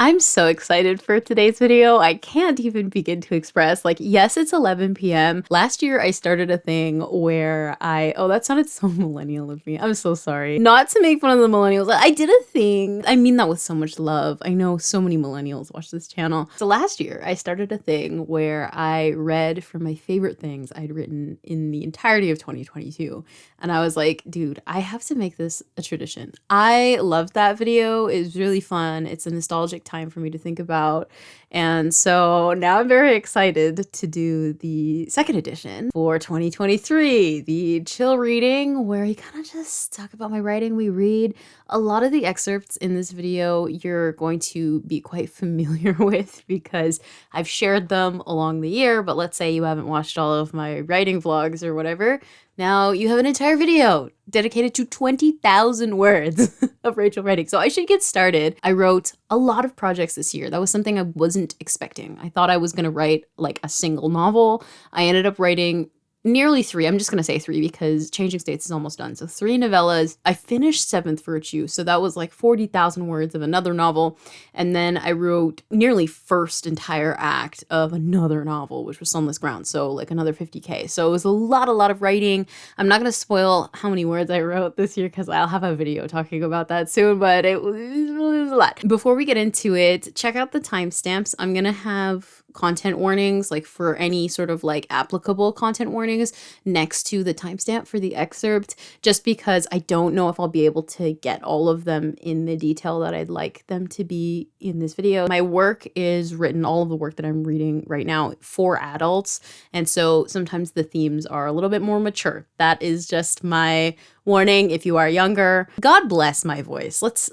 I'm so excited for today's video. I can't even begin to express. Like, yes, it's 11 p.m. Last year, I started a thing where oh, that sounded so millennial of me. I'm so sorry. Not to make fun of the millennials. I did a thing. I mean that with so much love. I know so many millennials watch this channel. So last year, I started a thing where I read from my favorite things I'd written in the entirety of 2022. And I was like, dude, I have to make this a tradition. I loved that video. It was really fun. It's a nostalgic time for me to think about. And so now I'm very excited to do the second edition for 2023, the chill reading, where I kind of just talk about my writing. We read a lot of the excerpts in this video you're going to be quite familiar with because I've shared them along the year, but let's say you haven't watched all of my writing vlogs or whatever. Now you have an entire video dedicated to 20,000 words of Rachel writing. So I should get started. I wrote a lot of projects this year. That was something I wasn't expecting. I thought I was going to write like a single novel. I ended up writing nearly 3. I'm just going to say 3 because Changing States is almost done. So 3 novellas. I finished Seventh Virtue. So that was like 40,000 words of another novel. And then I wrote nearly first entire act of another novel, which was Sunless Ground. So like another 50K. So it was a lot of writing. I'm not going to spoil how many words I wrote this year because I'll have a video talking about that soon, but it was a lot. Before we get into it, check out the timestamps. I'm going to have content warnings, like for any sort of like applicable content warnings next to the timestamp for the excerpt, just because I don't know if I'll be able to get all of them in the detail that I'd like them to be in this video. My work is written, all of the work that I'm reading right now, for adults, and so sometimes the themes are a little bit more mature. That is just my warning. If you are younger, God bless my voice. Let's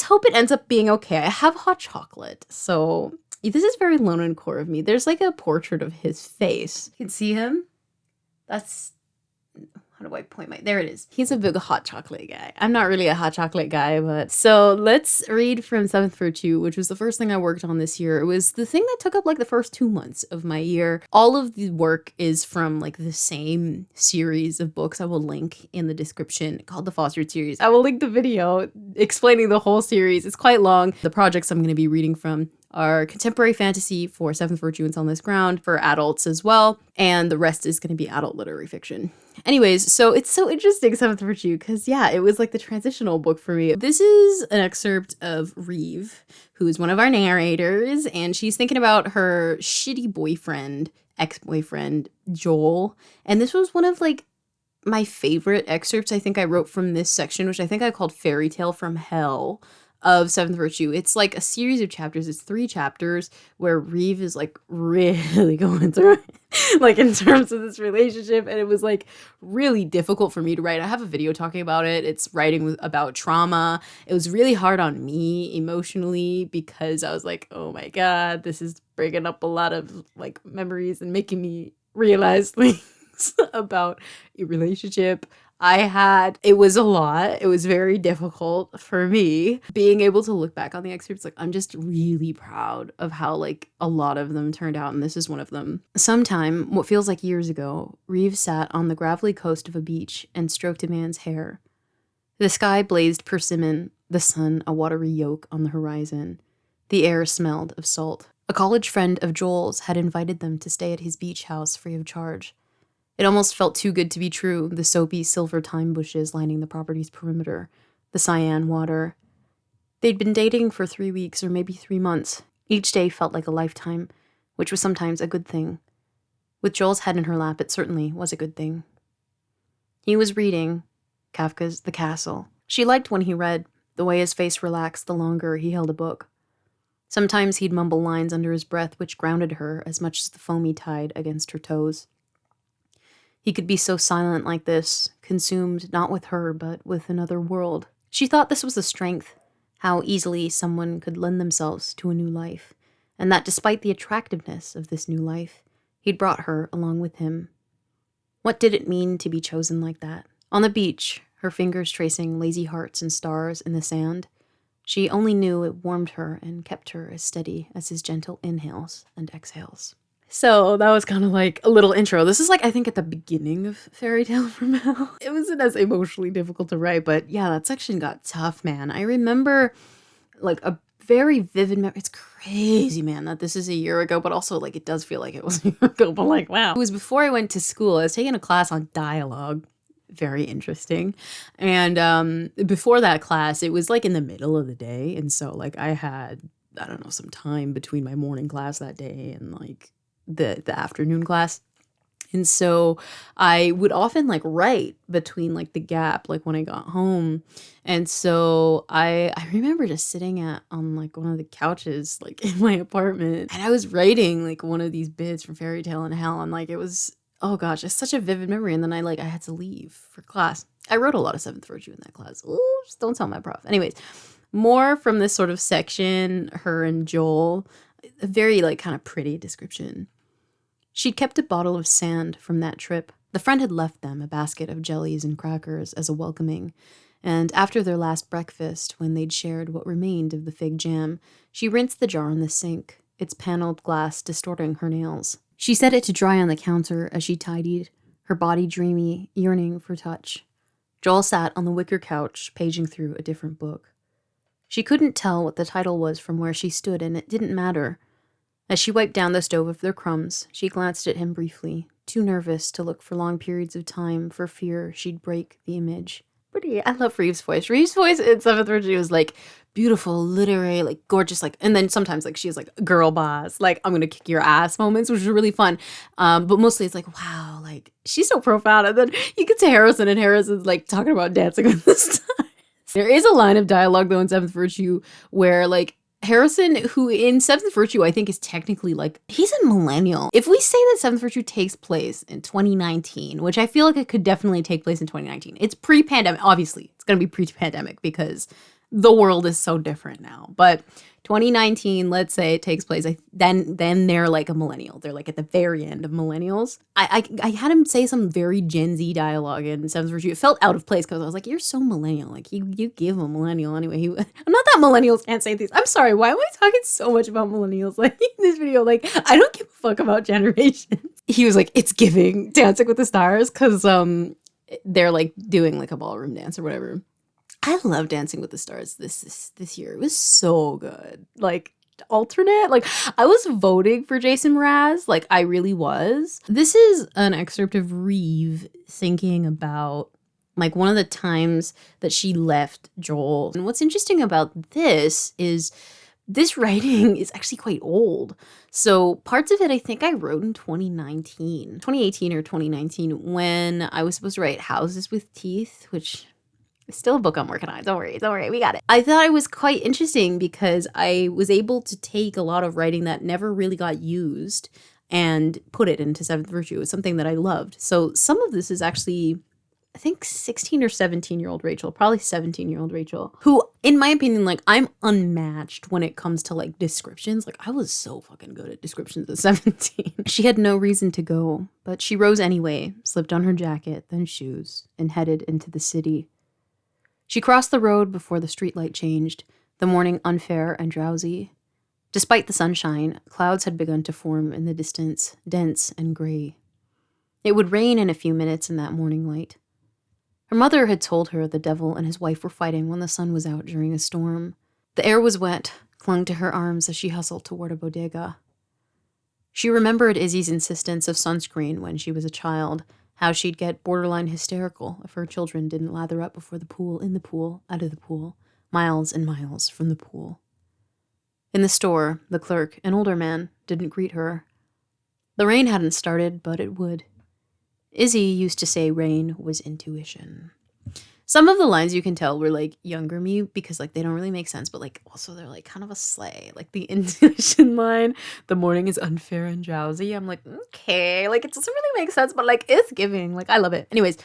hope it ends up being okay. I have hot chocolate, so this is very Lonan core of me. There's like a portrait of his face. You can see him. That's, how do I point my, there it is. He's a big hot chocolate guy. I'm not really a hot chocolate guy, but so let's read from Seventh Virtue, which was the first thing I worked on this year. It was the thing that took up like the first 2 months of my year. All of the work is from like the same series of books I will link in the description, called the Fostered series. I will link the video explaining the whole series. It's quite long. The projects I'm going to be reading from are contemporary fantasy for Seventh Virtue and Sunless Ground for adults as well, and the rest is going to be adult literary fiction. Anyways, so it's so interesting, Seventh Virtue, because yeah, it was like the transitional book for me. This is an excerpt of Reeve, who is one of our narrators, and she's thinking about her shitty boyfriend, ex-boyfriend, Joel, and this was one of like my favorite excerpts I think I wrote from this section, which I think I called Fairy Tale from Hell, of Seventh Virtue. It's like a series of chapters. It's 3 chapters where Reeve is like really going through it, like in terms of this relationship, and it was like really difficult for me to write. I have a video talking about it. It's writing about trauma. It was really hard on me emotionally because I was like, oh my god, this is bringing up a lot of like memories and making me realize things about a relationship I had. It was a lot. It was very difficult for me being able to look back on the excerpts. Like, I'm just really proud of how like a lot of them turned out, and this is one of them. Sometime, what feels like years ago, Reeve sat on the gravelly coast of a beach and stroked a man's hair. The sky blazed persimmon, the sun a watery yolk on the horizon. The air smelled of salt. A college friend of Joel's had invited them to stay at his beach house free of charge. It almost felt too good to be true, the soapy silver thyme bushes lining the property's perimeter, the cyan water. They'd been dating for 3 weeks or maybe 3 months. Each day felt like a lifetime, which was sometimes a good thing. With Joel's head in her lap, it certainly was a good thing. He was reading Kafka's The Castle. She liked when he read, the way his face relaxed the longer he held a book. Sometimes he'd mumble lines under his breath which grounded her as much as the foamy tide against her toes. He could be so silent like this, consumed not with her, but with another world. She thought this was a strength, how easily someone could lend themselves to a new life, and that despite the attractiveness of this new life, he'd brought her along with him. What did it mean to be chosen like that? On the beach, her fingers tracing lazy hearts and stars in the sand, she only knew it warmed her and kept her as steady as his gentle inhales and exhales. So that was kind of like a little intro. This is like, I think at the beginning of Fairy Tale from Hell. It wasn't as emotionally difficult to write, but yeah, that section got tough, man. I remember like very vivid memory. It's crazy, man, that this is a year ago, but also like it does feel like it was a year ago, but like, wow. It was before I went to school. I was taking a class on dialogue. Very interesting. And before that class, it was like in the middle of the day. And so like I had, I don't know, some time between my morning class that day and like the afternoon class. And so I would often like write between like the gap, like when I got home. And so I remember just sitting on like one of the couches, like in my apartment, and I was writing like one of these bits from Fairy Tale in Hell. And like, it was, oh gosh, it's such a vivid memory. And then I had to leave for class. I wrote a lot of Seventh Virtue in that class. Oops, don't tell my prof. Anyways, more from this sort of section, her and Joel, a very like kind of pretty description. She'd kept a bottle of sand from that trip. The friend had left them a basket of jellies and crackers as a welcoming, and after their last breakfast, when they'd shared what remained of the fig jam, she rinsed the jar in the sink, its paneled glass distorting her nails. She set it to dry on the counter as she tidied, her body dreamy, yearning for touch. Joel sat on the wicker couch, paging through a different book. She couldn't tell what the title was from where she stood, and it didn't matter. As she wiped down the stove of their crumbs, she glanced at him briefly, too nervous to look for long periods of time for fear she'd break the image. Pretty. I love Reeves' voice. Reeves' voice in Seventh Virtue was like beautiful, literary, like gorgeous, like, and then sometimes like she has like girl boss, like I'm gonna kick your ass moments, which is really fun. But mostly it's like, wow, like she's so profound. And then you get to Harrison, and Harrison's like talking about dancing with the stars. There is a line of dialogue though in Seventh Virtue where like Harrison, who in Seventh Virtue, I think is technically like, he's a millennial. If we say that Seventh Virtue takes place in 2019, which I feel like it could definitely take place in 2019. It's pre-pandemic. Obviously, it's going to be pre-pandemic because the world is so different now. But 2019, let's say it takes place, then they're like a millennial. They're like at the very end of millennials. I had him say some very Gen Z dialogue in Seventh Virtue. It felt out of place because I was like, you're so millennial. Like you give a millennial anyway. Not that millennials can't say things. I'm sorry. Why am I talking so much about millennials like in this video? Like I don't give a fuck about generations. He was like, it's giving Dancing with the Stars because they're like doing like a ballroom dance or whatever. I love Dancing with the Stars this year. It was so good. Like alternate, like I was voting for Jason Mraz. Like I really was. This is an excerpt of Reeve thinking about like one of the times that she left Joel. And what's interesting about this is this writing is actually quite old. So parts of it I think I wrote in 2018 or 2019 when I was supposed to write Houses with Teeth, which it's still a book I'm working on. Don't worry, we got it. I thought it was quite interesting because I was able to take a lot of writing that never really got used and put it into Seventh Virtue. It was something that I loved. So some of this is actually, I think 16 or 17-year-old Rachel, probably 17-year-old Rachel, who, in my opinion, like I'm unmatched when it comes to like descriptions. Like I was so fucking good at descriptions at 17. She had no reason to go, but she rose anyway, slipped on her jacket, then shoes, and headed into the city. She crossed the road before the streetlight changed, the morning unfair and drowsy. Despite the sunshine, clouds had begun to form in the distance, dense and gray. It would rain in a few minutes in that morning light. Her mother had told her the devil and his wife were fighting when the sun was out during a storm. The air was wet, clung to her arms as she hustled toward a bodega. She remembered Izzy's insistence of sunscreen when she was a child, how she'd get borderline hysterical if her children didn't lather up before the pool, in the pool, out of the pool, miles and miles from the pool. In the store, the clerk, an older man, didn't greet her. The rain hadn't started, but it would. Izzy used to say rain was intuition. Some of the lines you can tell were like younger me because like they don't really make sense, but like also they're like kind of a sleigh. Like the intuition line, the morning is unfair and drowsy. I'm like, okay, like it doesn't really make sense, but like it's giving. Like I love it. Anyways,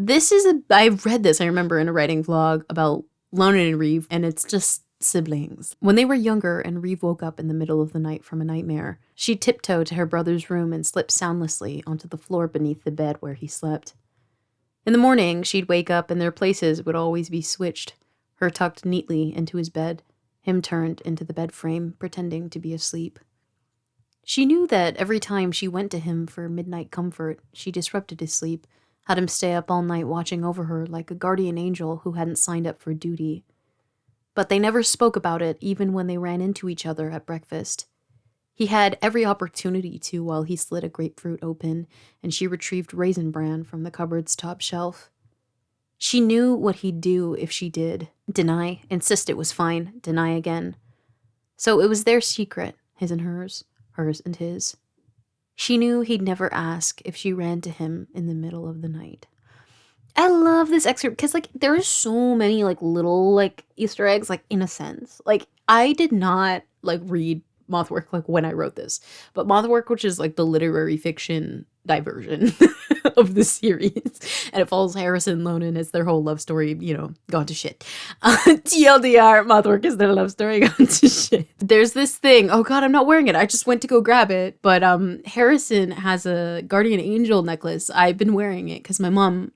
I read this, I remember in a writing vlog about Lonan and Reeve, and it's just siblings. When they were younger and Reeve woke up in the middle of the night from a nightmare, she'd tiptoe to her brother's room and slip soundlessly onto the floor beneath the bed where he slept. In the morning, she'd wake up and their places would always be switched, her tucked neatly into his bed, him turned into the bed frame, pretending to be asleep. She knew that every time she went to him for midnight comfort, she disrupted his sleep, had him stay up all night watching over her like a guardian angel who hadn't signed up for duty. but they never spoke about it even when they ran into each other at breakfast. He had every opportunity to while he slid a grapefruit open and she retrieved Raisin Bran from the cupboard's top shelf. She knew what he'd do if she did. Deny, insist it was fine, deny again. So it was their secret, his and hers and his. She knew he'd never ask if she ran to him in the middle of the night. I love this excerpt because, like, there are so many, like, little, like, Easter eggs, like, in a sense. Like, I did not, like, read Mothwork, like, when I wrote this. But Mothwork, which is, like, the literary fiction diversion of the series. And it follows Harrison and Lonan. It's their whole love story, you know, gone to shit. TLDR, Mothwork is their love story gone to shit. There's this thing. Oh god, I'm not wearing it. I just went to go grab it. But Harrison has a guardian angel necklace. I've been wearing it because my mom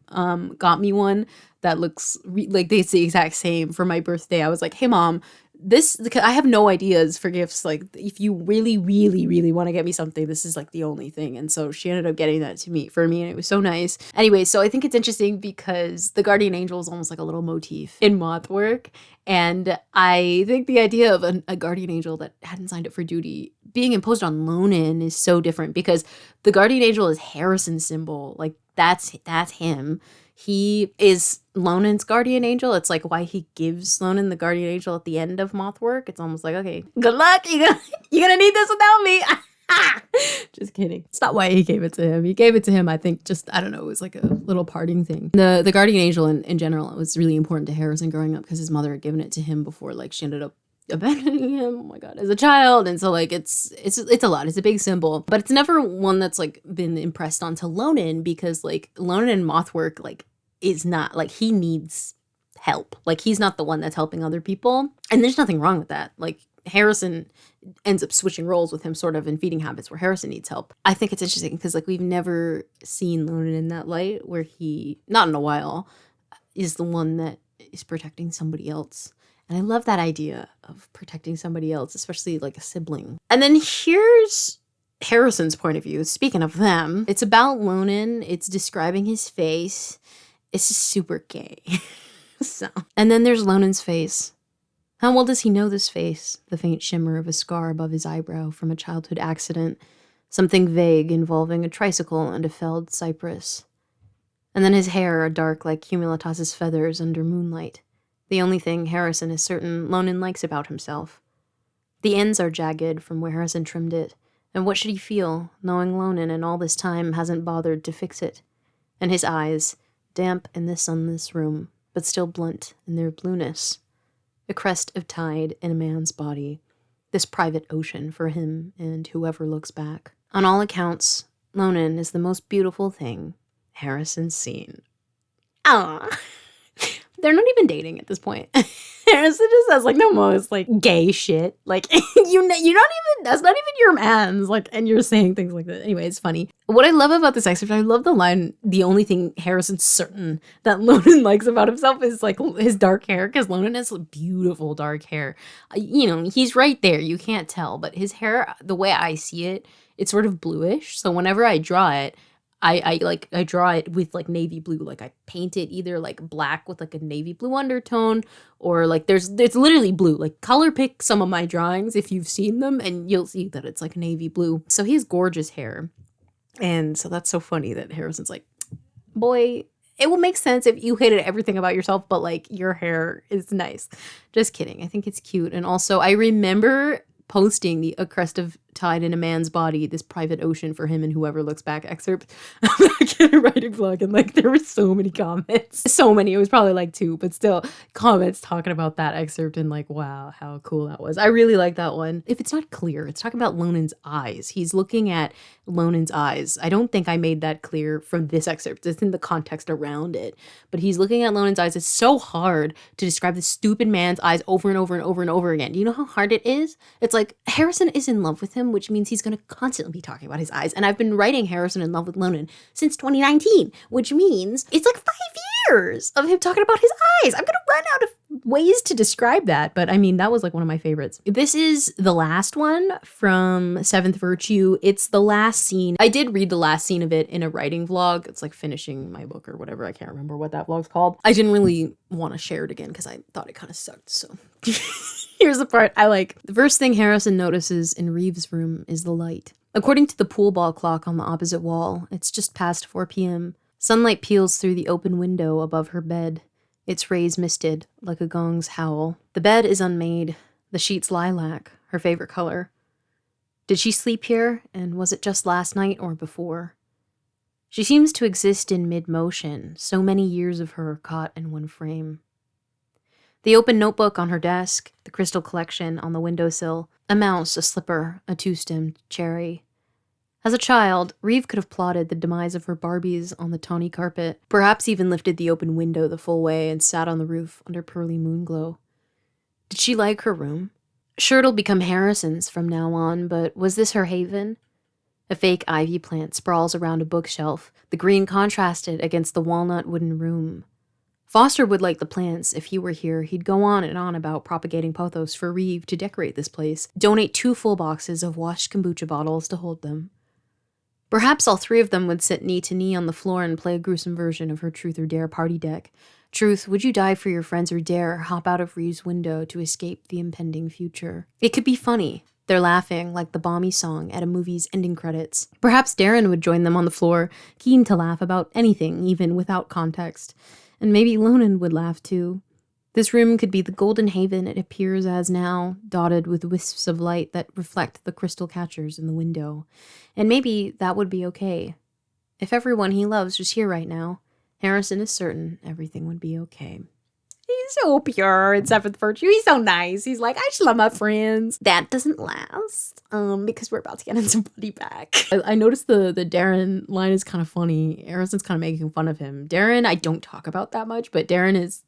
got me one that looks like it's the exact same for my birthday. I was like, hey mom, I have no ideas for gifts. Like, if you really, really, really want to get me something, this is like the only thing. And so she ended up getting that for me, and it was so nice. Anyway, so I think it's interesting because the guardian angel is almost like a little motif in Mothwork. And I think the idea of a guardian angel that hadn't signed up for duty being imposed on Lonan is so different because the guardian angel is Harrison's symbol. Like, that's him. He is Lonan's guardian angel. It's like why he gives Lonan the guardian angel at the end of Mothwork. It's almost like, okay, good luck. You're gonna need this without me. Just kidding. It's not why he gave it to him. He gave it to him, I think, just, I don't know, it was like a little parting thing. The guardian angel in general, it was really important to Harrison growing up because his mother had given it to him before, like, she ended up abandoning him, oh my god, as a child. And so, like, it's a lot. It's a big symbol, but it's never one that's, like, been impressed onto Lonan because, like, Lonan in Mothwork, like, is not, like, he needs help. Like, he's not the one that's helping other people. And there's nothing wrong with that. Like, Harrison ends up switching roles with him sort of in feeding habits where Harrison needs help. I think it's interesting because, like, we've never seen Lonan in that light where he, not in a while, is the one that is protecting somebody else. And I love that idea of protecting somebody else, especially like a sibling. And then here's Harrison's point of view. Speaking of them, it's about Lonan. It's describing his face. It's just super gay. And then there's Lonan's face. How well does he know this face? The faint shimmer of a scar above his eyebrow from a childhood accident. Something vague involving a tricycle and a felled cypress. And then his hair, dark like Cumulatas's feathers under moonlight. The only thing Harrison is certain Lonan likes about himself. The ends are jagged from where Harrison trimmed it. And what should he feel, knowing Lonan in all this time hasn't bothered to fix it? And his eyes, damp in this sunless room, but still blunt in their blueness. A crest of tide in a man's body. This private ocean for him and whoever looks back. On all accounts, Lonan is the most beautiful thing Harrison's seen. Ah, they're not even dating at this point. Harrison just says like the most like gay shit. Like you're not even, that's not even your man's. Like, and you're saying things like that. Anyway, it's funny. What I love about this excerpt, I love the line, the only thing Harrison's certain that Lonan likes about himself is like his dark hair, because Lonan has beautiful dark hair. You know, he's right there. You can't tell, but his hair, the way I see it, it's sort of bluish. So whenever I draw it, I draw it with like navy blue. Like I paint it either like black with like a navy blue undertone, or like it's literally blue. Like color pick some of my drawings if you've seen them and you'll see that it's like navy blue. So he has gorgeous hair. And so that's so funny that Harrison's like, boy, it will make sense if you hated everything about yourself, but like your hair is nice. Just kidding. I think it's cute. And also I remember posting a crest of tide in a man's body, this private ocean for him and whoever looks back excerpt back in a writing blog, and like there were so many comments, so many, it was probably like 2, but still comments talking about that excerpt and like, wow, how cool that was. I really like that one. If it's not clear, it's talking about Lonan's eyes. He's looking at Lonan's eyes. I don't think I made that clear from this excerpt. It's in the context around it, but he's looking at Lonan's eyes. It's so hard to describe this stupid man's eyes over and over and over and over again. Do you know how hard it is? It's like Harrison is in love with him, which means he's going to constantly be talking about his eyes. And I've been writing Harrison in love with Lonan since 2019, which means it's like 5 years of him talking about his eyes. I'm gonna run out of ways to describe that, but I mean, that was like one of my favorites. This is the last one from Seventh Virtue. It's the last scene. I did read the last scene of it in a writing vlog. It's like finishing my book or whatever. I can't remember what that vlog's called. I didn't really want to share it again because I thought it kind of sucked, so here's the part I like. The first thing Harrison notices in Reeve's room is the light. According to the pool ball clock on the opposite wall, it's just past 4 p.m. Sunlight peels through the open window above her bed, its rays misted like a gong's howl. The bed is unmade, the sheets lilac, her favorite color. Did she sleep here, and was it just last night or before? She seems to exist in mid-motion, so many years of her caught in one frame. The open notebook on her desk, the crystal collection on the windowsill, a mouse, a slipper, a two-stemmed cherry. As a child, Reeve could have plotted the demise of her Barbies on the tawny carpet, perhaps even lifted the open window the full way and sat on the roof under pearly moonglow. Did she like her room? Sure, it'll become Harrison's from now on, but was this her haven? A fake ivy plant sprawls around a bookshelf, the green contrasted against the walnut wooden room. Foster would like the plants. If he were here, he'd go on and on about propagating pothos for Reeve to decorate this place, donate 2 full boxes of washed kombucha bottles to hold them. Perhaps all 3 of them would sit knee to knee on the floor and play a gruesome version of her Truth or Dare party deck. Truth, would you die for your friends, or dare hop out of Reeve's window to escape the impending future? It could be funny. They're laughing like the balmy song at a movie's ending credits. Perhaps Darren would join them on the floor, keen to laugh about anything, even without context. And maybe Lonan would laugh too. This room could be the golden haven it appears as now, dotted with wisps of light that reflect the crystal catchers in the window. And maybe that would be okay. If everyone he loves was here right now, Harrison is certain everything would be okay. He's so pure in Seventh Virtue. He's so nice. He's like, I just love my friends. That doesn't last, because we're about to get into Buddy Back. I noticed the Darren line is kind of funny. Harrison's kind of making fun of him. Darren, I don't talk about that much, but Darren is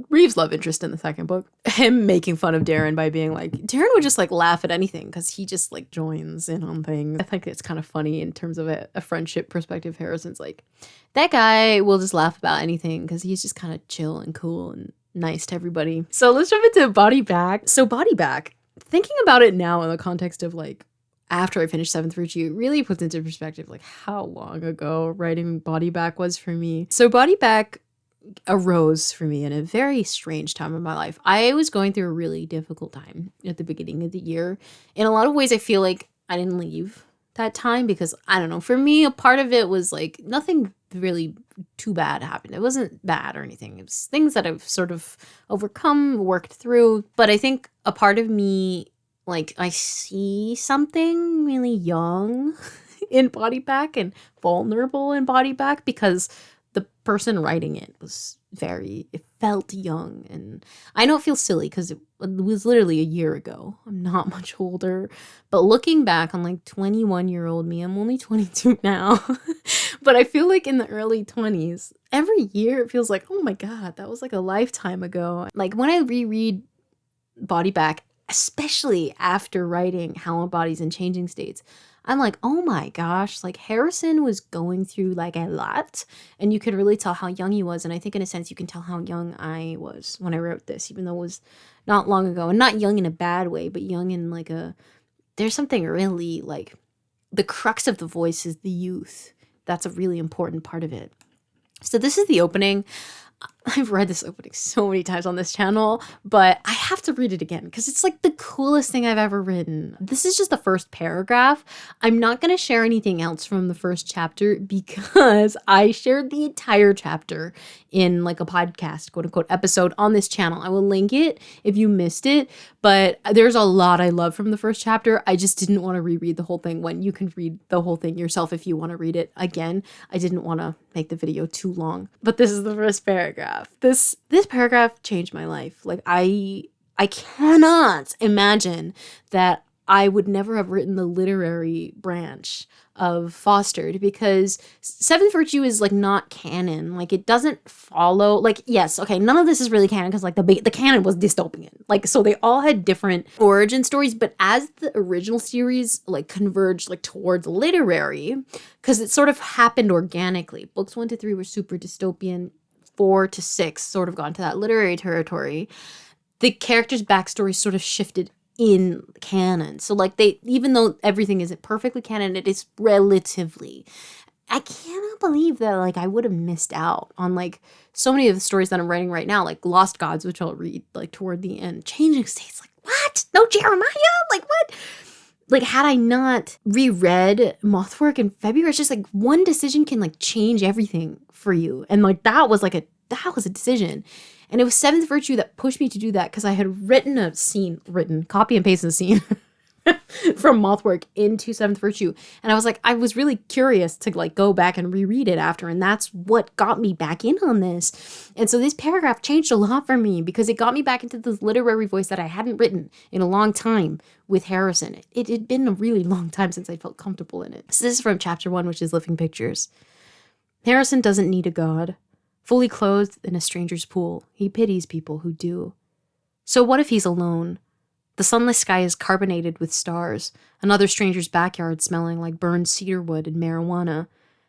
Reeve's love interest in the second book. Him making fun of Darren by being like, Darren would just like laugh at anything because he just like joins in on things. I think it's kind of funny in terms of a friendship perspective. Harrison's like, that guy will just laugh about anything because he's just kind of chill and cool and nice to everybody. So let's jump into Body Back. So Body Back, thinking about it now in the context of like, after I finished Seventh Virtue, it really puts into perspective like how long ago writing Body Back was for me. So Body Back arose for me in a very strange time in my life. I was going through a really difficult time at the beginning of the year. In a lot of ways, I feel like I didn't leave that time because, I don't know, for me, a part of it was like nothing really too bad happened. It wasn't bad or anything. It was things that I've sort of overcome, worked through. But I think a part of me, like, I see something really young in Body Back and vulnerable in Body Back because the person writing it was it felt young. And I know it feels silly because it was literally a year ago. I'm not much older. But looking back on like 21-year-old me, I'm only 22 now. But I feel like in the early 20s, every year it feels like, oh my God, that was like a lifetime ago. Like when I reread Body Back, especially after writing Hallowed Bodies and Changing States, I'm like, oh my gosh, like Harrison was going through like a lot and you could really tell how young he was. And I think in a sense, you can tell how young I was when I wrote this, even though it was not long ago, and not young in a bad way, but young in like there's something really like the crux of the voice is the youth. That's a really important part of it. So this is the opening. I've read this opening so many times on this channel, but I have to read it again because it's like the coolest thing I've ever written. This is just the first paragraph. I'm not going to share anything else from the first chapter because I shared the entire chapter in like a podcast, quote unquote, episode on this channel. I will link it if you missed it, but there's a lot I love from the first chapter. I just didn't want to reread the whole thing when you can read the whole thing yourself if you want to read it again. I didn't want to make the video too long, but this is the first paragraph. This paragraph changed my life. Like I cannot imagine that I would never have written the literary branch of Fostered because Seventh Virtue is like not canon. Like it doesn't follow, like, yes, okay, none of this is really canon because like the canon was dystopian. Like, so they all had different origin stories, but as the original series like converged like towards literary, because it sort of happened organically. Books 1 to 3 were super dystopian. 4 to 6 sort of got into that literary territory, the character's backstory sort of shifted in canon. So like even though everything isn't perfectly canon, it is relatively. I cannot believe that like I would have missed out on like so many of the stories that I'm writing right now, like Lost Gods, which I'll read like toward the end. Changing States, like what? No Jeremiah? Like what? Like had I not reread Mothwork in February, it's just like one decision can like change everything for you. And like that was a decision. And it was Seventh Virtue that pushed me to do that because I had copy and paste a scene from Mothwork into Seventh Virtue. And I was like, I was really curious to like go back and reread it after. And that's what got me back in on this. And so this paragraph changed a lot for me because it got me back into this literary voice that I hadn't written in a long time with Harrison. It had been a really long time since I felt comfortable in it. So this is from chapter 1, which is Living Pictures. Harrison doesn't need a god. Fully clothed in a stranger's pool, he pities people who do. So what if he's alone? The sunless sky is carbonated with stars, another stranger's backyard smelling like burned cedar wood and marijuana.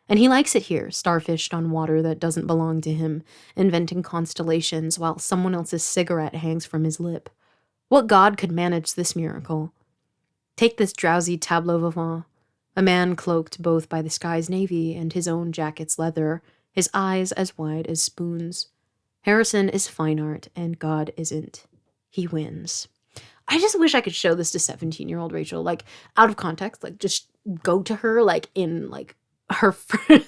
And he likes it here, starfished on water that doesn't belong to him, inventing constellations while someone else's cigarette hangs from his lip. What god could manage this miracle? Take this drowsy tableau vivant, a man cloaked both by the sky's navy and his own jacket's leather, his eyes as wide as spoons. Harrison is fine art, and God isn't. He wins. I just wish I could show this to 17-year-old Rachel, like, out of context, like, just go to her, like, in, like, her,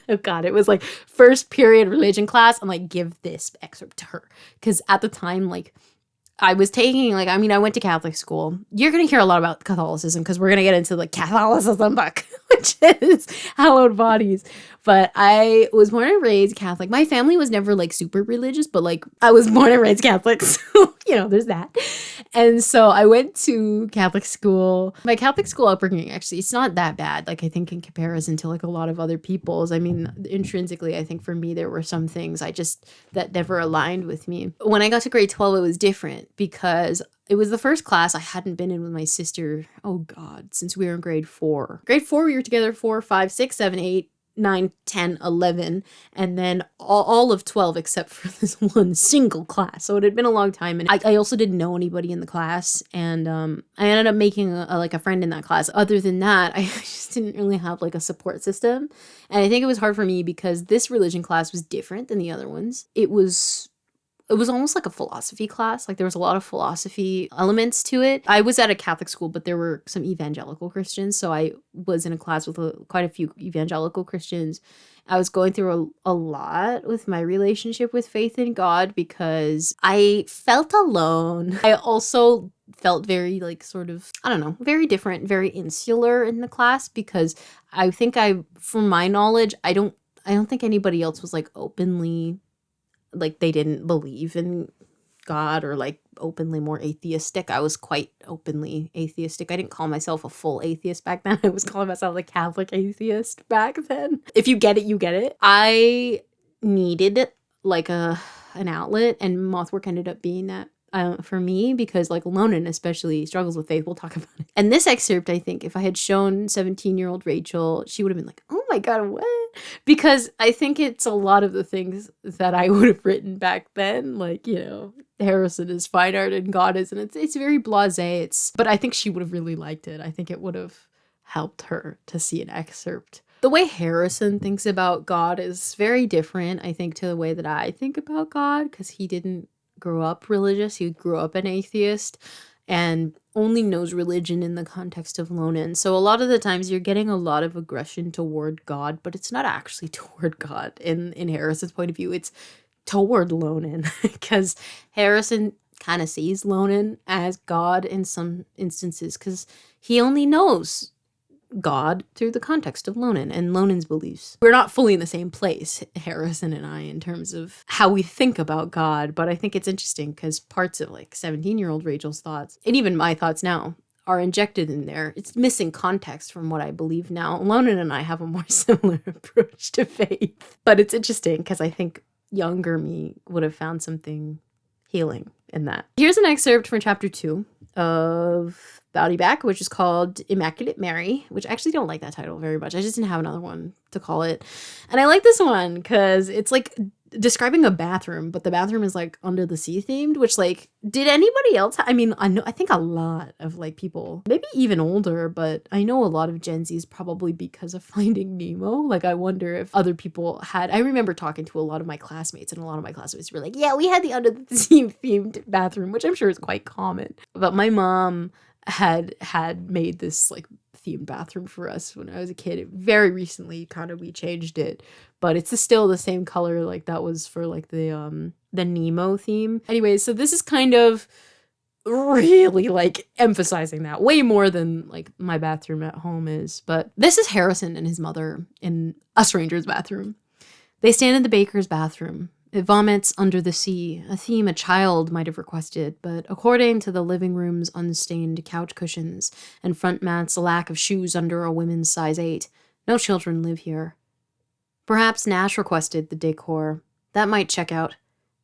oh God, it was, like, first period religion class, and, like, give this excerpt to her. Because at the time, like, I was taking, like, I mean, I went to Catholic school. You're going to hear a lot about Catholicism because we're going to get into the Catholicism book, which is Hallowed Bodies. But I was born and raised Catholic. My family was never, like, super religious, but, like, I was born and raised Catholic. So, you know, there's that. And so I went to Catholic school. My Catholic school upbringing, actually, it's not that bad. Like, I think in comparison to, like, a lot of other people's. I mean, intrinsically, I think for me, there were some things that never aligned with me. When I got to grade 12, it was different because it was the first class I hadn't been in with my sister, oh God, since we were in grade 4. Grade 4, we were together 4, 5, 6, 7, 8, 9, 10, 11, and then all of 12 except for this one single class. So it had been a long time, and I also didn't know anybody in the class, and I ended up making a friend in that class. Other than that, I just didn't really have like a support system, and I think it was hard for me because this religion class was different than the other ones. It was almost like a philosophy class. Like there was a lot of philosophy elements to it. I was at a Catholic school, but there were some evangelical Christians. So I was in a class with quite a few evangelical Christians. I was going through a lot with my relationship with faith in God because I felt alone. I also felt very like sort of, I don't know, very different, very insular in the class because I think from my knowledge, I don't think anybody else was like openly like they didn't believe in God or like openly more atheistic. I was quite openly atheistic. I didn't call myself a full atheist back then. I was calling myself a Catholic atheist back then. If you get it, you get it. I needed like an outlet, and Mothwork ended up being that for me because like Lonan especially struggles with faith. We'll talk about it. And this excerpt, I think if I had shown 17-year-old Rachel, she would have been like, oh my God, what? Because I think it's a lot of the things that I would have written back then, like, you know, Harrison is fine art and God isn't. It's very blasé. But I think she would have really liked it. I think it would have helped her to see an excerpt. The way Harrison thinks about God is very different, I think, to the way that I think about God, because he didn't grow up religious. He grew up an atheist and only knows religion in the context of Lonan. So a lot of the times you're getting a lot of aggression toward God, but it's not actually toward God in Harrison's point of view. It's toward Lonan because Harrison kind of sees Lonan as God in some instances because he only knows God through the context of Lonan and Lonan's beliefs. We're not fully in the same place, Harrison and I, in terms of how we think about God, but I think it's interesting because parts of like 17-year-old Rachel's thoughts, and even my thoughts now, are injected in there. It's missing context from what I believe now. Lonan and I have a more similar approach to faith, but it's interesting because I think younger me would have found something healing in that. Here's an excerpt from chapter 2 of Body Back, which is called Immaculate Mary, which I actually don't like that title very much. I just didn't have another one to call it. And I like this one because it's like describing a bathroom, but the bathroom is like under the sea themed, which like, did anybody else? I mean, I think a lot of like people, maybe even older, but I know a lot of Gen Zs probably because of Finding Nemo. Like, I wonder if other people had, I remember talking to a lot of my classmates, and a lot of my classmates were like, yeah, we had the under the sea themed bathroom, which I'm sure is quite common. But my mom had made this like themed bathroom for us when I was a kid. Very recently kind of we changed it, but it's still the same color like that was for like the Nemo theme. Anyway, so this is kind of really like emphasizing that way more than like my bathroom at home is. But this is Harrison and his mother in a stranger's bathroom. They stand in the baker's bathroom. It vomits under the sea, a theme a child might have requested, but according to the living room's unstained couch cushions and front mat's lack of shoes under a women's size 8, no children live here. Perhaps Nash requested the decor. That might check out.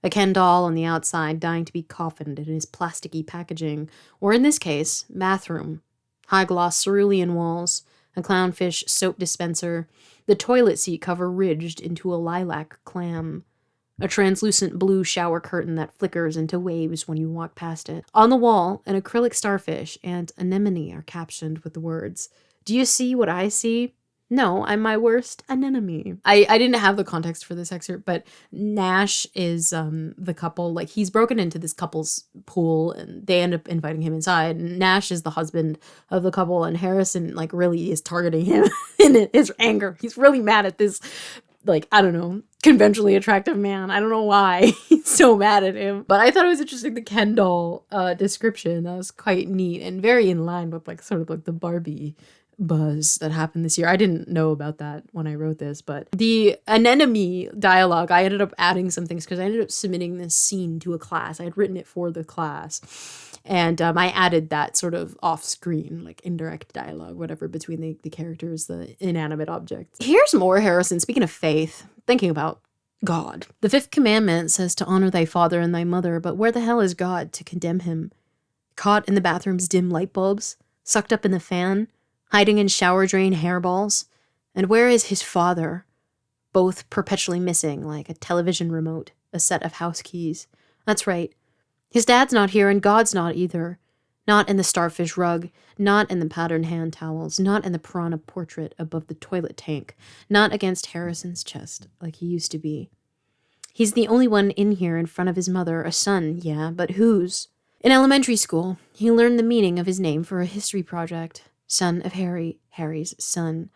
A Ken doll on the outside dying to be coffined in his plasticky packaging, or in this case, bathroom. High-gloss cerulean walls, a clownfish soap dispenser, the toilet seat cover ridged into a lilac clam. A translucent blue shower curtain that flickers into waves when you walk past it. On the wall, an acrylic starfish and anemone are captioned with the words, "Do you see what I see? No, I'm my worst anemone." I didn't have the context for this excerpt, but Nash is the couple. Like, he's broken into this couple's pool, and they end up inviting him inside. And Nash is the husband of the couple, and Harrison like really is targeting him in his anger. He's really mad at this, like, I don't know, conventionally attractive man. I don't know why he's so mad at him. But I thought it was interesting, the Ken doll description. That was quite neat and very in line with like sort of like the Barbie buzz that happened this year. I didn't know about that when I wrote this, but the anemone dialogue, I ended up adding some things because I ended up submitting this scene to a class. I had written it for the class. And I added that sort of off-screen, like indirect dialogue, whatever, between the characters, the inanimate objects. Here's more Harrison, speaking of faith, thinking about God. The 5th commandment says to honor thy father and thy mother, but where the hell is God to condemn him? Caught in the bathroom's dim light bulbs? Sucked up in the fan? Hiding in shower drain hairballs? And where is his father? Both perpetually missing, like a television remote, a set of house keys. That's right. His dad's not here, and God's not either. Not in the starfish rug, not in the patterned hand towels, not in the piranha portrait above the toilet tank, not against Harrison's chest, like he used to be. He's the only one in here in front of his mother, a son, yeah, but whose? In elementary school, he learned the meaning of his name for a history project. Son of Harry, Harry's son.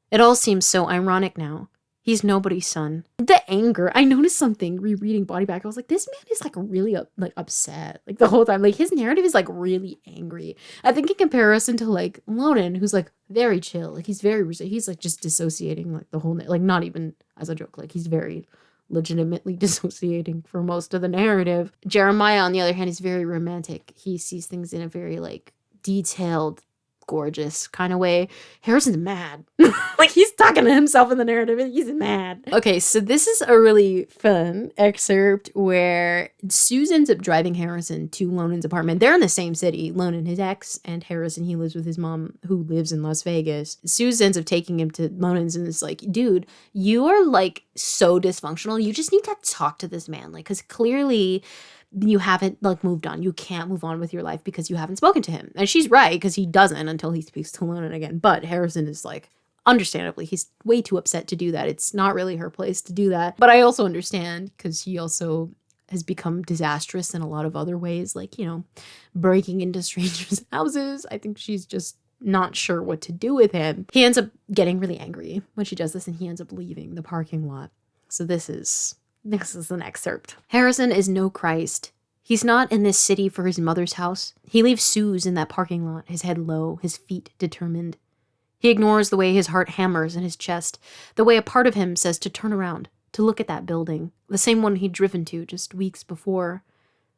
It all seems so ironic now. He's nobody's son. The anger. I noticed something rereading Body Bag. I was like, this man is like really upset. Like the whole time. Like his narrative is like really angry. I think in comparison to like Lonan, who's like very chill. Like he's like just dissociating like the whole, like not even as a joke. Like he's very legitimately dissociating for most of the narrative. Jeremiah, on the other hand, is very romantic. He sees things in a very like detailed, gorgeous kind of way. Harrison's mad. Like he's talking to himself in the narrative and he's mad. Okay, so this is a really fun excerpt where Suze ends up driving Harrison to Lonan's apartment. They're in the same city, Lonan, his ex, and Harrison, he lives with his mom who lives in Las Vegas. Suze ends up taking him to Lonan's and is like, dude, you are like so dysfunctional. You just need to talk to this man. Like, because clearly you haven't like moved on. You can't move on with your life because you haven't spoken to him. And she's right, because he doesn't until he speaks to Lonan again. But Harrison is like, understandably, he's way too upset to do that. It's not really her place to do that. But I also understand because he also has become disastrous in a lot of other ways, like, you know, breaking into strangers' houses. I think she's just not sure what to do with him. He ends up getting really angry when she does this, and he ends up leaving the parking lot. So this is an excerpt. Harrison is no Christ. He's not in this city for his mother's house. He leaves Suze in that parking lot, his head low, his feet determined. He ignores the way his heart hammers in his chest, the way a part of him says to turn around, to look at that building, the same one he'd driven to just weeks before,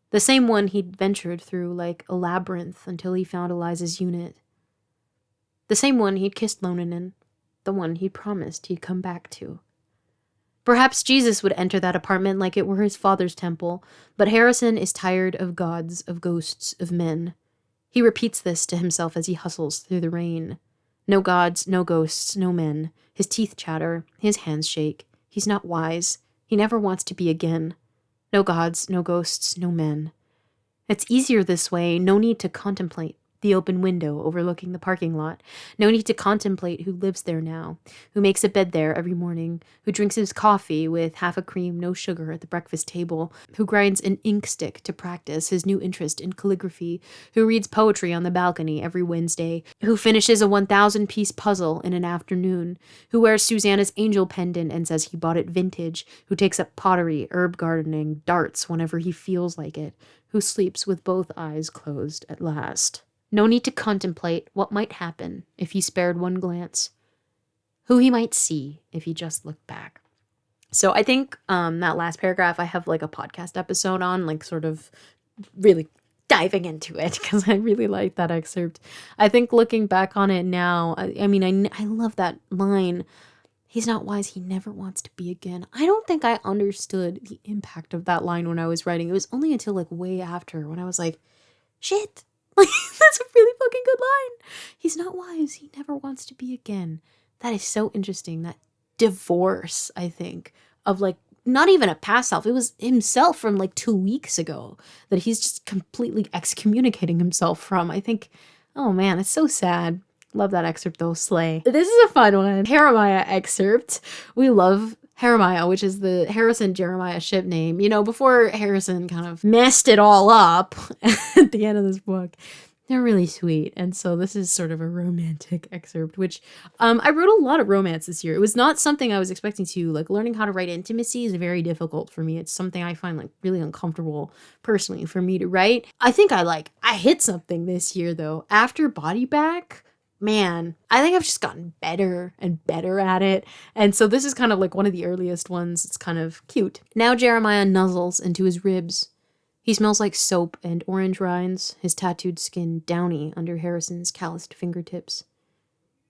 the same one he'd ventured through like a labyrinth until he found Eliza's unit, the same one he'd kissed Lonan in, the one he'd promised he'd come back to. Perhaps Jesus would enter that apartment like it were his father's temple, but Harrison is tired of gods, of ghosts, of men. He repeats this to himself as he hustles through the rain. No gods, no ghosts, no men. His teeth chatter, his hands shake. He's not wise. He never wants to be again. No gods, no ghosts, no men. It's easier this way, no need to contemplate the open window overlooking the parking lot. No need to contemplate who lives there now, who makes a bed there every morning, who drinks his coffee with half a cream, no sugar at the breakfast table, who grinds an ink stick to practice his new interest in calligraphy, who reads poetry on the balcony every Wednesday, who finishes a 1,000-piece puzzle in an afternoon, who wears Susanna's angel pendant and says he bought it vintage, who takes up pottery, herb gardening, darts whenever he feels like it, who sleeps with both eyes closed at last. No need to contemplate what might happen if he spared one glance, who he might see if he just looked back. So I think that last paragraph I have like a podcast episode on, like sort of really diving into it because I really like that excerpt. I think looking back on it now, I love that line. He's not wise, he never wants to be again. I don't think I understood the impact of that line when I was writing. It was only until like way after when I was like, shit. Like, that's a really fucking good line. He's not wise. He never wants to be again. That is so interesting. That divorce, I think, of like, not even a past self. It was himself from like 2 weeks ago that he's just completely excommunicating himself from. I think, oh man, it's so sad. Love that excerpt though, slay. This is a fun one. HAREMIAH excerpt. We love HAREMIAH, which is the Harrison Jeremiah ship name, you know, before Harrison kind of messed it all up at the end of this book. They're really sweet. And so this is sort of a romantic excerpt, which I wrote a lot of romance this year. It was not something I was expecting to. Like, learning how to write intimacy is very difficult for me. It's something I find like really uncomfortable personally for me to write. I think I hit something this year though. After Body Back, man, I think I've just gotten better and better at it. And so this is kind of like one of the earliest ones. It's kind of cute. Now Jeremiah nuzzles into his ribs. He smells like soap and orange rinds, his tattooed skin downy under Harrison's calloused fingertips.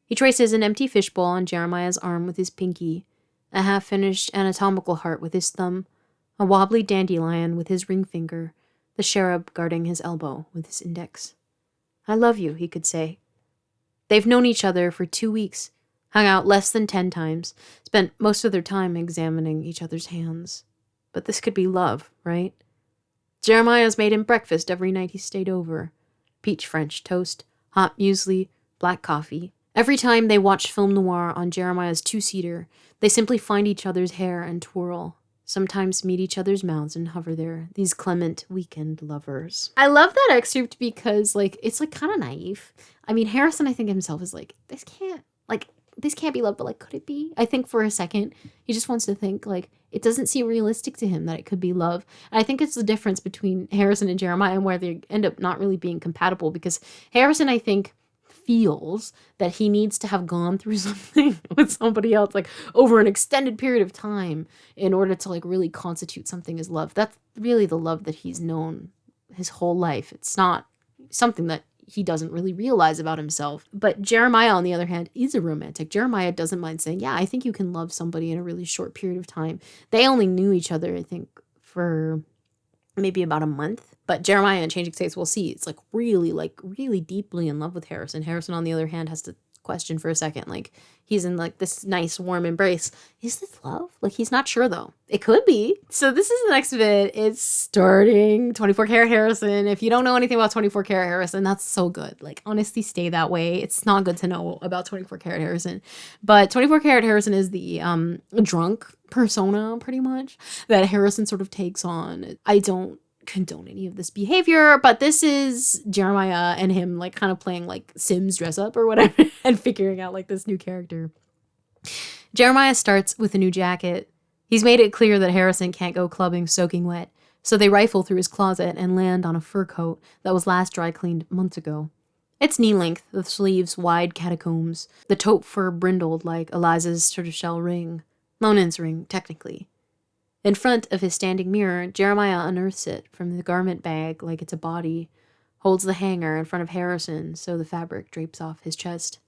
He traces an empty fishbowl on Jeremiah's arm with his pinky, a half-finished anatomical heart with his thumb, a wobbly dandelion with his ring finger, the cherub guarding his elbow with his index. I love you, he could say. They've known each other for 2 weeks, hung out less than 10 times, spent most of their time examining each other's hands. But this could be love, right? Jeremiah's made him breakfast every night he stayed over. Peach French toast, hot muesli, black coffee. Every time they watch film noir on Jeremiah's two-seater, they simply find each other's hair and twirl. Sometimes meet each other's mouths and hover there, these clement weekend lovers. I love that excerpt because, like, it's, like, kind of naive. I mean, Harrison, I think himself is like, this can't be love, but, like, could it be? I think for a second, he just wants to think, like, it doesn't seem realistic to him that it could be love. And I think it's the difference between Harrison and Jeremiah and where they end up not really being compatible because Harrison, I think, feels that he needs to have gone through something with somebody else like over an extended period of time in order to like really constitute something as love. That's really the love that he's known his whole life. It's not something that he doesn't really realize about himself. But Jeremiah, on the other hand, is a romantic. Jeremiah doesn't mind saying, yeah, I think you can love somebody in a really short period of time. They only knew each other, I think, for maybe about a month. But Jeremiah in Changing States, we'll see, it's really deeply in love with Harrison. Harrison, on the other hand, has to question for a second. Like, he's in like this nice warm embrace. Is this love? Like, he's not sure though. It could be. So this is the next bit. It's starting 24 karat Harrison. If you don't know anything about 24 karat Harrison, that's so good. Like, honestly, stay that way. It's not good to know about 24 karat Harrison. But 24 karat Harrison is the drunk persona, pretty much, that Harrison sort of takes on. I don't condone any of this behavior, but this is Jeremiah and him like kind of playing like Sims dress up or whatever and figuring out like this new character. Jeremiah starts with a new jacket. He's made it clear that Harrison can't go clubbing soaking wet, so they rifle through his closet and land on a fur coat that was last dry cleaned months ago. It's knee length, the sleeves wide catacombs, the taupe fur brindled like Eliza's tortoiseshell ring, Lonan's ring technically. In front of his standing mirror, Jeremiah unearths it from the garment bag like it's a body, holds the hanger in front of Harrison so the fabric drapes off his chest.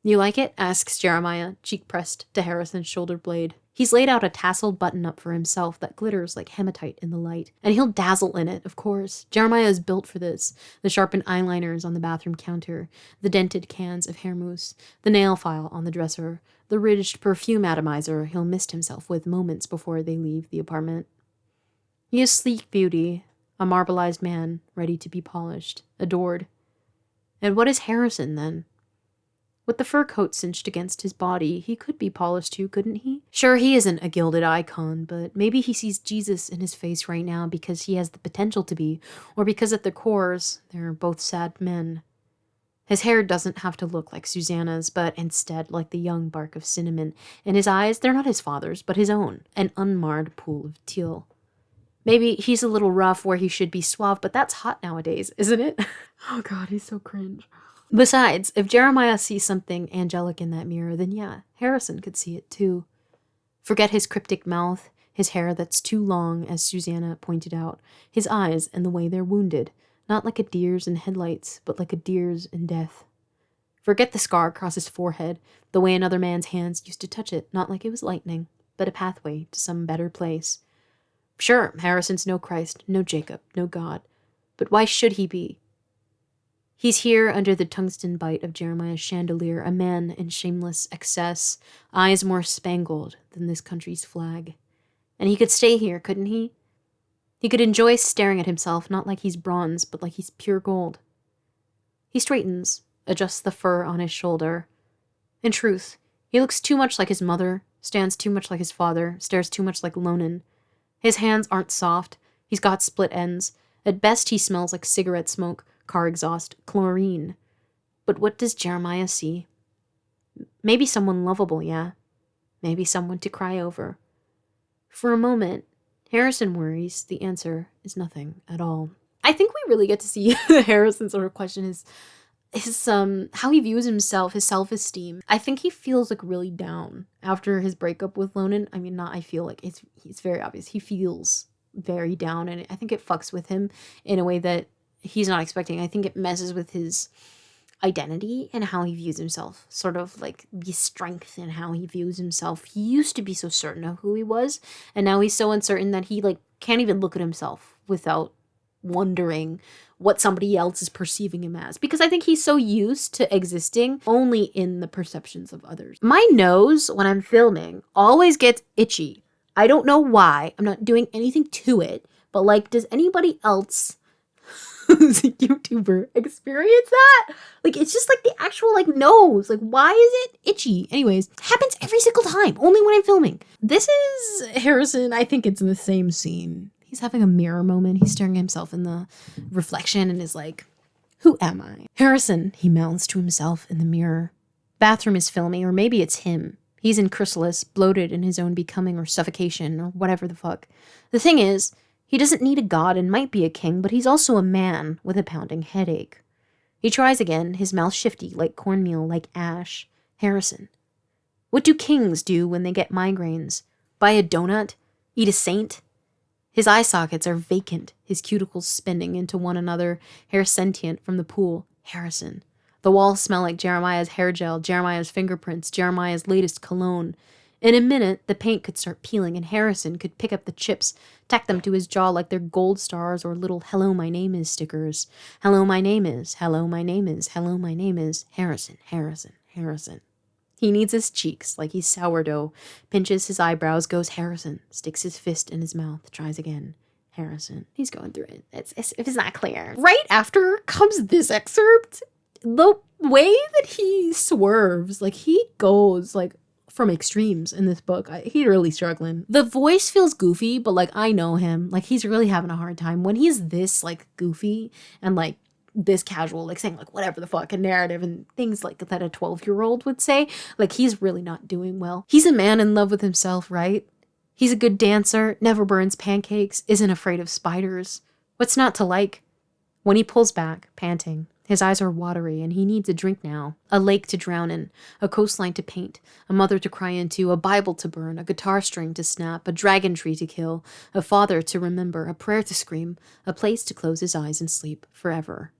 You like it? Asks Jeremiah, cheek pressed to Harrison's shoulder blade. He's laid out a tasseled button-up for himself that glitters like hematite in the light, and he'll dazzle in it, of course. Jeremiah is built for this. The sharpened eyeliners on the bathroom counter, the dented cans of hair mousse, the nail file on the dresser, the ridged perfume atomizer he'll mist himself with moments before they leave the apartment. He is sleek beauty, a marbleized man, ready to be polished, adored. And what is Harrison, then? With the fur coat cinched against his body, he could be polished too, couldn't he? Sure, he isn't a gilded icon, but maybe he sees Jesus in his face right now because he has the potential to be, or because at their cores, they're both sad men. His hair doesn't have to look like Susanna's, but instead like the young bark of cinnamon, and his eyes, they're not his father's, but his own, an unmarred pool of teal. Maybe he's a little rough where he should be suave, but that's hot nowadays, isn't it? Oh god, he's so cringe. Besides, if Jeremiah sees something angelic in that mirror, then yeah, Harrison could see it too. Forget his cryptic mouth, his hair that's too long, as Susanna pointed out, his eyes and the way they're wounded, not like a deer's in headlights, but like a deer's in death. Forget the scar across his forehead, the way another man's hands used to touch it, not like it was lightning, but a pathway to some better place. Sure, Harrison's no Christ, no Jacob, no God, but why should he be? He's here under the tungsten bite of Jeremiah's chandelier, a man in shameless excess, eyes more spangled than this country's flag. And he could stay here, couldn't he? He could enjoy staring at himself, not like he's bronze, but like he's pure gold. He straightens, adjusts the fur on his shoulder. In truth, he looks too much like his mother, stands too much like his father, stares too much like Lonan. His hands aren't soft, he's got split ends. At best, he smells like cigarette smoke, car exhaust, chlorine. But what does Jeremiah see? Maybe someone lovable, yeah. Maybe someone to cry over. For a moment, Harrison worries the answer is nothing at all. I think we really get to see Harrison sort of question his how he views himself, his self-esteem. I think he feels like really down after his breakup with Lonan. I mean, I feel like it's very obvious. He feels very down, and I think it fucks with him in a way that he's not expecting. I think it messes with his identity and how he views himself, sort of like the strength in how he views himself. He used to be so certain of who he was, and now he's so uncertain that he can't even look at himself without wondering what somebody else is perceiving him as, because I think he's so used to existing only in the perceptions of others. My nose, when I'm filming, always gets itchy. I don't know why. I'm not doing anything to it, but does anybody else who's a YouTuber experience that? It's just the actual nose. Why is it itchy? Anyways, happens every single time, only when I'm filming. This is Harrison. I think it's in the same scene. He's having a mirror moment. He's staring at himself in the reflection and is like, who am I? Harrison, he mouths to himself in the mirror. Bathroom is filmy, or maybe it's him. He's in chrysalis, bloated in his own becoming or suffocation or whatever the fuck. The thing is, he doesn't need a god and might be a king, but he's also a man with a pounding headache. He tries again, his mouth shifty like cornmeal, like ash. Harrison. What do kings do when they get migraines? Buy a donut? Eat a saint? His eye sockets are vacant, his cuticles spinning into one another, hair sentient from the pool. Harrison. The walls smell like Jeremiah's hair gel, Jeremiah's fingerprints, Jeremiah's latest cologne. In a minute, the paint could start peeling and Harrison could pick up the chips, tack them to his jaw like they're gold stars or little hello my name is stickers. Hello my name is, hello my name is, hello my name is, Harrison, Harrison, Harrison. He kneads his cheeks like he's sourdough, pinches his eyebrows, goes Harrison, sticks his fist in his mouth, tries again. Harrison. He's going through it. If it's not clear. Right after comes this excerpt. The way that he swerves, he goes, from extremes in this book. He's really struggling. The voice feels goofy, but, I know him. He's really having a hard time. When he's this, goofy and, this casual, saying whatever the fuck, a narrative and things that a 12-year-old would say, he's really not doing well. He's a man in love with himself, right? He's a good dancer, never burns pancakes, isn't afraid of spiders. What's not to like? When he pulls back, panting, his eyes are watery and he needs a drink now. A lake to drown in, a coastline to paint, a mother to cry into, a Bible to burn, a guitar string to snap, a dragon tree to kill, a father to remember, a prayer to scream, a place to close his eyes and sleep forever.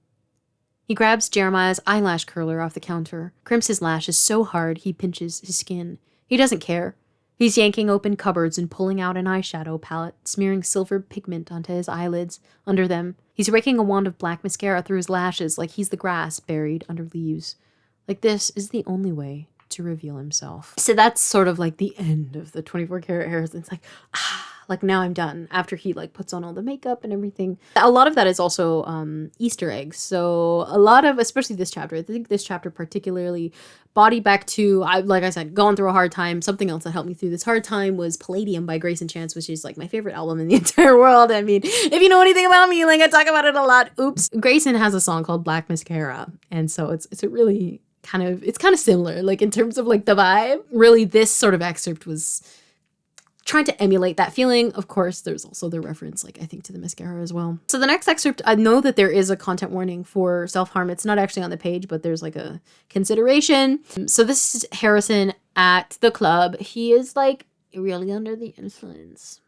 He grabs Jeremiah's eyelash curler off the counter, crimps his lashes so hard he pinches his skin. He doesn't care. He's yanking open cupboards and pulling out an eyeshadow palette, smearing silver pigment onto his eyelids. Under them, he's raking a wand of black mascara through his lashes like he's the grass buried under leaves. Like this is the only way to reveal himself. So that's sort of like the end of the 24 karat Harrison. It's like now I'm done, after he like puts on all the makeup and everything. A lot of that is also Easter eggs. So a lot of, especially this chapter, I think this chapter particularly, body back to, like I said, gone through a hard time. Something else that helped me through this hard time was Palladium by Grace and Chance, which is like my favorite album in the entire world. I mean, if you know anything about me, like I talk about it a lot. Oops. Grayson has a song called Black Mascara, and so it's a really kind of similar, like in terms of like the vibe. Really, this sort of excerpt was trying to emulate that feeling. Of course, there's also the reference, like I think, to the mascara as well. So the next excerpt, I know that there is a content warning for self-harm. It's not actually on the page, but there's like a consideration. So this is Harrison at the club. He is like really under the influence.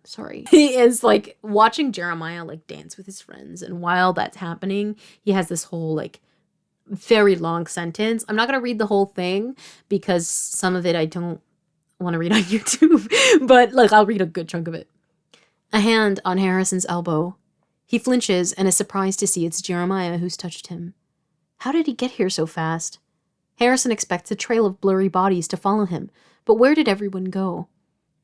Sorry. He is like watching Jeremiah like dance with his friends. And while that's happening, he has this whole like very long sentence. I'm not going to read the whole thing because some of it I don't want to read on YouTube, but like I'll read a good chunk of it. A hand on Harrison's elbow. He flinches and is surprised to see it's Jeremiah who's touched him. How did he get here so fast? Harrison expects a trail of blurry bodies to follow him, but where did everyone go?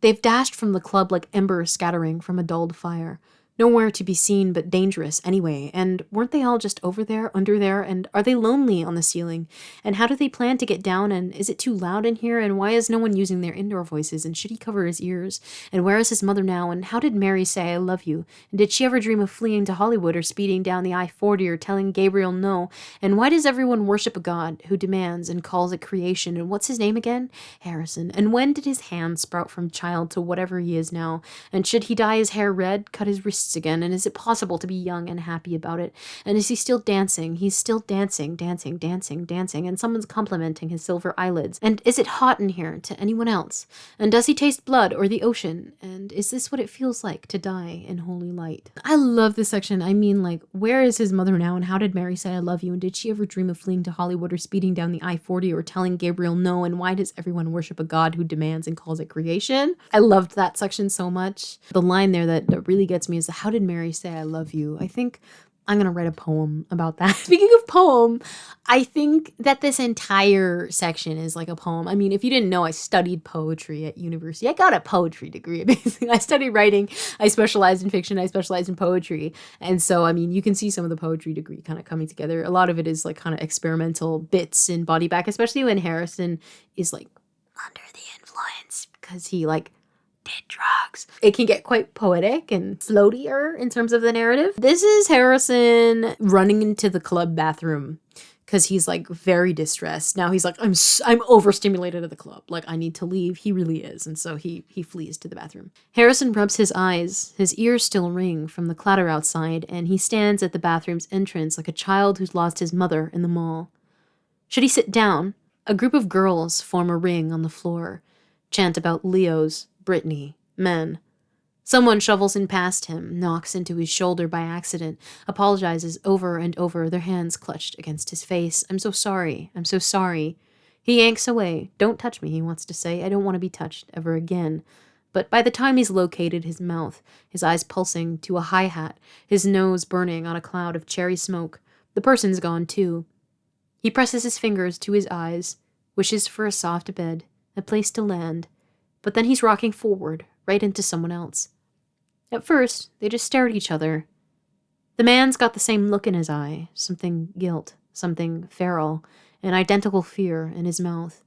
They've dashed from the club like embers scattering from a dulled fire. Nowhere to be seen but dangerous anyway, and weren't they all just over there, under there, and are they lonely on the ceiling? And how do they plan to get down, and is it too loud in here, and why is no one using their indoor voices, and should he cover his ears? And where is his mother now, and how did Mary say I love you? And did she ever dream of fleeing to Hollywood or speeding down the I-40 or telling Gabriel no? And why does everyone worship a god who demands and calls it creation, and what's his name again? Harrison. And when did his hand sprout from child to whatever he is now? And should he dye his hair red, cut his wrists again, and is it possible to be young and happy about it? And is he still dancing? He's still dancing, and someone's complimenting his silver eyelids. And is it hot in here to anyone else? And does he taste blood or the ocean? And is this what it feels like to die in holy light? I love this section. I mean, like, where is his mother now, and how did Mary say I love you, and did she ever dream of fleeing to Hollywood or speeding down the I-40 or telling Gabriel no, and why does everyone worship a god who demands and calls it creation? I loved that section so much. The line there that really gets me is, how did Mary say I love you? I think I'm going to write a poem about that. Speaking of poem, I think that this entire section is like a poem. I mean, if you didn't know, I studied poetry at university. I got a poetry degree, basically. I studied writing. I specialized in fiction. I specialized in poetry. And so, I mean, you can see some of the poetry degree kind of coming together. A lot of it is like kind of experimental bits in body back, especially when Harrison is like under the influence because he like did drugs. It can get quite poetic and floatier in terms of the narrative. This is Harrison running into the club bathroom because he's like very distressed. Now he's like, I'm overstimulated at the club. Like I need to leave. He really is. And so he flees to the bathroom. Harrison rubs his eyes. His ears still ring from the clatter outside, and he stands at the bathroom's entrance like a child who's lost his mother in the mall. Should he sit down? A group of girls form a ring on the floor, chant about Leos, Brittany, men. Someone shovels in past him, knocks into his shoulder by accident, apologizes over and over, their hands clutched against his face. I'm so sorry. I'm so sorry. He yanks away. Don't touch me, he wants to say. I don't want to be touched ever again. But by the time he's located his mouth, his eyes pulsing to a hi-hat, his nose burning on a cloud of cherry smoke, the person's gone too. He presses his fingers to his eyes, wishes for a soft bed, a place to land, but then he's rocking forward, right into someone else. At first, they just stare at each other. The man's got the same look in his eye, something guilt, something feral, an identical fear in his mouth.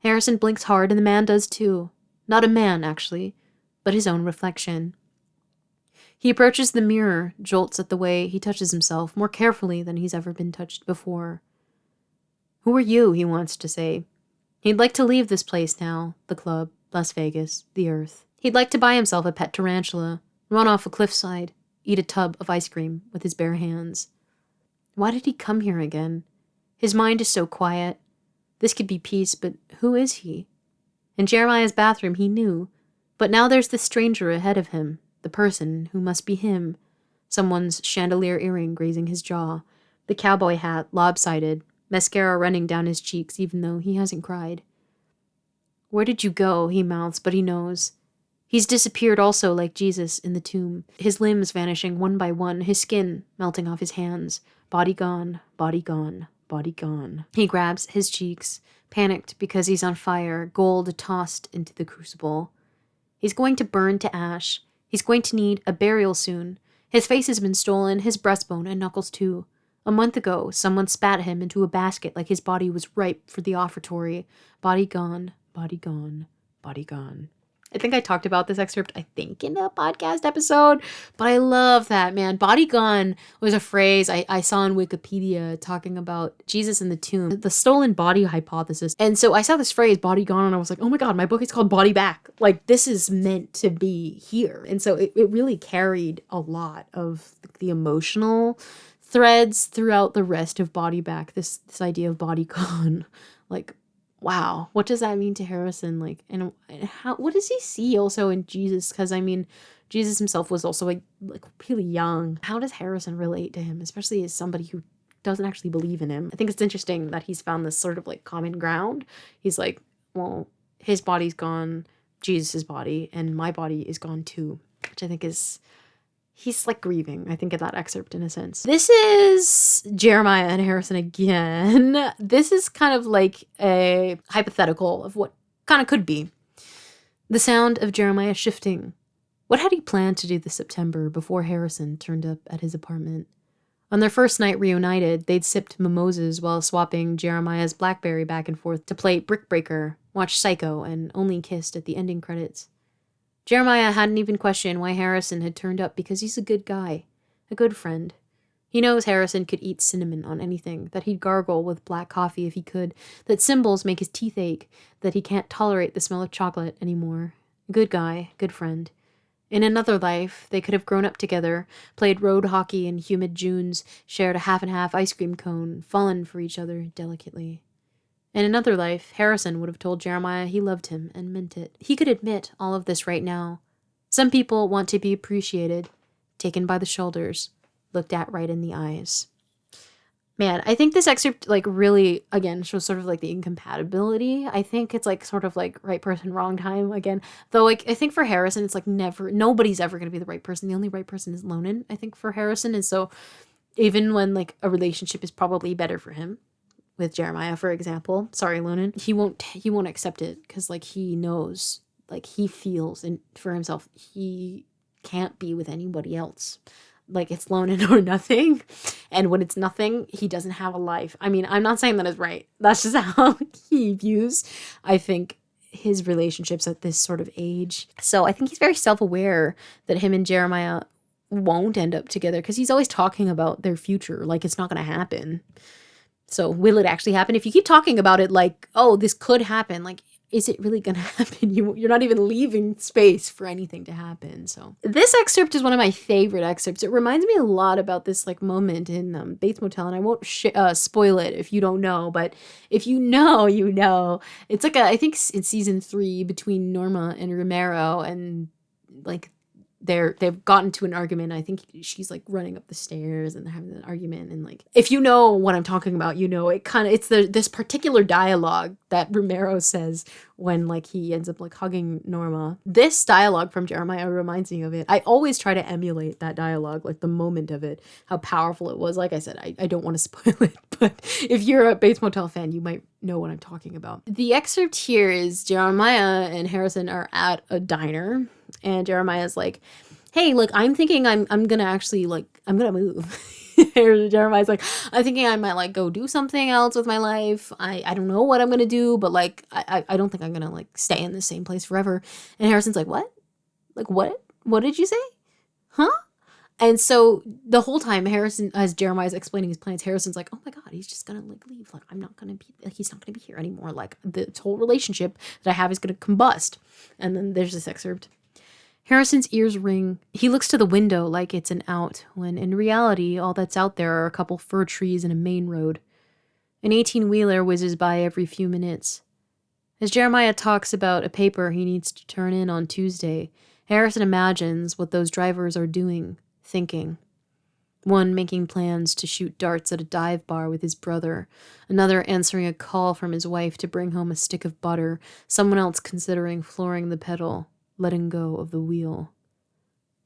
Harrison blinks hard, and the man does too. Not a man, actually, but his own reflection. He approaches the mirror, jolts at the way he touches himself, more carefully than he's ever been touched before. Who are you, he wants to say. He'd like to leave this place now, the club, Las Vegas, the earth. He'd like to buy himself a pet tarantula, run off a cliffside, eat a tub of ice cream with his bare hands. Why did he come here again? His mind is so quiet. This could be peace, but who is he? In Jeremiah's bathroom he knew, but now there's this stranger ahead of him, the person who must be him. Someone's chandelier earring grazing his jaw, the cowboy hat lopsided, mascara running down his cheeks even though he hasn't cried. Where did you go? He mouths, but he knows. He's disappeared also like Jesus in the tomb, his limbs vanishing one by one, his skin melting off his hands. Body gone, body gone, body gone. He grabs his cheeks, panicked because he's on fire, gold tossed into the crucible. He's going to burn to ash. He's going to need a burial soon. His face has been stolen, his breastbone and knuckles too. A month ago, someone spat him into a basket like his body was ripe for the offertory. Body gone, body gone, body gone. I think I talked about this excerpt, I think, in a podcast episode, but I love that, man. Body gone was a phrase I saw on Wikipedia talking about Jesus in the tomb, the stolen body hypothesis. And so I saw this phrase, body gone, and I was like, oh my God, my book is called Body Back. Like, this is meant to be here. And so it really carried a lot of the emotional threads throughout the rest of Body Back, this idea of body gone. Like, wow, what does that mean to Harrison? Like, and how, what does he see also in Jesus? Because I mean, Jesus himself was also like really young. How does Harrison relate to him, especially as somebody who doesn't actually believe in him? I think it's interesting that he's found this sort of like common ground. He's like, well, his body's gone, Jesus's body, and my body is gone too, which I think is, he's like grieving, I think, in that excerpt in a sense. This is Jeremiah and Harrison again. This is kind of like a hypothetical of what kind of could be. The sound of Jeremiah shifting. What had he planned to do this September before Harrison turned up at his apartment? On their first night reunited, they'd sipped mimosas while swapping Jeremiah's BlackBerry back and forth to play Brick Breaker, watch Psycho, and only kissed at the ending credits. Jeremiah hadn't even questioned why Harrison had turned up because he's a good guy, a good friend. He knows Harrison could eat cinnamon on anything, that he'd gargle with black coffee if he could, that symbols make his teeth ache, that he can't tolerate the smell of chocolate anymore. Good guy, good friend. In another life, they could have grown up together, played road hockey in humid Junes, shared a half-and-half ice cream cone, fallen for each other delicately. In another life, Harrison would have told Jeremiah he loved him and meant it. He could admit all of this right now. Some people want to be appreciated, taken by the shoulders, looked at right in the eyes. Man, I think this excerpt like really, again, shows sort of like the incompatibility. I think it's like sort of like right person, wrong time again. Though like I think for Harrison, it's like nobody's ever going to be the right person. The only right person is Lonan, I think, for Harrison. And so even when like a relationship is probably better for him, with Jeremiah, for example, sorry, Lonan, he won't accept it because like he knows, like he feels and for himself, he can't be with anybody else. Like it's Lonan or nothing. And when it's nothing, he doesn't have a life. I mean, I'm not saying that is right. That's just how he views, I think, his relationships at this sort of age. So I think he's very self-aware that him and Jeremiah won't end up together because he's always talking about their future. Like it's not going to happen. So will it actually happen? If you keep talking about it like, oh, this could happen, like, is it really going to happen? You're not even leaving space for anything to happen. So this excerpt is one of my favorite excerpts. It reminds me a lot about this like moment in Bates Motel, and I won't spoil it if you don't know, but if you know, you know. It's like I think it's season 3 between Norma and Romero, and like they've gotten to an argument. I think she's like running up the stairs and they're having an argument, and like if you know what I'm talking about, you know it's this particular dialogue that Romero says when like he ends up like hugging Norma. This dialogue from Jeremiah reminds me of it. I always try to emulate that dialogue, like the moment of it, how powerful it was. Like I said, I don't want to spoil it, but if you're a Bates Motel fan, you might know what I'm talking about. The excerpt here is Jeremiah and Harrison are at a diner, and Jeremiah's like, hey, look, I'm thinking I'm gonna actually like, I'm gonna move. Jeremiah's like, I'm thinking I might like go do something else with my life. I don't know what I'm gonna do, but like I don't think I'm gonna like stay in the same place forever. And Harrison's like, what? Like what did you say? Huh? And so the whole time Harrison, as Jeremiah's explaining his plans, Harrison's like, oh my God, he's just gonna like leave. Like, I'm not gonna be, like, he's not gonna be here anymore. Like this whole relationship that I have is gonna combust. And then there's this excerpt. Harrison's ears ring. He looks to the window like it's an out, when in reality, all that's out there are a couple fir trees and a main road. An 18-wheeler whizzes by every few minutes. As Jeremiah talks about a paper he needs to turn in on Tuesday, Harrison imagines what those drivers are doing, thinking. One making plans to shoot darts at a dive bar with his brother, another answering a call from his wife to bring home a stick of butter, someone else considering flooring the pedal, letting go of the wheel.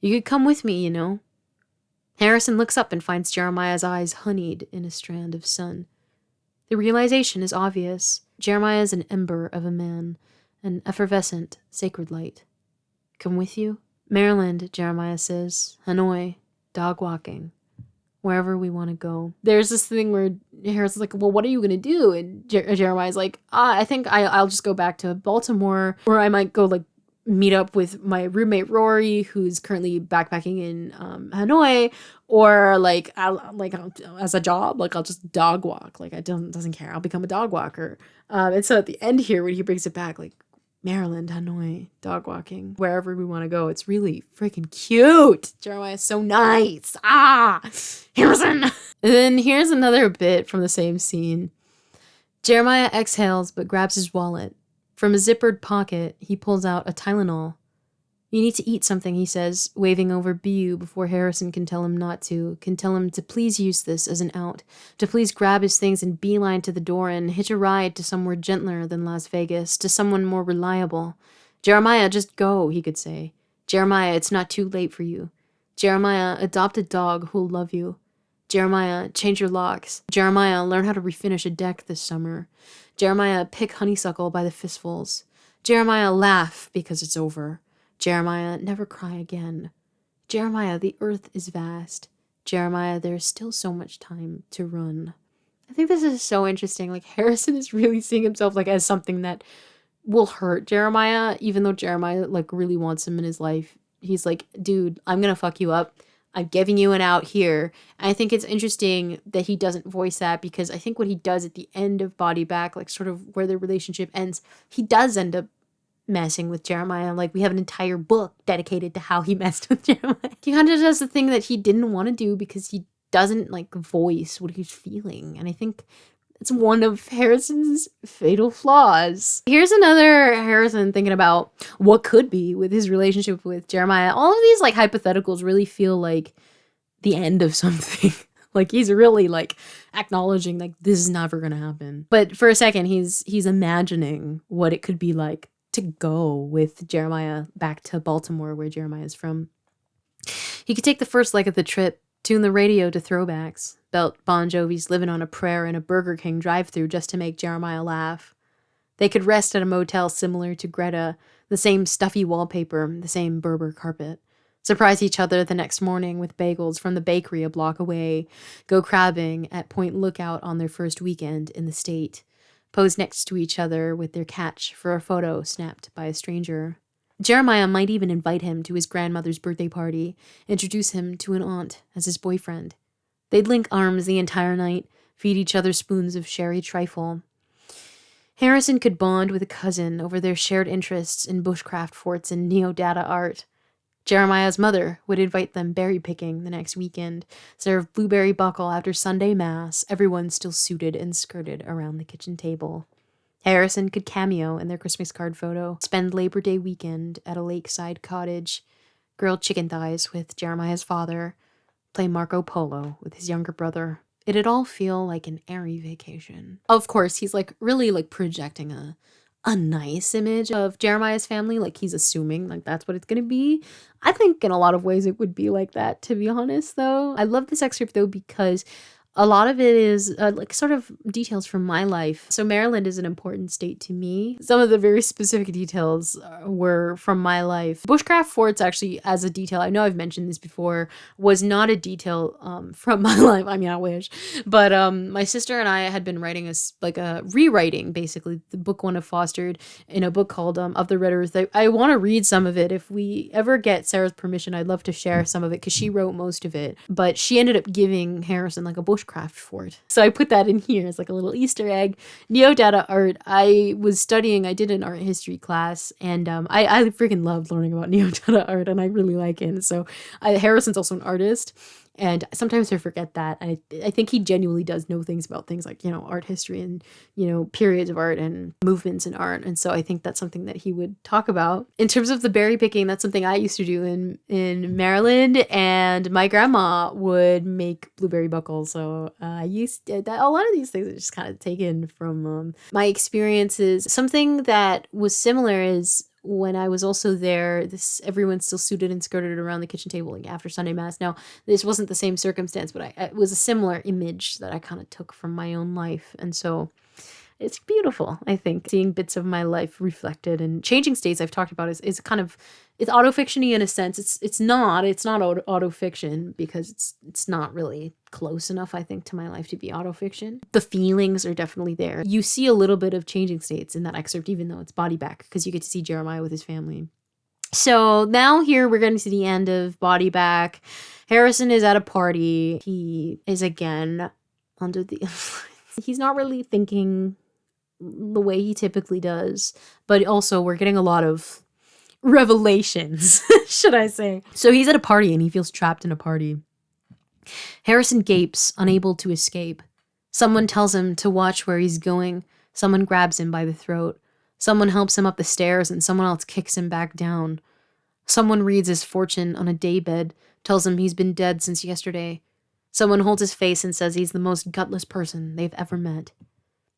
You could come with me, you know. Harrison looks up and finds Jeremiah's eyes honeyed in a strand of sun. The realization is obvious. Jeremiah is an ember of a man, an effervescent, sacred light. Come with you? Maryland, Jeremiah says. Hanoi. Dog walking. Wherever we want to go. There's this thing where Harrison's like, well, what are you going to do? And Jeremiah's like, I think I'll just go back to Baltimore, or I might go like meet up with my roommate Rory, who's currently backpacking in Hanoi, or like I'll as a job, like I'll just dog walk. Like doesn't care. I'll become a dog walker. And so at the end here, when he brings it back, like Maryland, Hanoi, dog walking, wherever we want to go. It's really freaking cute. Jeremiah's so nice. Harrison. And then here's another bit from the same scene. Jeremiah exhales but grabs his wallet. From a zippered pocket, he pulls out a Tylenol. You need to eat something, he says, waving over Bu before Harrison can tell him not to, can tell him to please use this as an out, to please grab his things and beeline to the door and hitch a ride to somewhere gentler than Las Vegas, to someone more reliable. Jeremiah, just go, he could say. Jeremiah, it's not too late for you. Jeremiah, adopt a dog who'll love you. Jeremiah, change your locks. Jeremiah, learn how to refinish a deck this summer. Jeremiah, pick honeysuckle by the fistfuls. Jeremiah, laugh because it's over. Jeremiah, never cry again. Jeremiah, the earth is vast. Jeremiah, there is still so much time to run. I think this is so interesting. Like, Harrison is really seeing himself like as something that will hurt Jeremiah, even though Jeremiah like really wants him in his life. He's like, dude, I'm gonna fuck you up. I'm giving you an out here. And I think it's interesting that he doesn't voice that, because I think what he does at the end of Body Back, like sort of where their relationship ends, he does end up messing with Jeremiah. Like, we have an entire book dedicated to how he messed with Jeremiah. He kind of does the thing that he didn't want to do because he doesn't like voice what he's feeling. And I think it's one of Harrison's fatal flaws. Here's another Harrison thinking about what could be with his relationship with Jeremiah. All of these like hypotheticals really feel like the end of something. Like, he's really like acknowledging like this is never gonna happen. But for a second, he's imagining what it could be like to go with Jeremiah back to Baltimore, where Jeremiah is from. He could take the first leg of the trip, tune the radio to throwbacks, belt Bon Jovi's Living on a Prayer in a Burger King drive-thru just to make Jeremiah laugh. They could rest at a motel similar to Greta, the same stuffy wallpaper, the same Berber carpet. Surprise each other the next morning with bagels from the bakery a block away, go crabbing at Point Lookout on their first weekend in the state, pose next to each other with their catch for a photo snapped by a stranger. Jeremiah might even invite him to his grandmother's birthday party, introduce him to an aunt as his boyfriend. They'd link arms the entire night, feed each other spoons of sherry trifle. Harrison could bond with a cousin over their shared interests in bushcraft forts and neo-dada art. Jeremiah's mother would invite them berry picking the next weekend, serve blueberry buckle after Sunday mass, everyone still suited and skirted around the kitchen table. Harrison could cameo in their Christmas card photo, spend Labor Day weekend at a lakeside cottage, grill chicken thighs with Jeremiah's father, play Marco Polo with his younger brother. It'd all feel like an airy vacation. Of course, he's like really like projecting a nice image of Jeremiah's family. Like, he's assuming like that's what it's gonna be. I think in a lot of ways it would be like that, to be honest, though. I love this excerpt though because a lot of it is like sort of details from my life. So Maryland is an important state to me. Some of the very specific details were from my life. Bushcraft forts, actually, as a detail, I know I've mentioned this before, was not a detail from my life. I mean, I wish. But my sister and I had been writing a rewriting, basically, the book one of Fostered in a book called Of the Red Earth. I want to read some of it. If we ever get Sarah's permission, I'd love to share some of it because she wrote most of it. But she ended up giving Harrison like a bushcraft fort. So I put that in here as like a little Easter egg. Neo-dada art. I did an art history class, and I freaking loved learning about neo-dada art, and I really like it. So Harrison's also an artist. And sometimes I forget that. I think he genuinely does know things about things like, art history and, periods of art and movements in art. And so I think that's something that he would talk about. In terms of the berry picking, that's something I used to do in Maryland, and my grandma would make blueberry buckles. So I used to, a lot of these things are just kind of taken from my experiences. Something that was similar is when I was also there, everyone still suited and skirted around the kitchen table like after Sunday Mass. Now, this wasn't the same circumstance, but it was a similar image that I kind of took from my own life. And so it's beautiful, I think, seeing bits of my life reflected. And Changing States I've talked about is kind of, it's autofiction-y in a sense. It's not autofiction because it's not really close enough, I think, to my life to be autofiction. The feelings are definitely there. You see a little bit of Changing States in that excerpt, even though it's body back, because you get to see Jeremiah with his family. So now here we're getting to the end of Body Back. Harrison is at a party. He is again under the influence. He's not really thinking the way he typically does, but also we're getting a lot of revelations, should I say. So he's at a party and he feels trapped in a party. Harrison gapes, unable to escape. Someone tells him to watch where he's going. Someone grabs him by the throat. Someone helps him up the stairs and someone else kicks him back down. Someone reads his fortune on a daybed, tells him he's been dead since yesterday. Someone holds his face and says he's the most gutless person they've ever met.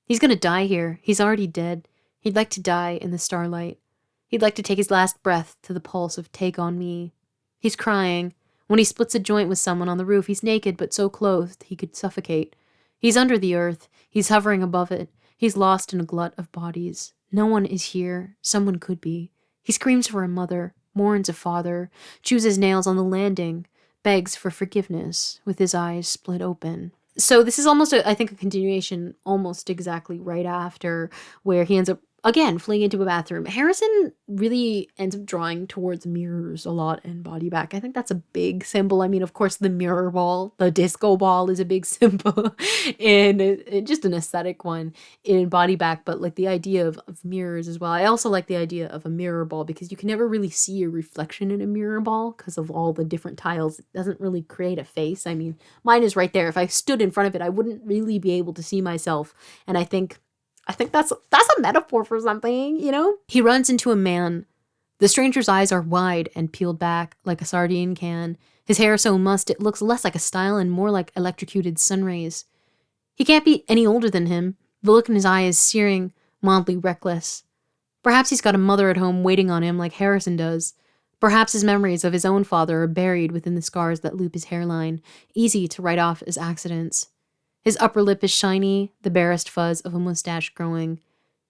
He's gonna die here. He's already dead. He'd like to die in the starlight. He'd like to take his last breath to the pulse of Take on Me. He's crying. When he splits a joint with someone on the roof, he's naked but so clothed he could suffocate. He's under the earth. He's hovering above it. He's lost in a glut of bodies. No one is here. Someone could be. He screams for a mother, mourns a father, chooses nails on the landing, begs for forgiveness with his eyes split open. So this is almost, I think, a continuation almost exactly right after, where he ends up, again, fleeing into a bathroom. Harrison really ends up drawing towards mirrors a lot in Body Back. I think that's a big symbol. I mean, of course, the mirror ball, the disco ball is a big symbol and just an aesthetic one in Body Back, but like the idea of mirrors as well. I also like the idea of a mirror ball because you can never really see a reflection in a mirror ball because of all the different tiles. It doesn't really create a face. I mean, mine is right there. If I stood in front of it, I wouldn't really be able to see myself. And I think that's a metaphor for something, He runs into a man. The stranger's eyes are wide and peeled back like a sardine can. His hair so mussed it looks less like a style and more like electrocuted sun rays. He can't be any older than him. The look in his eye is searing, mildly reckless. Perhaps he's got a mother at home waiting on him like Harrison does. Perhaps his memories of his own father are buried within the scars that loop his hairline, easy to write off as accidents. His upper lip is shiny, the barest fuzz of a mustache growing.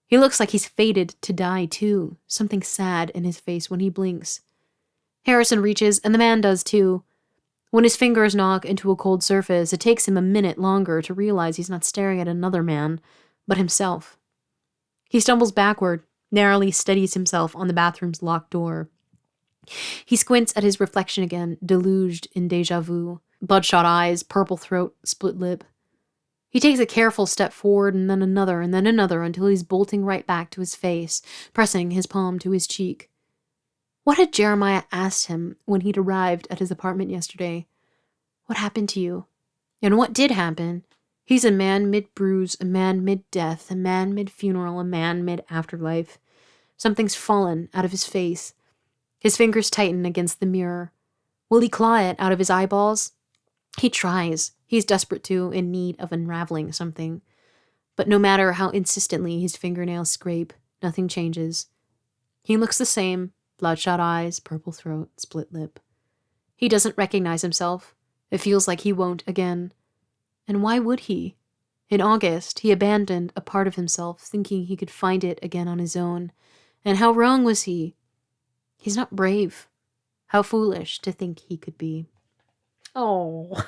He looks like he's fated to die too, something sad in his face when he blinks. Harrison reaches, and the man does too. When his fingers knock into a cold surface, it takes him a minute longer to realize he's not staring at another man, but himself. He stumbles backward, narrowly steadies himself on the bathroom's locked door. He squints at his reflection again, deluged in déjà vu. Bloodshot eyes, purple throat, split lip. He takes a careful step forward and then another until he's bolting right back to his face, pressing his palm to his cheek. What had Jeremiah asked him when he'd arrived at his apartment yesterday? What happened to you? And what did happen? He's a man mid-bruise, a man mid-death, a man mid-funeral, a man mid-afterlife. Something's fallen out of his face. His fingers tighten against the mirror. Will he claw it out of his eyeballs? He tries. He's desperate to, in need of unraveling something. But no matter how insistently his fingernails scrape, nothing changes. He looks the same, bloodshot eyes, purple throat, split lip. He doesn't recognize himself. It feels like he won't again. And why would he? In August, he abandoned a part of himself, thinking he could find it again on his own. And how wrong was he? He's not brave. How foolish to think he could be. Oh,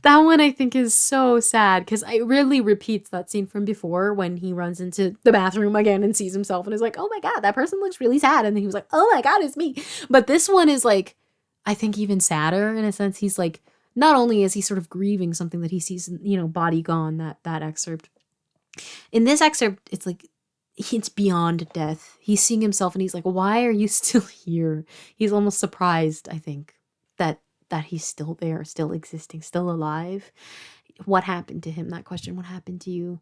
that one I think is so sad because it really repeats that scene from before when he runs into the bathroom again and sees himself and is like, oh my God, that person looks really sad. And then he was like, oh my God, it's me. But this one is like, I think even sadder in a sense. He's like, not only is he sort of grieving something that he sees, body gone, that excerpt. In this excerpt, it's like, it's beyond death. He's seeing himself and he's like, why are you still here? He's almost surprised, I think, that that he's still there, still existing, still alive. What happened to him? That question, what happened to you?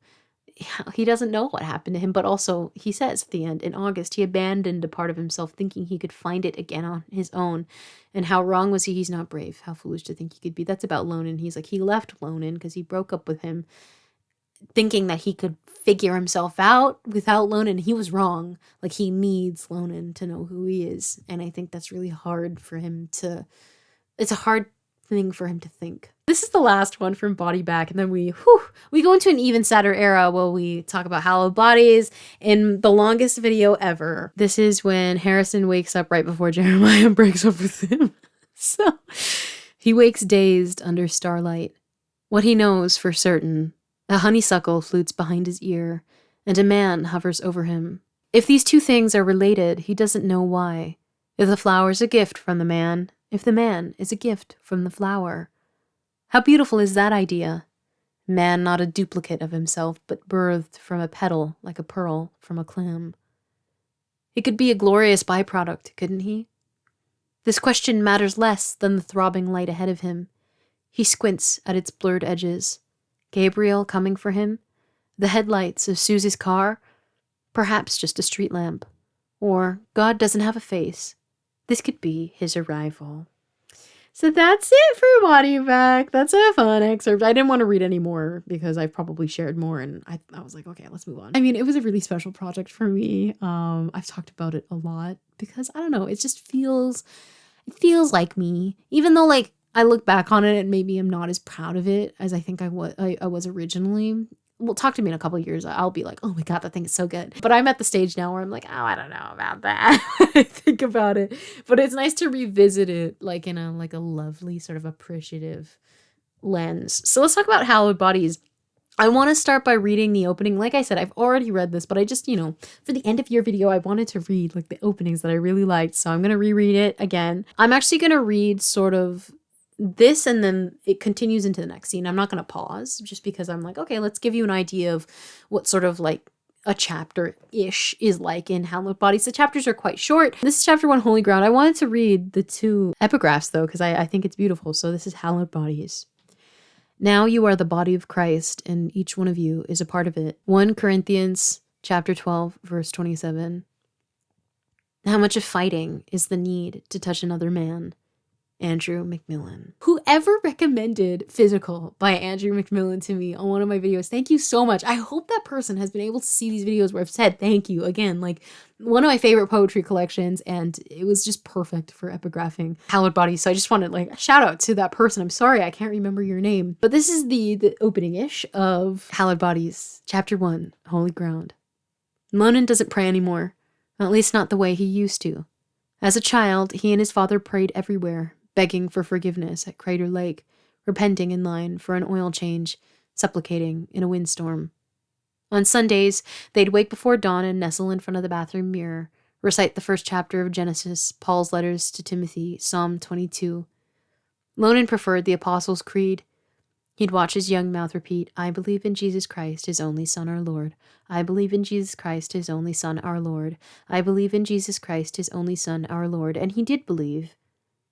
He doesn't know what happened to him, but also he says at the end, in August, he abandoned a part of himself thinking he could find it again on his own. And how wrong was he? He's not brave. How foolish to think he could be. That's about Lonan. He's like, he left Lonan because he broke up with him thinking that he could figure himself out without Lonan. He was wrong. Like, he needs Lonan to know who he is. And I think that's really hard for him to, it's a hard thing for him to think. This is the last one from Body Back, and then we go into an even sadder era where we talk about Hallowed Bodies in the longest video ever. This is when Harrison wakes up right before Jeremiah breaks up with him. So he wakes dazed under starlight. What he knows for certain, a honeysuckle flutes behind his ear, and a man hovers over him. If these two things are related, he doesn't know why. If the flower's a gift from the man, if the man is a gift from the flower. How beautiful is that idea? Man not a duplicate of himself, but birthed from a petal like a pearl from a clam. He could be a glorious byproduct, couldn't he? This question matters less than the throbbing light ahead of him. He squints at its blurred edges. Gabriel coming for him? The headlights of Susie's car? Perhaps just a street lamp. Or God doesn't have a face. This could be his arrival. So that's it for Body Back. That's a fun excerpt. I didn't want to read any more because I've probably shared more, and I was like, okay, let's move on. I mean, it was a really special project for me. I've talked about it a lot because I don't know, it just feels like me. Even though like I look back on it and maybe I'm not as proud of it as I think I was originally. Well, talk to me in a couple of years. I'll be like, oh my God, that thing is so good. But I'm at the stage now where I'm like, oh, I don't know about that. I think about it. But it's nice to revisit it like in a lovely sort of appreciative lens. So let's talk about Hallowed Bodies. I want to start by reading the opening. Like I said, I've already read this, but I just, for the end of your video, I wanted to read like the openings that I really liked. So I'm going to reread it again. I'm actually going to read sort of this and then it continues into the next scene. I'm not going to pause just because I'm like, okay, let's give you an idea of what sort of like a chapter-ish is like in Hallowed Bodies. The chapters are quite short. This is chapter 1, Holy Ground. I wanted to read the 2 epigraphs though because I think it's beautiful. So this is Hallowed Bodies. Now you are the body of Christ and each one of you is a part of it. 1 Corinthians chapter 12 verse 27. How much of fighting is the need to touch another man? Andrew McMillan. Whoever recommended Physical by Andrew McMillan to me on one of my videos, thank you so much. I hope that person has been able to see these videos where I've said thank you. Again, like one of my favorite poetry collections, and it was just perfect for epigraphing Hallowed Bodies. So I just wanted like a shout out to that person. I'm sorry, I can't remember your name. But this is the opening-ish of Hallowed Bodies, chapter 1, Holy Ground. Lonan doesn't pray anymore, at least not the way he used to. As a child, he and his father prayed everywhere, begging for forgiveness at Crater Lake, repenting in line for an oil change, supplicating in a windstorm. On Sundays, they'd wake before dawn and nestle in front of the bathroom mirror, recite the first chapter of Genesis, Paul's letters to Timothy, Psalm 22. Lonan preferred the Apostles' Creed. He'd watch his young mouth repeat, I believe in Jesus Christ, his only Son, our Lord. I believe in Jesus Christ, his only Son, our Lord. I believe in Jesus Christ, his only Son, our Lord. And he did believe.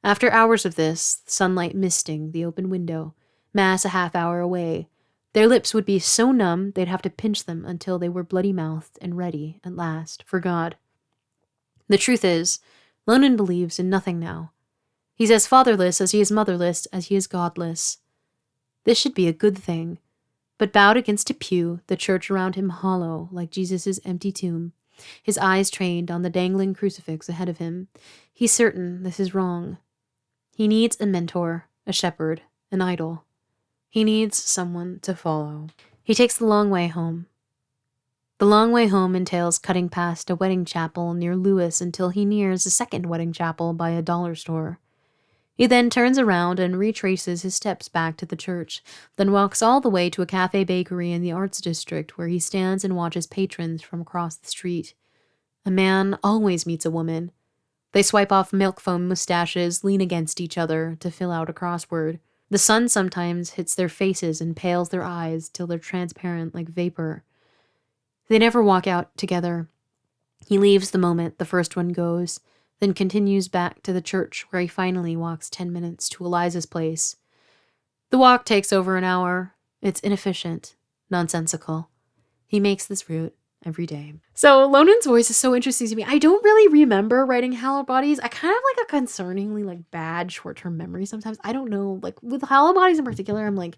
After hours of this, sunlight misting the open window, Mass a half hour away, their lips would be so numb they'd have to pinch them until they were bloody-mouthed and ready, at last, for God. The truth is, Lonan believes in nothing now. He's as fatherless as he is motherless as he is godless. This should be a good thing, but bowed against a pew, the church around him hollow like Jesus' empty tomb, his eyes trained on the dangling crucifix ahead of him, he's certain this is wrong. He needs a mentor, a shepherd, an idol. He needs someone to follow. He takes the long way home. The long way home entails cutting past a wedding chapel near Lewis until he nears a second wedding chapel by a dollar store. He then turns around and retraces his steps back to the church, then walks all the way to a cafe bakery in the Arts District where he stands and watches patrons from across the street. A man always meets a woman. They swipe off milk foam mustaches, lean against each other to fill out a crossword. The sun sometimes hits their faces and pales their eyes till they're transparent like vapor. They never walk out together. He leaves the moment the first one goes, then continues back to the church where he finally walks 10 minutes to Eliza's place. The walk takes over an hour. It's inefficient, nonsensical. He makes this route every day. So Lonan's voice is so interesting to me. I don't really remember writing Hallowed Bodies. I kind of have like a concerningly like bad short-term memory sometimes. I don't know. Like with Hallowed Bodies in particular, I'm like,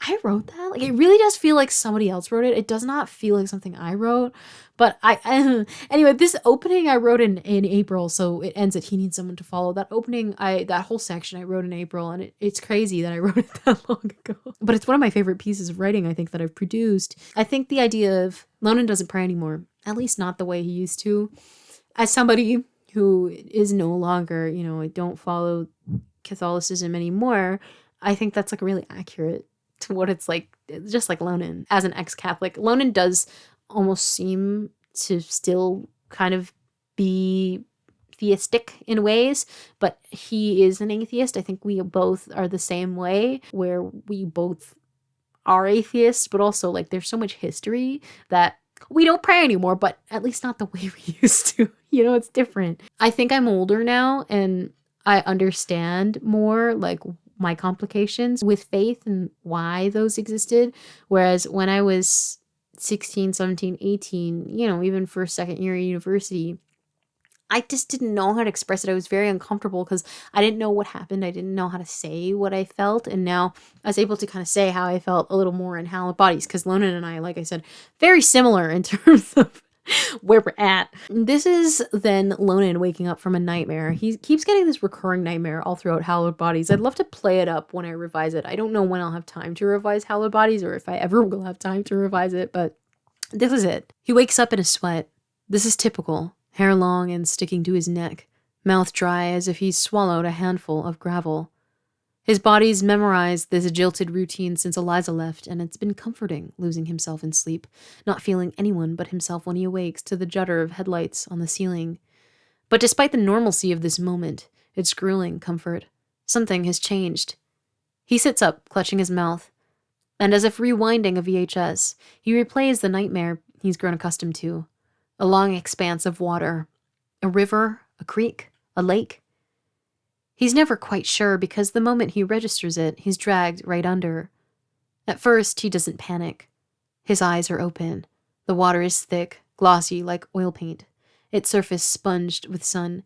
I wrote that? Like, it really does feel like somebody else wrote it. It does not feel like something I wrote. But anyway, this opening I wrote in April, so it ends at he needs someone to follow. That opening, that whole section I wrote in April, and it's crazy that I wrote it that long ago. But it's one of my favorite pieces of writing, I think, that I've produced. I think the idea of Lonan doesn't pray anymore, at least not the way he used to. As somebody who is no longer, I don't follow Catholicism anymore, I think that's like really accurate to what it's like, just like Lonan. As an ex-Catholic, Lonan does almost seem to still kind of be theistic in ways, but he is an atheist. I think we both are the same way, where we both are atheists, but also like there's so much history that we don't pray anymore, but at least not the way we used to. It's different. I think I'm older now and I understand more like my complications with faith and why those existed. Whereas when I was 16, 17, 18, even for second year of university, I just didn't know how to express it. I was very uncomfortable because I didn't know what happened. I didn't know how to say what I felt. And now I was able to kind of say how I felt a little more in Hallowed Bodies, because Lonan and I, like I said, very similar in terms of where we're at. This is then Lonan waking up from a nightmare. He keeps getting this recurring nightmare all throughout Hallowed Bodies. I'd love to play it up when I revise it. I don't know when I'll have time to revise Hallowed Bodies, or if I ever will have time to revise it, but this is it. He wakes up in a sweat. This is typical. Hair long and sticking to his neck, mouth dry as if he's swallowed a handful of gravel. His body's memorized this jilted routine since Eliza left, and it's been comforting losing himself in sleep, not feeling anyone but himself when he awakes to the judder of headlights on the ceiling. But despite the normalcy of this moment, its grueling comfort, something has changed. He sits up, clutching his mouth, and as if rewinding a VHS, he replays the nightmare he's grown accustomed to. A long expanse of water, a river, a creek, a lake. He's never quite sure because the moment he registers it, he's dragged right under. At first, he doesn't panic. His eyes are open. The water is thick, glossy like oil paint, its surface sponged with sun.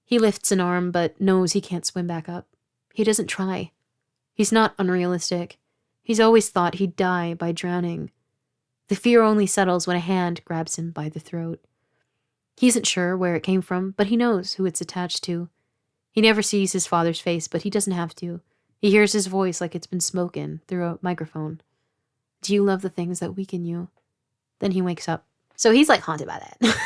He lifts an arm but knows he can't swim back up. He doesn't try. He's not unrealistic. He's always thought he'd die by drowning. The fear only settles when a hand grabs him by the throat. He isn't sure where it came from, but he knows who it's attached to. He never sees his father's face, but he doesn't have to. He hears his voice like it's been spoken through a microphone. Do you love the things that weaken you? Then he wakes up. So he's like haunted by that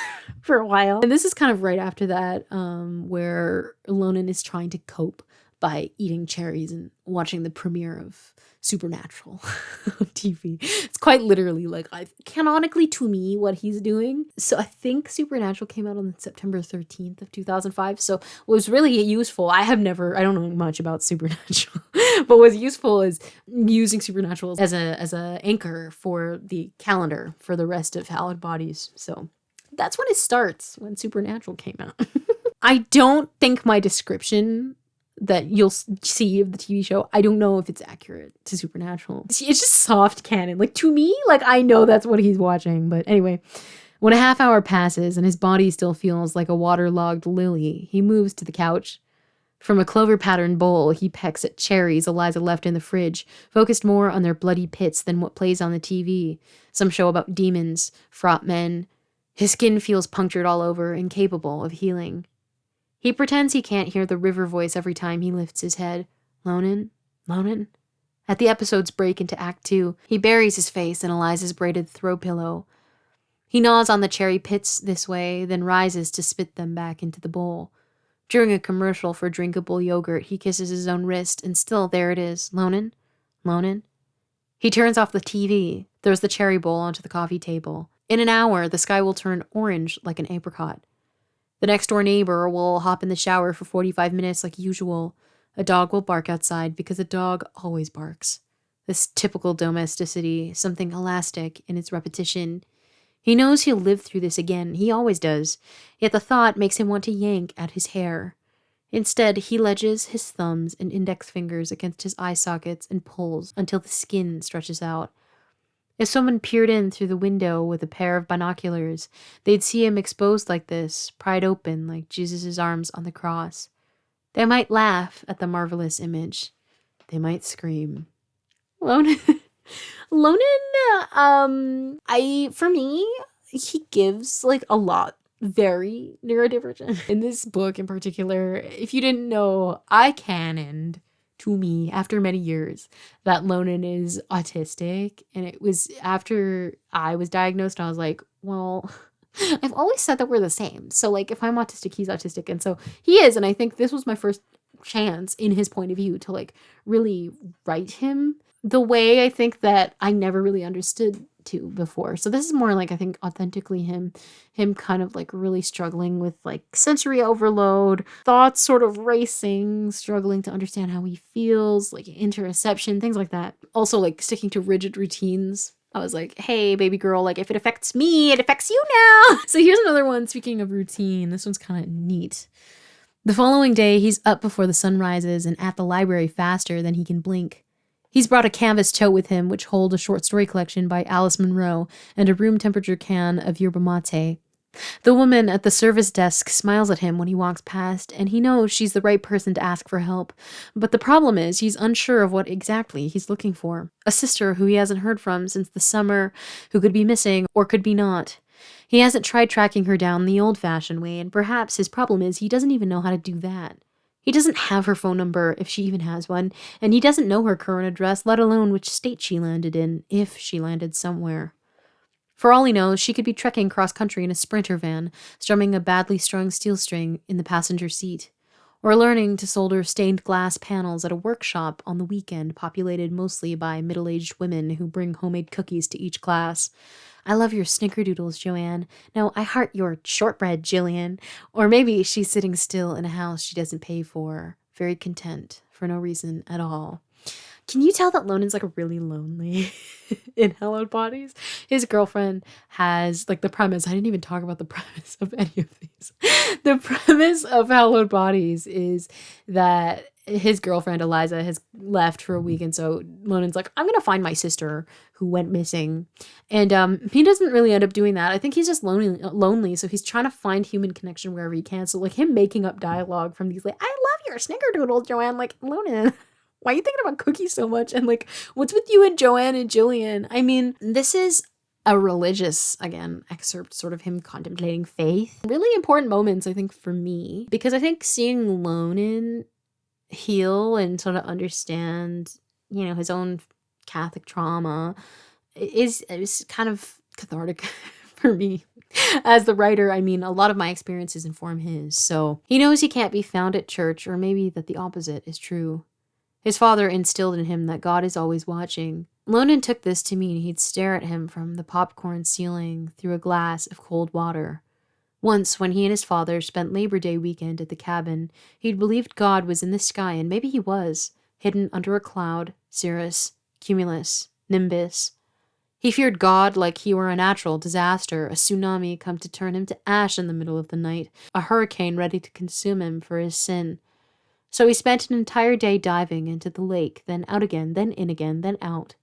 for a while. And this is kind of right after that, where Lonan is trying to cope by eating cherries and watching the premiere of Supernatural on TV. It's quite literally like, canonically to me, what he's doing. So I think Supernatural came out on September 13th of 2005. So what was really useful, I don't know much about Supernatural, but what's useful is using Supernatural as a anchor for the calendar for the rest of Hallowed Bodies. So that's when it starts, when Supernatural came out. I don't think my description that you'll see of the TV show, I don't know if it's accurate to Supernatural. It's just soft canon. Like, to me, like, I know that's what he's watching. But anyway, when a half hour passes and his body still feels like a waterlogged lily, he moves to the couch. From a clover-patterned bowl, he pecks at cherries Eliza left in the fridge, focused more on their bloody pits than what plays on the TV. Some show about demons, fraught men. His skin feels punctured all over, incapable of healing. He pretends he can't hear the river voice every time he lifts his head. Lonan? Lonan? At the episode's break into Act 2, he buries his face in Eliza's braided throw pillow. He gnaws on the cherry pits this way, then rises to spit them back into the bowl. During a commercial for drinkable yogurt, he kisses his own wrist, and still there it is. Lonan? Lonan? He turns off the TV, throws the cherry bowl onto the coffee table. In an hour, the sky will turn orange like an apricot. The next-door neighbor will hop in the shower for 45 minutes like usual. A dog will bark outside because a dog always barks. This typical domesticity, something elastic in its repetition. He knows he'll live through this again. He always does. Yet the thought makes him want to yank at his hair. Instead, he ledges his thumbs and index fingers against his eye sockets and pulls until the skin stretches out. If someone peered in through the window with a pair of binoculars, they'd see him exposed like this, pried open like Jesus' arms on the cross. They might laugh at the marvelous image. They might scream. Lonan, for me, he gives like a lot. Very neurodivergent. In this book in particular, if you didn't know, I canoned to me after many years that Lonan is autistic. And it was after I was diagnosed, I was like, well, I've always said that we're the same. So like if I'm autistic, he's autistic. And so he is. And I think this was my first chance in his point of view to like really write him the way I think that I never really understood to before. So this is more like, I think, authentically him kind of like really struggling with like sensory overload, thoughts sort of racing, struggling to understand how he feels, like interoception, things like that. Also like sticking to rigid routines. I was like, hey, baby girl, like if it affects me, it affects you now. So here's another one. Speaking of routine, this one's kind of neat. The following day, he's up before the sun rises and at the library faster than he can blink. He's brought a canvas tote with him, which holds a short story collection by Alice Munro and a room temperature can of yerba mate. The woman at the service desk smiles at him when he walks past, and he knows she's the right person to ask for help. But the problem is he's unsure of what exactly he's looking for. A sister who he hasn't heard from since the summer, who could be missing or could be not. He hasn't tried tracking her down the old-fashioned way, and perhaps his problem is he doesn't even know how to do that. He doesn't have her phone number, if she even has one, and he doesn't know her current address, let alone which state she landed in, if she landed somewhere. For all he knows, she could be trekking cross-country in a Sprinter van, strumming a badly strung steel string in the passenger seat, or learning to solder stained glass panels at a workshop on the weekend populated mostly by middle-aged women who bring homemade cookies to each class. I love your snickerdoodles, Joanne. No, I heart your shortbread, Jillian. Or maybe she's sitting still in a house she doesn't pay for, very content, for no reason at all. Can you tell that Lonan's like really lonely in Hallowed Bodies? His girlfriend has like the premise. I didn't even talk about the premise of any of these. The premise of Hallowed Bodies is that his girlfriend Eliza has left for a week, and so Lonan's like, I'm gonna find my sister who went missing, and he doesn't really end up doing that. I think he's just lonely, so he's trying to find human connection wherever he can. So like him making up dialogue from these like, I love your snickerdoodle, Joanne. Like, Lonan, why are you thinking about cookies so much? And like, what's with you and Joanne and Jillian? I mean, this is a religious, again, excerpt, sort of him contemplating faith. Really important moments, I think, for me, because I think seeing Lonan heal and sort of understand, you know, his own Catholic trauma is kind of cathartic for me. As the writer, I mean, a lot of my experiences inform his, so he knows he can't be found at church, or maybe that the opposite is true. His father instilled in him that God is always watching. Lonan took this to mean he'd stare at him from the popcorn ceiling through a glass of cold water. Once, when he and his father spent Labor Day weekend at the cabin, he'd believed God was in the sky, and maybe he was, hidden under a cloud, cirrus, cumulus, nimbus. He feared God like he were a natural disaster, a tsunami come to turn him to ash in the middle of the night, a hurricane ready to consume him for his sin. So he spent an entire day diving into the lake, then out again, then in again, then out.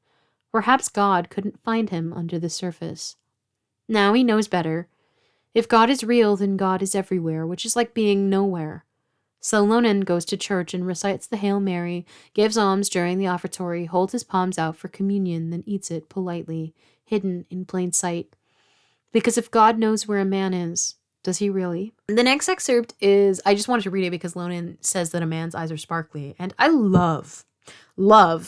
Perhaps God couldn't find him under the surface. Now he knows better. If God is real, then God is everywhere, which is like being nowhere. So Lonan goes to church and recites the Hail Mary, gives alms during the offertory, holds his palms out for communion, then eats it politely, hidden in plain sight. Because if God knows where a man is, does he really? The next excerpt is, I just wanted to read it because Lonan says that a man's eyes are sparkly. And I love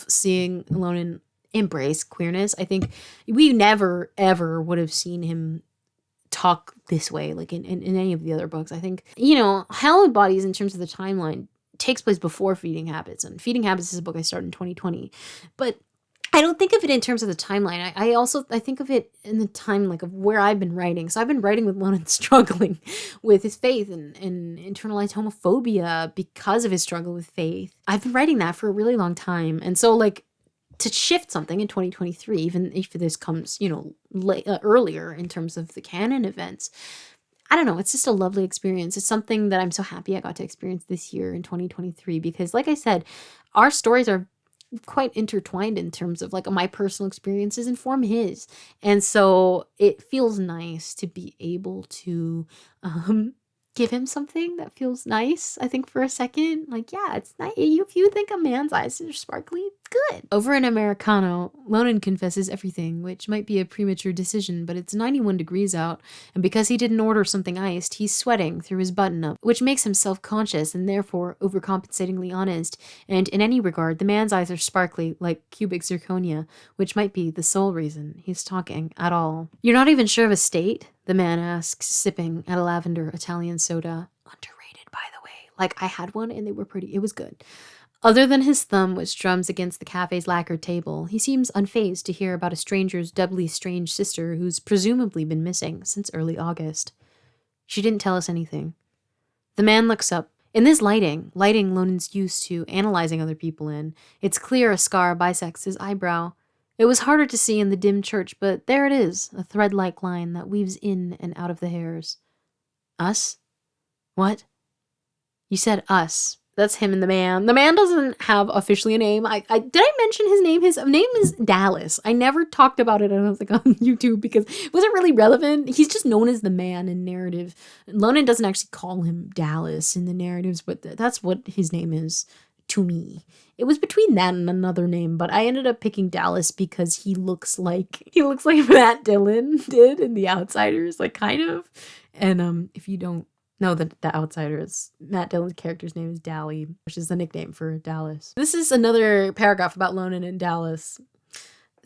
seeing Lonan embrace queerness. I think we never, ever would have seen him talk this way, like in any of the other books. I think, you know, Hallowed Bodies, in terms of the timeline, takes place before Feeding Habits. And Feeding Habits is a book I started in 2020. But I don't think of it in terms of the timeline. I think of it in the time like of where I've been writing. So I've been writing with Lonan struggling with his faith and internalized homophobia because of his struggle with faith. I've been writing that for a really long time. And so like to shift something in 2023, even if this comes, you know, earlier in terms of the canon events. I don't know. It's just a lovely experience. It's something that I'm so happy I got to experience this year in 2023 because, like I said, our stories are quite intertwined in terms of like my personal experiences inform his. And so it feels nice to be able to give him something that feels nice, I think, for a second. Like, yeah, it's nice. If you think a man's eyes are sparkly, good. Over in Americano, Lonan confesses everything, which might be a premature decision, but it's 91 degrees out, and because he didn't order something iced, he's sweating through his button-up, which makes him self-conscious and therefore overcompensatingly honest, and in any regard, the man's eyes are sparkly, like cubic zirconia, which might be the sole reason he's talking at all. You're not even sure of a state? The man asks, sipping at a lavender Italian soda. Underrated, by the way. Like, I had one and they were pretty. It was good. Other than his thumb, which drums against the cafe's lacquered table, he seems unfazed to hear about a stranger's doubly strange sister who's presumably been missing since early August. She didn't tell us anything. The man looks up. In this lighting Lonan's used to analyzing other people in, it's clear a scar bisects his eyebrow. It was harder to see in the dim church, but there it is, a thread-like line that weaves in and out of the hairs. Us? What? You said us. That's him and the man. The man doesn't have officially a name. Did I mention his name? His name is Dallas. I never talked about it, I don't think, on YouTube because it wasn't really relevant. He's just known as the man in narrative. Lonan doesn't actually call him Dallas in the narratives, but that's what his name is to me. It was between that and another name, but I ended up picking Dallas because he looks like Matt Dillon did in The Outsiders, like kind of. And if you don't know that The Outsiders, Matt Dillon's character's name is Dally, which is the nickname for Dallas. This is another paragraph about Lonan and Dallas.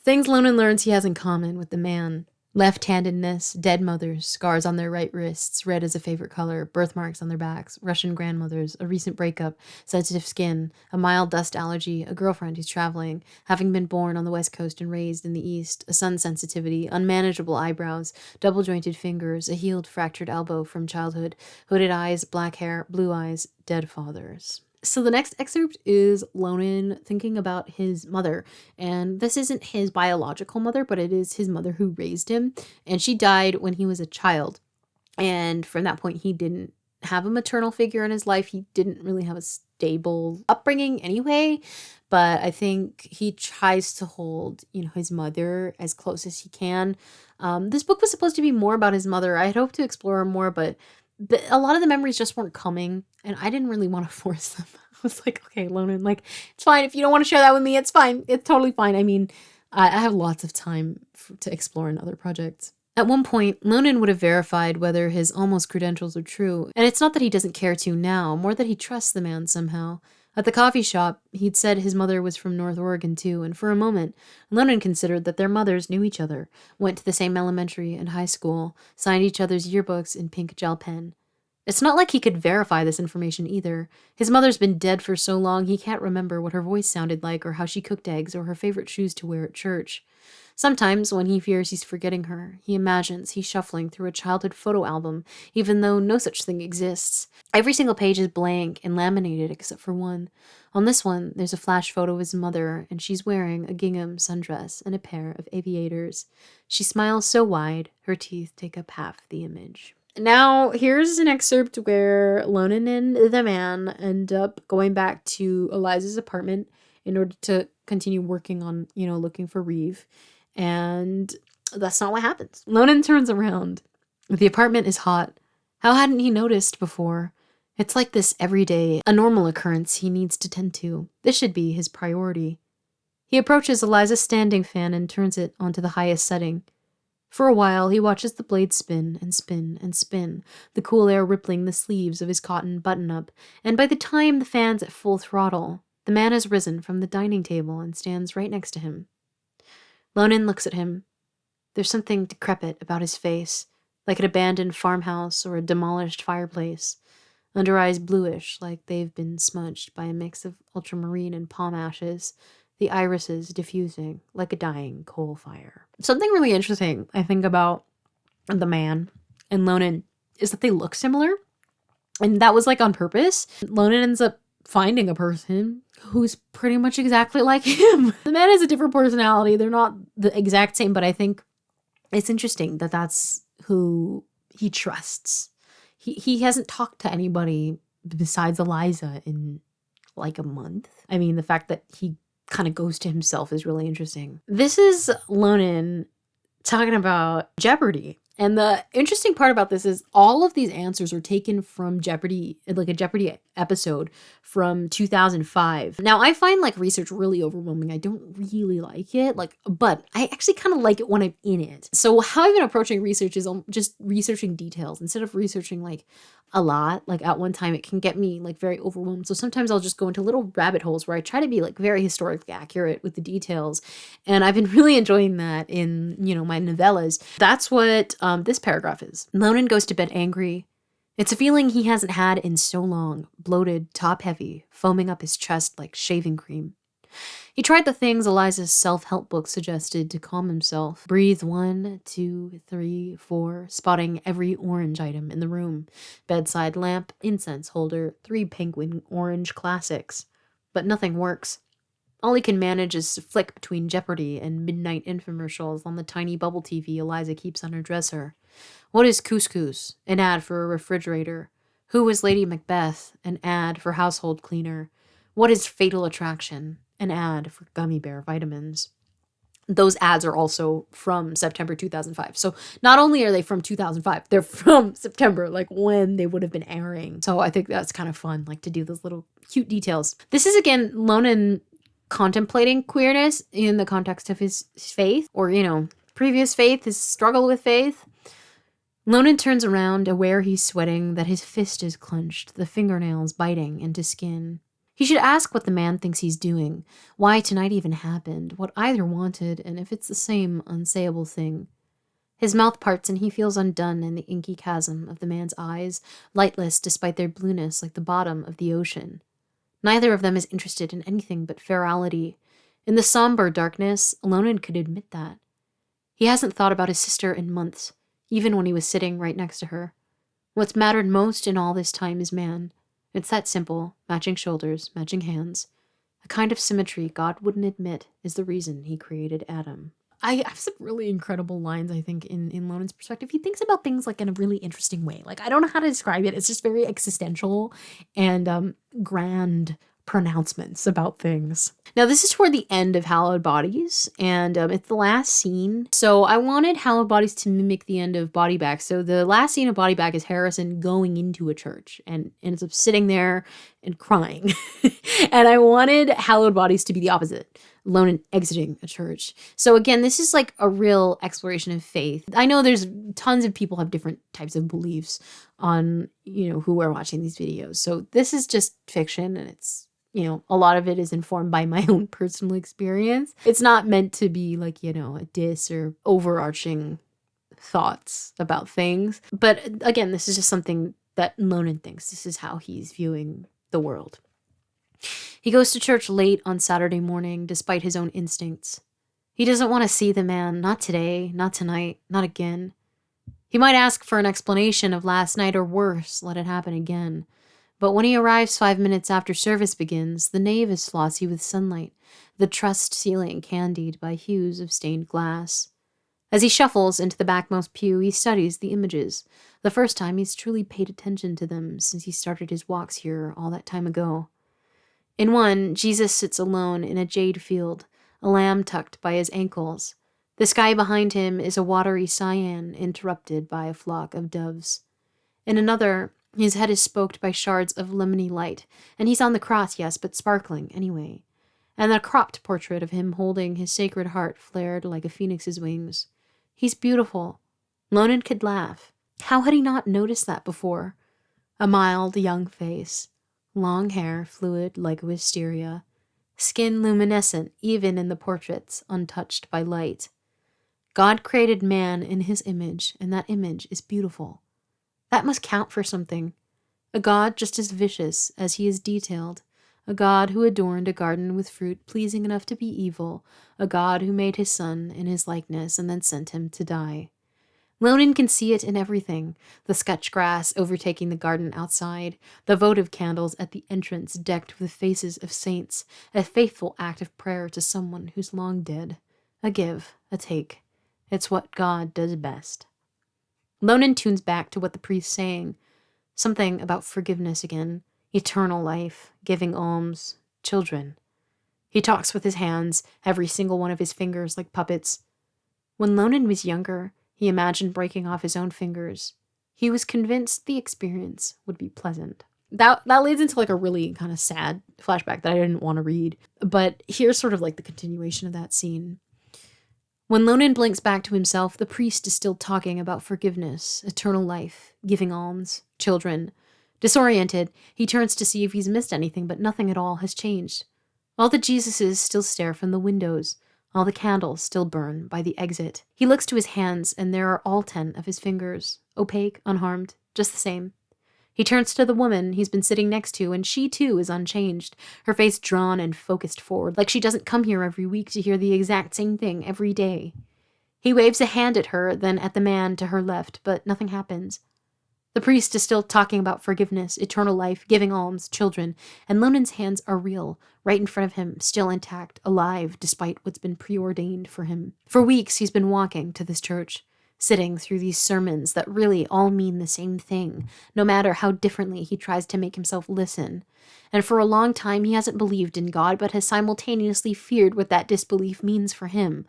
Things Lonan learns he has in common with the man. Left-handedness, dead mothers, scars on their right wrists, red as a favorite color, birthmarks on their backs, Russian grandmothers, a recent breakup, sensitive skin, a mild dust allergy, a girlfriend who's traveling, having been born on the West Coast and raised in the East, a sun sensitivity, unmanageable eyebrows, double-jointed fingers, a healed fractured elbow from childhood, hooded eyes, black hair, blue eyes, dead fathers. So the next excerpt is Lonan thinking about his mother, and this isn't his biological mother, but it is his mother who raised him, and she died when he was a child, and from that point he didn't have a maternal figure in his life. He didn't really have a stable upbringing anyway, but I think he tries to hold, his mother as close as he can. This book was supposed to be more about his mother. I had hoped to explore more, but a lot of the memories just weren't coming, and I didn't really want to force them. I was like, okay, Lonan, like, it's fine. If you don't want to share that with me, it's fine. It's totally fine. I mean, I have lots of time to explore in other projects. At one point, Lonan would have verified whether his almost credentials are true, and it's not that he doesn't care to now, more that he trusts the man somehow. At the coffee shop, he'd said his mother was from North Oregon too, and for a moment, Lonan considered that their mothers knew each other, went to the same elementary and high school, signed each other's yearbooks in pink gel pen. It's not like he could verify this information either. His mother's been dead for so long he can't remember what her voice sounded like or how she cooked eggs or her favorite shoes to wear at church. Sometimes, when he fears he's forgetting her, he imagines he's shuffling through a childhood photo album, even though no such thing exists. Every single page is blank and laminated except for one. On this one, there's a flash photo of his mother, and she's wearing a gingham sundress and a pair of aviators. She smiles so wide, her teeth take up half the image. Now, here's an excerpt where Lonan and the man end up going back to Eliza's apartment in order to continue working on, looking for Reeve. And that's not what happens. Lonan turns around. The apartment is hot. How hadn't he noticed before? It's like this every day, a normal occurrence he needs to tend to. This should be his priority. He approaches Eliza's standing fan and turns it onto the highest setting. For a while, he watches the blade spin and spin and spin, the cool air rippling the sleeves of his cotton button-up, and by the time the fan's at full throttle, the man has risen from the dining table and stands right next to him. Lonan looks at him. There's something decrepit about his face, like an abandoned farmhouse or a demolished fireplace. Under eyes bluish, like they've been smudged by a mix of ultramarine and palm ashes, the irises diffusing like a dying coal fire. Something really interesting, I think, about the man and Lonan is that they look similar, and that was like on purpose. Lonan ends up finding a person who's pretty much exactly like him. The man has a different personality. They're not the exact same, but I think it's interesting that that's who he trusts. He hasn't talked to anybody besides Eliza in like a month. I mean, the fact that he kind of goes to himself is really interesting. This is Lonan talking about Jeopardy. And the interesting part about this is all of these answers are taken from Jeopardy, like a Jeopardy episode from 2005. Now, I find like research really overwhelming. I don't really like it, but I actually kind of like it when I'm in it. So how I've been approaching research is just researching details instead of researching like a lot. Like at one time, it can get me like very overwhelmed. So sometimes I'll just go into little rabbit holes where I try to be like very historically accurate with the details. And I've been really enjoying that in, my novellas. That's what this paragraph is. Lonan goes to bed angry. It's a feeling he hasn't had in so long, bloated, top-heavy, foaming up his chest like shaving cream. He tried the things Eliza's self-help book suggested to calm himself. Breathe 1, 2, 3, 4, spotting every orange item in the room. Bedside lamp, incense holder, 3 penguin orange classics. But nothing works. All he can manage is to flick between Jeopardy and midnight infomercials on the tiny bubble TV Eliza keeps on her dresser. What is couscous? An ad for a refrigerator. Who is Lady Macbeth? An ad for household cleaner. What is Fatal Attraction? An ad for gummy bear vitamins. Those ads are also from September 2005. So not only are they from 2005, they're from September, like when they would have been airing. So I think that's kind of fun, like to do those little cute details. This is again Lonan contemplating queerness in the context of his faith, or, previous faith, his struggle with faith. Lonan turns around, aware he's sweating, that his fist is clenched, the fingernails biting into skin. He should ask what the man thinks he's doing, why tonight even happened, what either wanted, and if it's the same unsayable thing. His mouth parts and he feels undone in the inky chasm of the man's eyes, lightless despite their blueness like the bottom of the ocean. Neither of them is interested in anything but ferality. In the somber darkness, Lonan could admit that. He hasn't thought about his sister in months, even when he was sitting right next to her. What's mattered most in all this time is man. It's that simple, matching shoulders, matching hands. A kind of symmetry God wouldn't admit is the reason he created Adam. I have some really incredible lines, I think, in Lonan's perspective. He thinks about things like in a really interesting way. Like, I don't know how to describe it. It's just very existential and grand pronouncements about things. Now, this is toward the end of Hallowed Bodies, and it's the last scene. So I wanted Hallowed Bodies to mimic the end of Body Bag. So the last scene of Body Bag is Harrison going into a church and ends up sitting there and crying. And I wanted Hallowed Bodies to be the opposite. Lonan exiting a church. So again, this is like a real exploration of faith. I know there's tons of people have different types of beliefs on, who are watching these videos. So this is just fiction, and it's, a lot of it is informed by my own personal experience. It's not meant to be like, a diss or overarching thoughts about things. But again, this is just something that Lonan thinks. This is how he's viewing the world. He goes to church late on Saturday morning, despite his own instincts. He doesn't want to see the man, not today, not tonight, not again. He might ask for an explanation of last night, or worse, let it happen again. But when he arrives 5 minutes after service begins, the nave is flossy with sunlight, the trussed ceiling candied by hues of stained glass. As he shuffles into the backmost pew, he studies the images, the first time he's truly paid attention to them since he started his walks here all that time ago. In one, Jesus sits alone in a jade field, a lamb tucked by his ankles. The sky behind him is a watery cyan interrupted by a flock of doves. In another, his head is spoked by shards of lemony light, and he's on the cross, yes, but sparkling anyway. And the cropped portrait of him holding his sacred heart flared like a phoenix's wings. He's beautiful. Lonan could laugh. How had he not noticed that before? A mild, young face. Long hair, fluid like wisteria. Skin luminescent, even in the portraits, untouched by light. God created man in his image, and that image is beautiful. That must count for something. A God just as vicious as he is detailed. A God who adorned a garden with fruit pleasing enough to be evil. A God who made his son in his likeness and then sent him to die. Lonan can see it in everything: the sketch grass overtaking the garden outside, the votive candles at the entrance decked with faces of saints, a faithful act of prayer to someone who's long dead. A give, a take. It's what God does best. Lonan tunes back to what the priest's saying. Something about forgiveness again, eternal life, giving alms, children. He talks with his hands, every single one of his fingers like puppets. When Lonan was younger, he imagined breaking off his own fingers. He was convinced the experience would be pleasant. That leads into like a really kind of sad flashback that I didn't want to read. But here's sort of like the continuation of that scene. When Lonan blinks back to himself, the priest is still talking about forgiveness, eternal life, giving alms, children. Disoriented, he turns to see if he's missed anything, but nothing at all has changed. All the Jesuses still stare from the windows. All the candles still burn by the exit. He looks to his hands, and there are all 10 of his fingers, opaque, unharmed, just the same. He turns to the woman he's been sitting next to, and she too is unchanged, her face drawn and focused forward, like she doesn't come here every week to hear the exact same thing every day. He waves a hand at her, then at the man to her left, but nothing happens. The priest is still talking about forgiveness, eternal life, giving alms, children, and Lonan's hands are real, right in front of him, still intact, alive, despite what's been preordained for him. For weeks, he's been walking to this church, sitting through these sermons that really all mean the same thing, no matter how differently he tries to make himself listen. And for a long time, he hasn't believed in God, but has simultaneously feared what that disbelief means for him.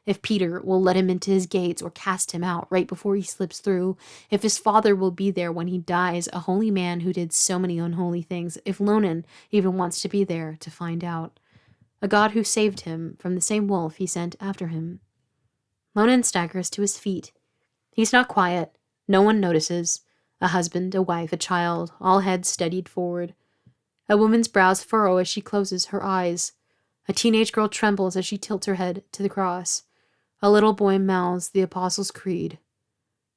If Peter will let him into his gates or cast him out right before he slips through, if his father will be there when he dies, a holy man who did so many unholy things, if Lonan even wants to be there to find out. A God who saved him from the same wolf he sent after him. Lonan staggers to his feet. He's not quiet. No one notices. A husband, a wife, a child, all heads steadied forward. A woman's brows furrow as she closes her eyes. A teenage girl trembles as she tilts her head to the cross. A little boy mouths the Apostles' Creed.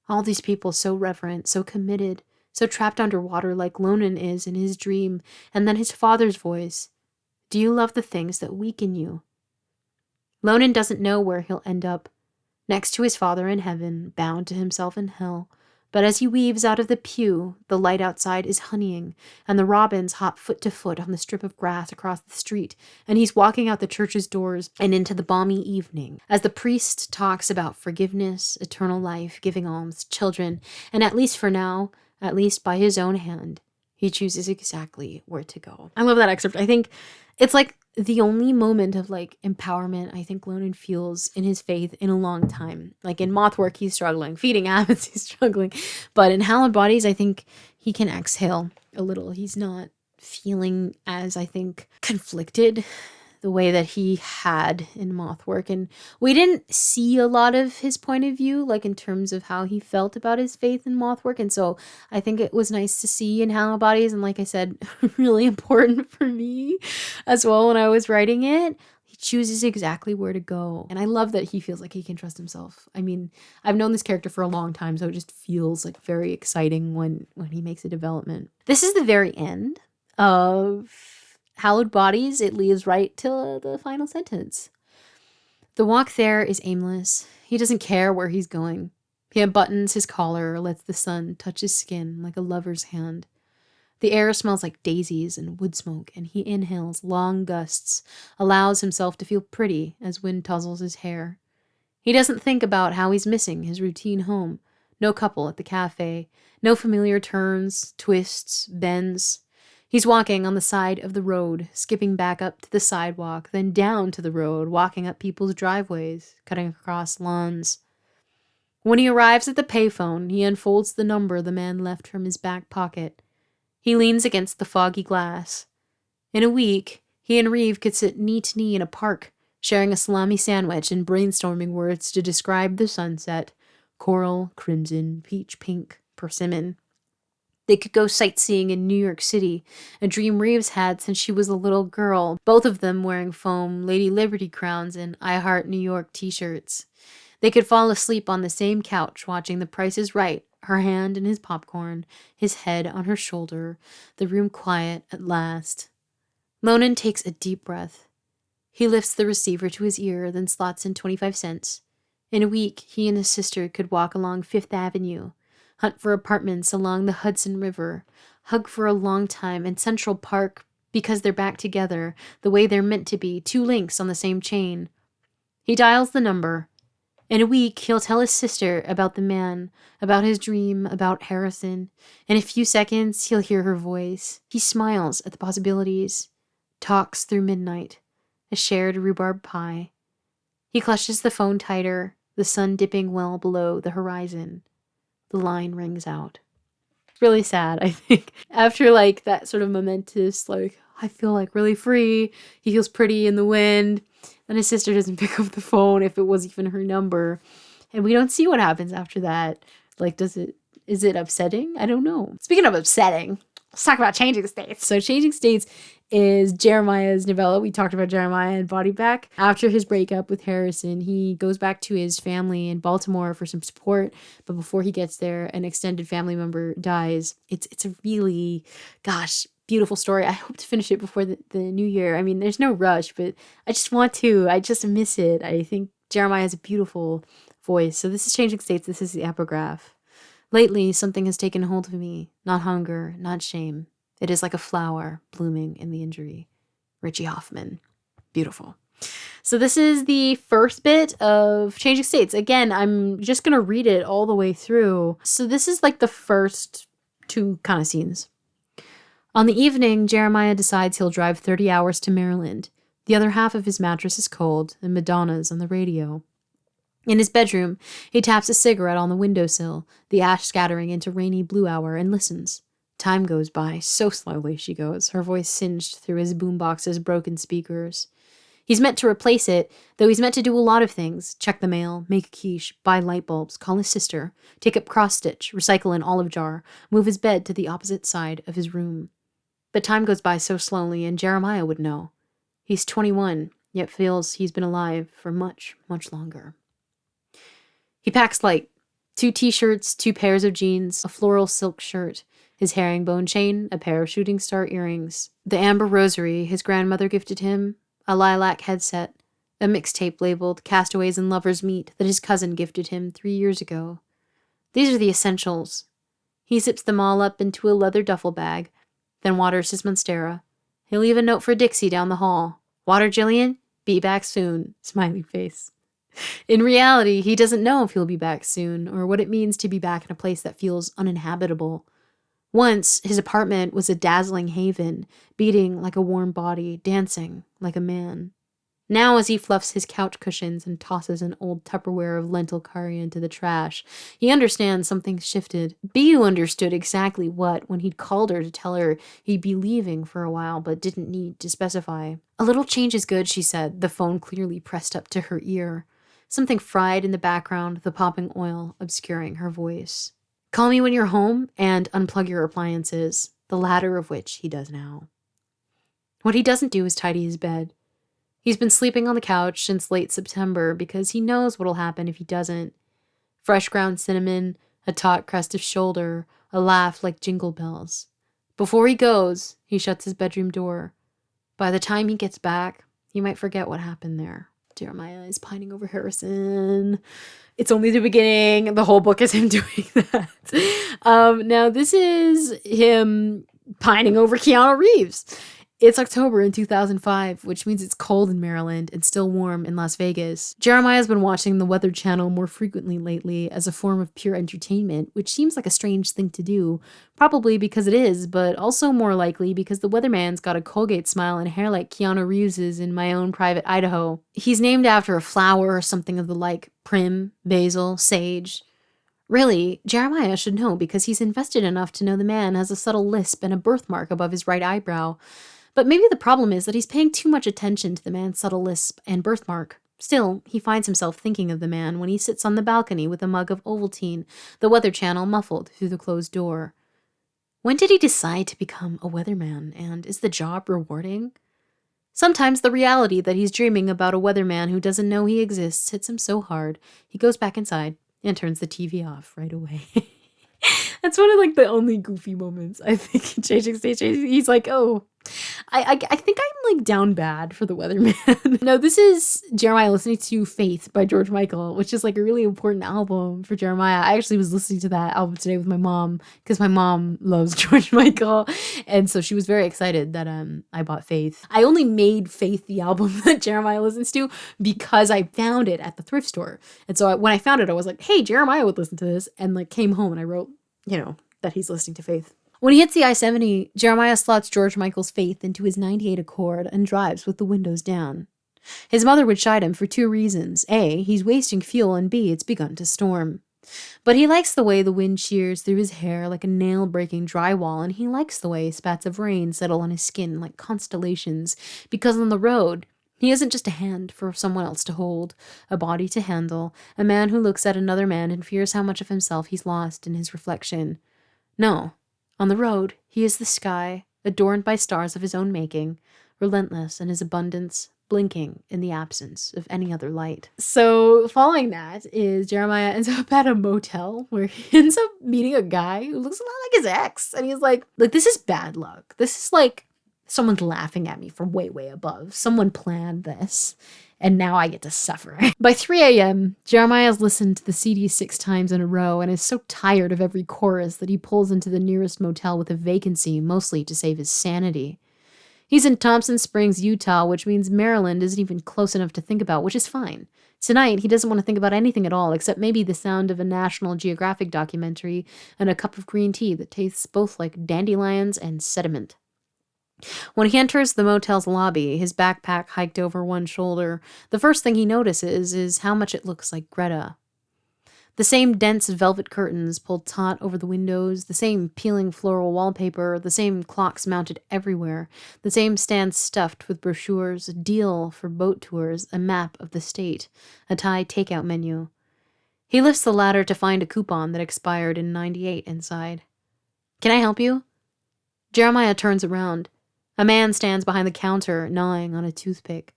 All these people so reverent, so committed, so trapped underwater like Lonan is in his dream, and then his father's voice. Do you love the things that weaken you? Lonan doesn't know where he'll end up. Next to his father in heaven, bound to himself in hell. But as he weaves out of the pew, the light outside is honeying, and the robins hop foot to foot on the strip of grass across the street, and he's walking out the church's doors and into the balmy evening, as the priest talks about forgiveness, eternal life, giving alms, children, and at least for now, at least by his own hand, he chooses exactly where to go. I love that excerpt. I think it's like the only moment of like empowerment I think Lonan feels in his faith in a long time. Like in Mothwork, he's struggling. Feeding Habits, he's struggling. But in Hallowed Bodies, I think he can exhale a little. He's not feeling as, I think, conflicted the way that he had in Mothwork. And we didn't see a lot of his point of view, like in terms of how he felt about his faith in Mothwork. And so I think it was nice to see in Hallowed Bodies. And like I said, really important for me as well when I was writing it. He chooses exactly where to go. And I love that he feels like he can trust himself. I mean, I've known this character for a long time, so it just feels like very exciting when he makes a development. This is the very end of Hallowed Bodies. It leads right to the final sentence. The walk there is aimless. He doesn't care where he's going. He unbuttons his collar, lets the sun touch his skin like a lover's hand. The air smells like daisies and wood smoke, and he inhales long gusts, allows himself to feel pretty as wind tussles his hair. He doesn't think about how he's missing his routine home. No couple at the cafe. No familiar turns, twists, bends. He's walking on the side of the road, skipping back up to the sidewalk, then down to the road, walking up people's driveways, cutting across lawns. When he arrives at the payphone, he unfolds the number the man left from his back pocket. He leans against the foggy glass. In a week, he and Reeve could sit knee to knee in a park, sharing a salami sandwich and brainstorming words to describe the sunset: coral, crimson, peach pink, persimmon. They could go sightseeing in New York City, a dream Reeves had since she was a little girl, both of them wearing foam Lady Liberty crowns and I Heart New York t-shirts. They could fall asleep on the same couch watching The Price is Right, her hand in his popcorn, his head on her shoulder, the room quiet at last. Lonan takes a deep breath. He lifts the receiver to his ear, then slots in 25 cents. In a week, he and his sister could walk along Fifth Avenue, hunt for apartments along the Hudson River, hug for a long time in Central Park because they're back together, the way they're meant to be, two links on the same chain. He dials the number. In a week, he'll tell his sister about the man, about his dream, about Harrison. In a few seconds, he'll hear her voice. He smiles at the possibilities, talks through midnight, a shared rhubarb pie. He clutches the phone tighter, the sun dipping well below the horizon. The line rings out. It's really sad, I think. After like that sort of momentous, like, I feel like really free. He feels pretty in the wind. Then his sister doesn't pick up the phone if it was even her number. And we don't see what happens after that. Like, is it upsetting? I don't know. Speaking of upsetting, let's talk about Changing States. So Changing States is Jeremiah's novella. We talked about Jeremiah and Body Back. After his breakup with Harrison, he goes back to his family in Baltimore for some support. But before he gets there, an extended family member dies. It's a really, gosh, beautiful story. I hope to finish it before the new year. I mean, there's no rush, but I just want to. I just miss it. I think Jeremiah has a beautiful voice. So this is Changing States. This is the epigraph. Lately, something has taken hold of me. Not hunger, not shame. It is like a flower blooming in the injury. Richie Hoffman. Beautiful. So this is the first bit of Changing States. Again, I'm just going to read it all the way through. So this is like the first two kind of scenes. On the evening, Jeremiah decides he'll drive 30 hours to Maryland. The other half of his mattress is cold, and Madonna's on the radio. In his bedroom, he taps a cigarette on the windowsill, the ash scattering into rainy blue hour, and listens. Time goes by, so slowly, she goes, her voice singed through his boombox's broken speakers. He's meant to replace it, though he's meant to do a lot of things. Check the mail, make a quiche, buy light bulbs, call his sister, take up cross-stitch, recycle an olive jar, move his bed to the opposite side of his room. But time goes by so slowly, and Jeremiah would know. He's 21, yet feels he's been alive for much, much longer. He packs light. 2 t-shirts, 2 pairs of jeans, a floral silk shirt, his herringbone chain, a pair of shooting star earrings, the amber rosary his grandmother gifted him, a lilac headset, a mixtape labeled Castaways and Lovers Meet that his cousin gifted him 3 years ago. These are the essentials. He zips them all up into a leather duffel bag, then waters his monstera. He'll leave a note for Dixie down the hall. Water, Jillian? Be back soon. Smiley face. In reality, he doesn't know if he'll be back soon, or what it means to be back in a place that feels uninhabitable. Once, his apartment was a dazzling haven, beating like a warm body, dancing like a man. Now, as he fluffs his couch cushions and tosses an old Tupperware of lentil curry into the trash, he understands something's shifted. Bu understood exactly what when he'd called her to tell her he'd be leaving for a while, but didn't need to specify. A little change is good, she said, the phone clearly pressed up to her ear. Something fried in the background, the popping oil obscuring her voice. Call me when you're home and unplug your appliances, the latter of which he does now. What he doesn't do is tidy his bed. He's been sleeping on the couch since late September because he knows what'll happen if he doesn't. Fresh ground cinnamon, a taut crest of shoulder, a laugh like jingle bells. Before he goes, he shuts his bedroom door. By the time he gets back, he might forget what happened there. Jeremiah is pining over Harrison. It's only the beginning. The whole book is him doing that. Now, this is him pining over Keanu Reeves. It's October in 2005, which means it's cold in Maryland and still warm in Las Vegas. Jeremiah's been watching the Weather Channel more frequently lately as a form of pure entertainment, which seems like a strange thing to do, probably because it is, but also more likely because the weatherman's got a Colgate smile and hair like Keanu Reeves's in My Own Private Idaho. He's named after a flower or something of the like, prim, basil, sage. Really, Jeremiah should know because he's invested enough to know the man has a subtle lisp and a birthmark above his right eyebrow. But maybe the problem is that he's paying too much attention to the man's subtle lisp and birthmark. Still, he finds himself thinking of the man when he sits on the balcony with a mug of Ovaltine, the Weather Channel muffled through the closed door. When did he decide to become a weatherman, and is the job rewarding? Sometimes the reality that he's dreaming about a weatherman who doesn't know he exists hits him so hard, he goes back inside and turns the TV off right away. That's one of like the only goofy moments I think in Changing States. He's like, oh, I think I'm like down bad for the weatherman. No, this is Jeremiah listening to Faith by George Michael, which is like a really important album for Jeremiah. I actually was listening to that album today with my mom because my mom loves George Michael. And so she was very excited that I bought Faith. I only made Faith the album that Jeremiah listens to because I found it at the thrift store. And so when I found it, I was like, hey, Jeremiah would listen to this, and like came home and I wrote, that he's listening to Faith. When he hits the I-70, Jeremiah slots George Michael's Faith into his 98 Accord and drives with the windows down. His mother would chide him for two reasons. A, he's wasting fuel, and B, it's begun to storm. But he likes the way the wind shears through his hair like a nail-breaking drywall, and he likes the way spats of rain settle on his skin like constellations, because on the road, he isn't just a hand for someone else to hold, a body to handle, a man who looks at another man and fears how much of himself he's lost in his reflection. No. On the road, he is the sky, adorned by stars of his own making, relentless in his abundance, blinking in the absence of any other light. So following that is Jeremiah ends up at a motel where he ends up meeting a guy who looks a lot like his ex. And he's like, this is bad luck. This is like someone's laughing at me from way, way above. Someone planned this. And now I get to suffer. By 3 a.m., Jeremiah has listened to the CD 6 times in a row and is so tired of every chorus that he pulls into the nearest motel with a vacancy, mostly to save his sanity. He's in Thompson Springs, Utah, which means Maryland isn't even close enough to think about, which is fine. Tonight, he doesn't want to think about anything at all, except maybe the sound of a National Geographic documentary and a cup of green tea that tastes both like dandelions and sediment. When he enters the motel's lobby, his backpack hiked over one shoulder, the first thing he notices is how much it looks like Greta. The same dense velvet curtains pulled taut over the windows, the same peeling floral wallpaper, the same clocks mounted everywhere, the same stands stuffed with brochures, a deal for boat tours, a map of the state, a Thai takeout menu. He lifts the ladder to find a coupon that expired in '98 inside. Can I help you? Jeremiah turns around. A man stands behind the counter, gnawing on a toothpick.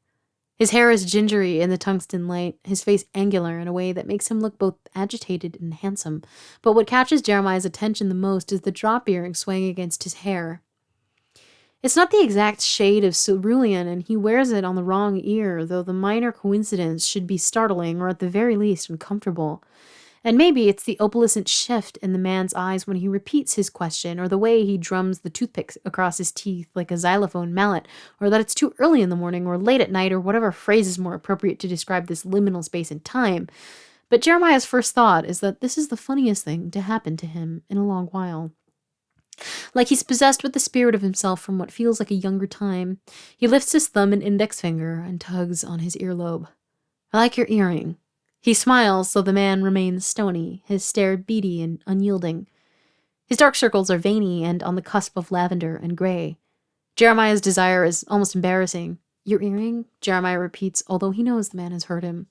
His hair is gingery in the tungsten light, his face angular in a way that makes him look both agitated and handsome. But what catches Jeremiah's attention the most is the drop earring swaying against his hair. It's not the exact shade of cerulean, and he wears it on the wrong ear, though the minor coincidence should be startling or at the very least uncomfortable. And maybe it's the opalescent shift in the man's eyes when he repeats his question, or the way he drums the toothpicks across his teeth like a xylophone mallet, or that it's too early in the morning or late at night, or whatever phrase is more appropriate to describe this liminal space and time. But Jeremiah's first thought is that this is the funniest thing to happen to him in a long while. Like he's possessed with the spirit of himself from what feels like a younger time, he lifts his thumb and index finger and tugs on his earlobe. I like your earring. He smiles, though the man remains stony, his stare beady and unyielding. His dark circles are veiny and on the cusp of lavender and gray. Jeremiah's desire is almost embarrassing. Your earring? Jeremiah repeats, although he knows the man has hurt him.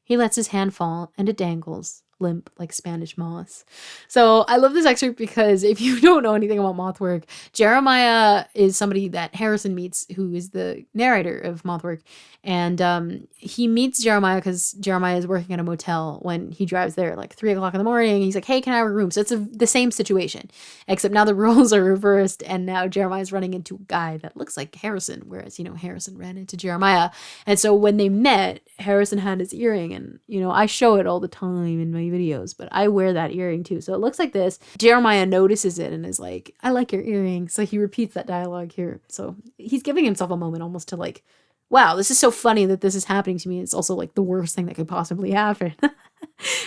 He lets his hand fall, and it dangles, limp like Spanish moss. So I love this excerpt because if you don't know anything about Mothwork, Jeremiah is somebody that Harrison meets, who is the narrator of Mothwork. And he meets Jeremiah because Jeremiah is working at a motel when he drives there like 3 o'clock in the morning. He's like, hey, can I have a room? So it's the same situation, except now the roles are reversed. And now Jeremiah's running into a guy that looks like Harrison, whereas, Harrison ran into Jeremiah. And so when they met, Harrison had his earring, and, I show it all the time in my videos, but I wear that earring too. So it looks like this. Jeremiah notices it and is like, I like your earring. So he repeats that dialogue here. So he's giving himself a moment almost to like, wow, this is so funny that this is happening to me. It's also like the worst thing that could possibly happen.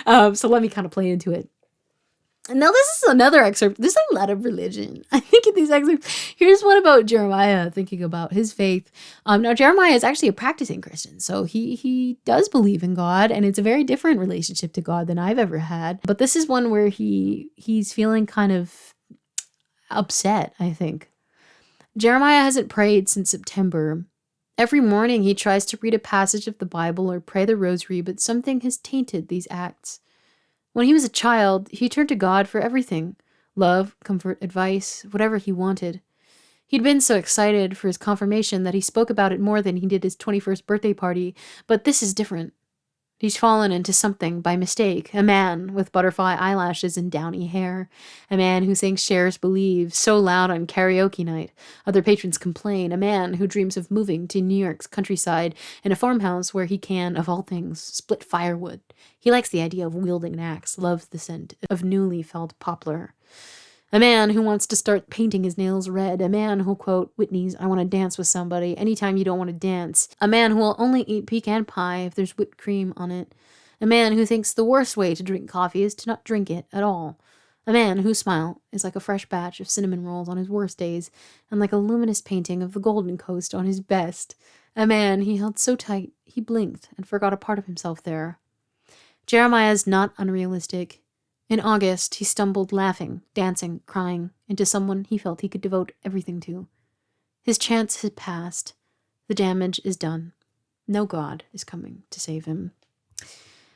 So let me kind of play into it. And now this is another excerpt. There's a lot of religion, I think, in these excerpts. Here's one about Jeremiah thinking about his faith. Now, Jeremiah is actually a practicing Christian, so he does believe in God, and it's a very different relationship to God than I've ever had. But this is one where he's feeling kind of upset, I think. Jeremiah hasn't prayed since September. Every morning he tries to read a passage of the Bible or pray the rosary, but something has tainted these acts. When he was a child, he turned to God for everything. Love, comfort, advice, whatever he wanted. He'd been so excited for his confirmation that he spoke about it more than he did his 21st birthday party, but this is different. He's fallen into something by mistake. A man with butterfly eyelashes and downy hair. A man who sings Cher's Believe so loud on karaoke night. Other patrons complain. A man who dreams of moving to New York's countryside in a farmhouse where he can, of all things, split firewood. He likes the idea of wielding an axe, loves the scent of newly felled poplar. A man who wants to start painting his nails red. A man who'll quote Whitney's I Want to Dance with Somebody anytime you don't want to dance. A man who will only eat pecan pie if there's whipped cream on it. A man who thinks the worst way to drink coffee is to not drink it at all. A man whose smile is like a fresh batch of cinnamon rolls on his worst days and like a luminous painting of the Golden Coast on his best. A man he held so tight he blinked and forgot a part of himself there. Jeremiah's not unrealistic. In August, he stumbled laughing, dancing, crying into someone he felt he could devote everything to. His chance has passed. The damage is done. No God is coming to save him.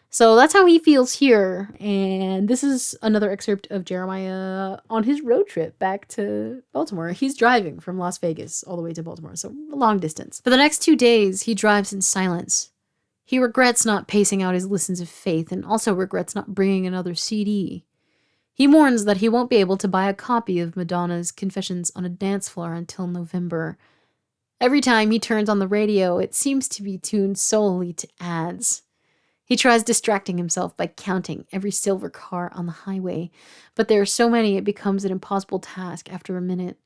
So that's how he feels here. And this is another excerpt of Jeremiah on his road trip back to Baltimore. He's driving from Las Vegas all the way to Baltimore, so a long distance. For the next 2 days, he drives in silence. He regrets not pacing out his listens of faith and also regrets not bringing another CD. He mourns that he won't be able to buy a copy of Madonna's Confessions on a Dance Floor until November. Every time he turns on the radio, it seems to be tuned solely to ads. He tries distracting himself by counting every silver car on the highway, but there are so many it becomes an impossible task after a minute.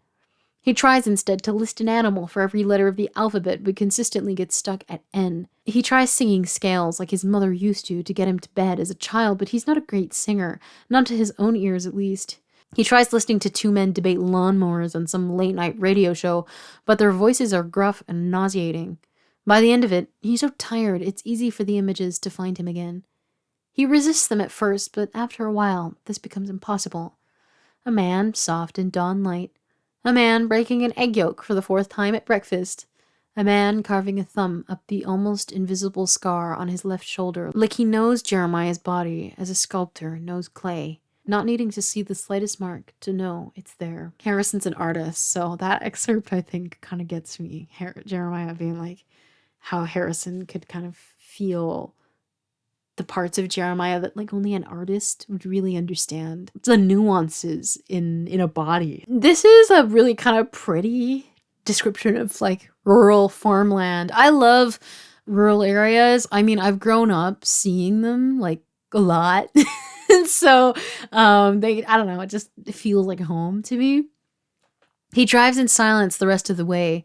He tries instead to list an animal for every letter of the alphabet, but consistently gets stuck at N. He tries singing scales like his mother used to get him to bed as a child, but he's not a great singer, not to his own ears at least. He tries listening to 2 men debate lawnmowers on some late-night radio show, but their voices are gruff and nauseating. By the end of it, he's so tired it's easy for the images to find him again. He resists them at first, but after a while, this becomes impossible. A man, soft in dawn light. A man breaking an egg yolk for the 4th time at breakfast. A man carving a thumb up the almost invisible scar on his left shoulder, like he knows Jeremiah's body as a sculptor knows clay, not needing to see the slightest mark to know it's there. Harrison's an artist, so that excerpt, I think, kind of gets me. Jeremiah being like, how Harrison could kind of feel the parts of Jeremiah that like only an artist would really understand. The nuances in a body. This is a really kind of pretty description of like rural farmland. I love rural areas. I mean, I've grown up seeing them like a lot. And so I don't know, it just feels like home to me. He drives in silence the rest of the way.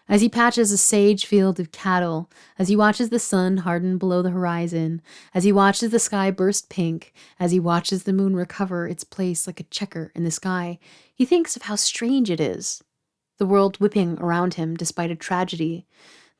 As he patches a sage field of cattle, as he watches the sun harden below the horizon, as he watches the sky burst pink, as he watches the moon recover its place like a checker in the sky, he thinks of how strange it is, the world whipping around him despite a tragedy,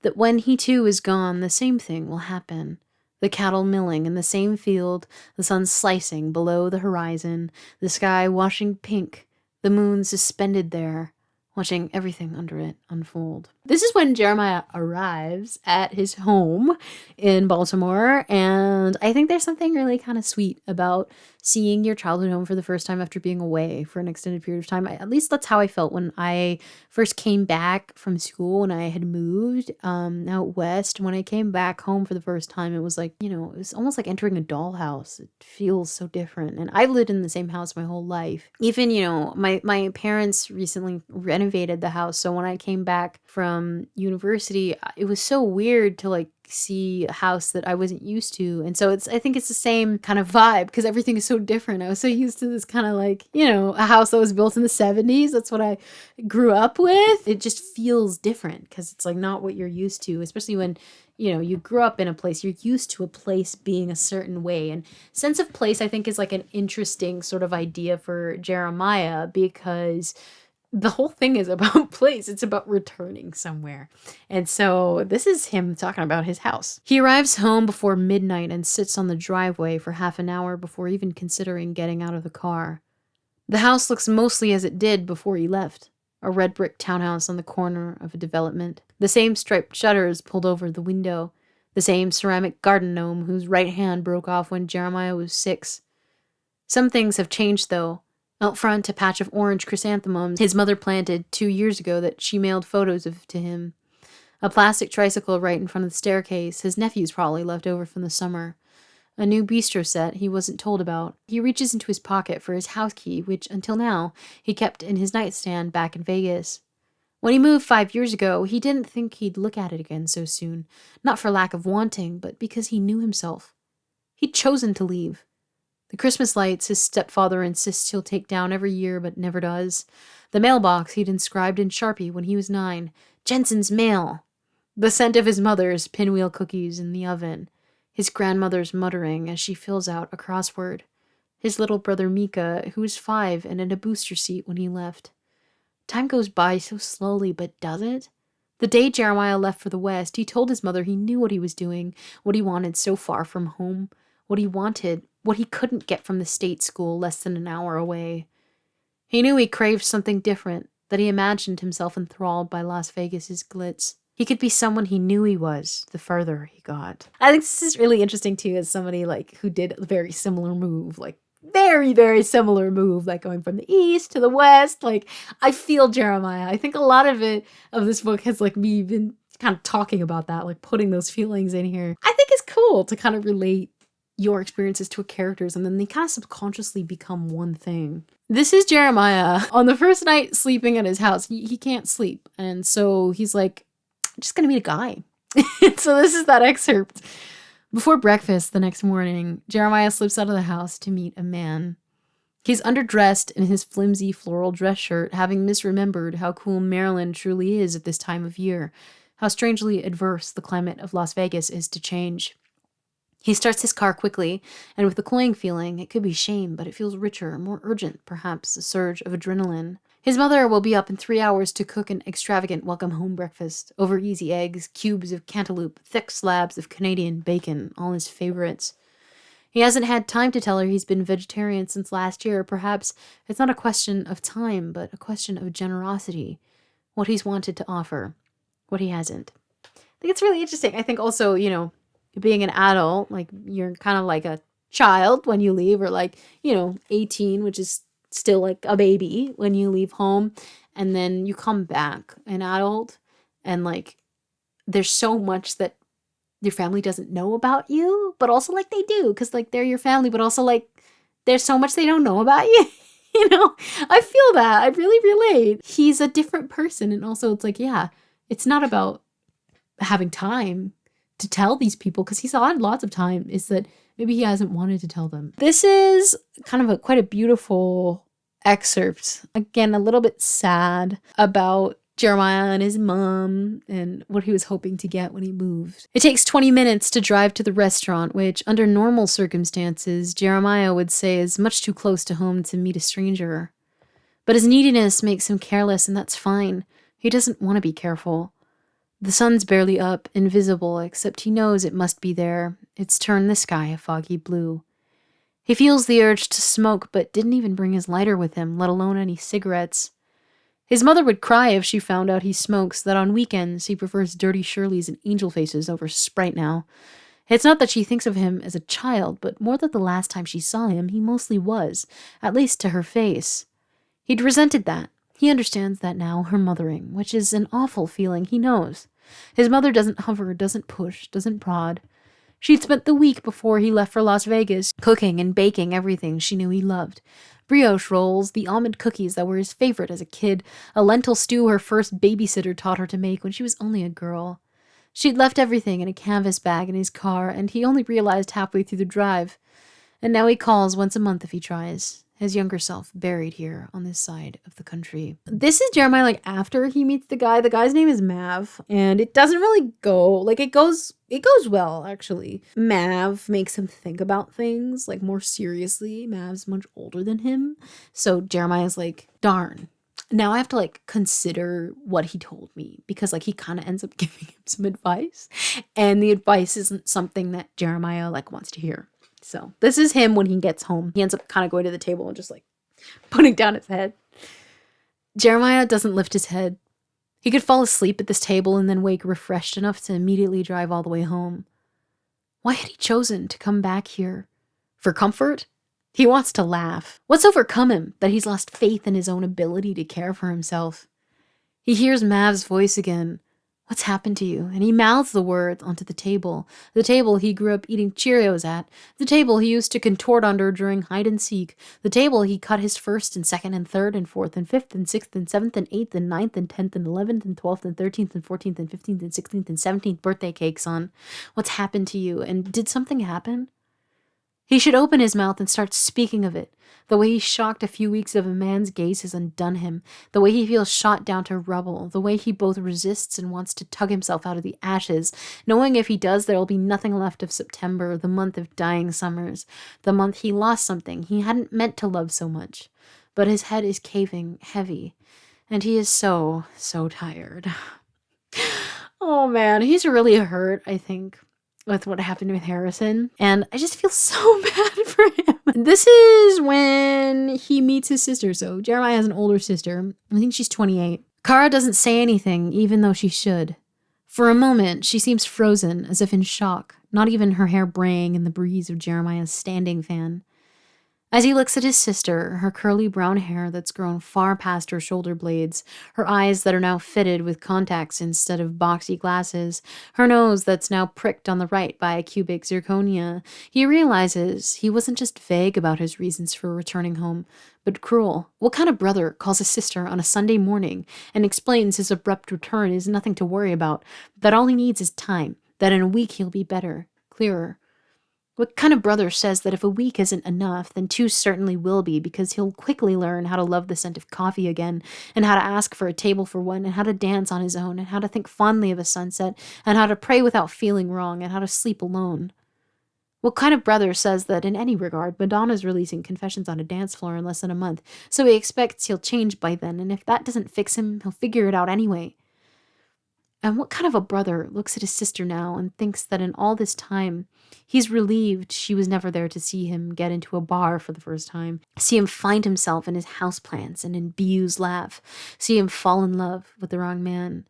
that when he too is gone, the same thing will happen. The cattle milling in the same field, the sun slicing below the horizon, the sky washing pink, the moon suspended there, watching everything under it unfold. This is when Jeremiah arrives at his home in Baltimore, and I think there's something really kind of sweet about seeing your childhood home for the first time after being away for an extended period of time. At least that's how I felt when I first came back from school when I had moved out west. When I came back home for the first time, it was like, it was almost like entering a dollhouse. It feels so different. And I've lived in the same house my whole life. Even, my parents recently renovated the house. So when I came back from university, it was so weird to like see a house that I wasn't used to. And so I think it's the same kind of vibe because everything is so different. I was so used to this kind of like, a house that was built in the 70s. That's what I grew up with. It just feels different because it's like not what you're used to, especially when, you grew up in a place, you're used to a place being a certain way. And sense of place, I think, is like an interesting sort of idea for Jeremiah because the whole thing is about place. It's about returning somewhere. And so this is him talking about his house. He arrives home before midnight and sits on the driveway for half an hour before even considering getting out of the car. The house looks mostly as it did before he left. A red brick townhouse on the corner of a development. The same striped shutters pulled over the window. The same ceramic garden gnome whose right hand broke off when Jeremiah was 6. Some things have changed though. Out front, a patch of orange chrysanthemums his mother planted 2 years ago that she mailed photos of to him. A plastic tricycle right in front of the staircase, his nephew's probably left over from the summer. A new bistro set he wasn't told about. He reaches into his pocket for his house key, which, until now, he kept in his nightstand back in Vegas. When he moved 5 years ago, he didn't think he'd look at it again so soon. Not for lack of wanting, but because he knew himself. He'd chosen to leave. The Christmas lights his stepfather insists he'll take down every year but never does. The mailbox he'd inscribed in Sharpie when he was 9. Jensen's mail. The scent of his mother's pinwheel cookies in the oven. His grandmother's muttering as she fills out a crossword. His little brother Mika, who was 5 and in a booster seat when he left. Time goes by so slowly, but does it? The day Jeremiah left for the West, he told his mother he knew what he was doing, what he wanted so far from home, what he wanted, what he couldn't get from the state school less than an hour away. He knew he craved something different, that he imagined himself enthralled by Las Vegas's glitz. He could be someone he knew he was, the further he got. I think this is really interesting, too, as somebody, who did a very similar move, very, very similar move, going from the East to the West. I feel Jeremiah. I think a lot of this book has, me been kind of talking about that, putting those feelings in here. I think it's cool to kind of relate your experiences to characters, and then they kind of subconsciously become one thing. This is Jeremiah on the first night sleeping at his house. He can't sleep, and so he's like, I'm just gonna meet a guy. So this is that excerpt. Before breakfast the next morning, Jeremiah slips out of the house to meet a man. He's underdressed in his flimsy floral dress shirt, having misremembered how cool Maryland truly is at this time of year, how strangely adverse the climate of Las Vegas is to change. He starts his car quickly, and with a cloying feeling, it could be shame, but it feels richer, more urgent, perhaps a surge of adrenaline. His mother will be up in 3 hours to cook an extravagant welcome-home breakfast. Over easy eggs, cubes of cantaloupe, thick slabs of Canadian bacon, all his favorites. He hasn't had time to tell her he's been vegetarian since last year. Perhaps it's not a question of time, but a question of generosity. What he's wanted to offer, what he hasn't. I think it's really interesting. I think also, being an adult, you're kind of like a child when you leave, or 18, which is still a baby when you leave home, and then you come back an adult, and there's so much that your family doesn't know about you, but also they do, because they're your family, but also there's so much they don't know about you. I feel that. I really relate. He's a different person, and also it's it's not about having time to tell these people, because he's had lots of time, is that maybe he hasn't wanted to tell them. This is kind of quite a beautiful excerpt. Again, a little bit sad about Jeremiah and his mom and what he was hoping to get when he moved. It takes 20 minutes to drive to the restaurant, which under normal circumstances, Jeremiah would say is much too close to home to meet a stranger. But his neediness makes him careless, and that's fine. He doesn't want to be careful. The sun's barely up, invisible, except he knows it must be there. It's turned the sky a foggy blue. He feels the urge to smoke, but didn't even bring his lighter with him, let alone any cigarettes. His mother would cry if she found out he smokes, that on weekends he prefers Dirty Shirleys and Angel Faces over Sprite now. It's not that she thinks of him as a child, but more that the last time she saw him, he mostly was, at least to her face. He'd resented that. He understands that now, her mothering, which is an awful feeling, he knows. His mother doesn't hover, doesn't push, doesn't prod. She'd spent the week before he left for Las Vegas, cooking and baking everything she knew he loved. Brioche rolls, the almond cookies that were his favorite as a kid, a lentil stew her first babysitter taught her to make when she was only a girl. She'd left everything in a canvas bag in his car, and he only realized halfway through the drive. And now he calls once a month if he tries. His younger self buried here on this side of the country. This is Jeremiah after he meets the guy. The guy's name is Mav, and it doesn't really go it goes well, actually. Mav makes him think about things more seriously. Mav's much older than him, so Jeremiah's darn, now I have to consider what he told me, because he kind of ends up giving him some advice, and the advice isn't something that Jeremiah wants to hear. So this is him when he gets home. He ends up kind of going to the table and just putting down his head. Jeremiah doesn't lift his head. He could fall asleep at this table and then wake refreshed enough to immediately drive all the way home. Why had he chosen to come back here? For comfort? He wants to laugh. What's overcome him that he's lost faith in his own ability to care for himself? He hears Mav's voice again. What's happened to you? And he mouths the words onto the table he grew up eating Cheerios at, the table he used to contort under during hide and seek, the table he cut his first and second and third and fourth and fifth and sixth and seventh and eighth and ninth and 10th and 11th and 12th and 13th and 14th and 15th and 16th and 17th birthday cakes on. What's happened to you? And did something happen? He should open his mouth and start speaking of it. The way he's shocked a few weeks of a man's gaze has undone him. The way he feels shot down to rubble. The way he both resists and wants to tug himself out of the ashes, knowing if he does there will be nothing left of September, the month of dying summers, the month he lost something he hadn't meant to love so much. But his head is caving heavy, and he is so tired. Oh man, he's really hurt, I think, with what happened with Harrison, and I just feel so bad for him. This is when he meets his sister. So Jeremiah has an older sister. I think she's 28. Kara doesn't say anything, even though she should. For a moment, she seems frozen, as if in shock, not even her hair braying in the breeze of Jeremiah's standing fan. As he looks at his sister, her curly brown hair that's grown far past her shoulder blades, her eyes that are now fitted with contacts instead of boxy glasses, her nose that's now pricked on the right by a cubic zirconia, he realizes he wasn't just vague about his reasons for returning home, but cruel. What kind of brother calls his sister on a Sunday morning and explains his abrupt return is nothing to worry about, that all he needs is time, that in a week he'll be better, clearer? What kind of brother says that if a week isn't enough, then 2 certainly will be, because he'll quickly learn how to love the scent of coffee again, and how to ask for a table for one, and how to dance on his own, and how to think fondly of a sunset, and how to pray without feeling wrong, and how to sleep alone? What kind of brother says that in any regard, Madonna's releasing Confessions on a Dance Floor in less than a month, so he expects he'll change by then, and if that doesn't fix him, he'll figure it out anyway? And what kind of a brother looks at his sister now and thinks that in all this time, he's relieved she was never there to see him get into a bar for the first time, see him find himself in his houseplants and in Bu's laugh, see him fall in love with the wrong man?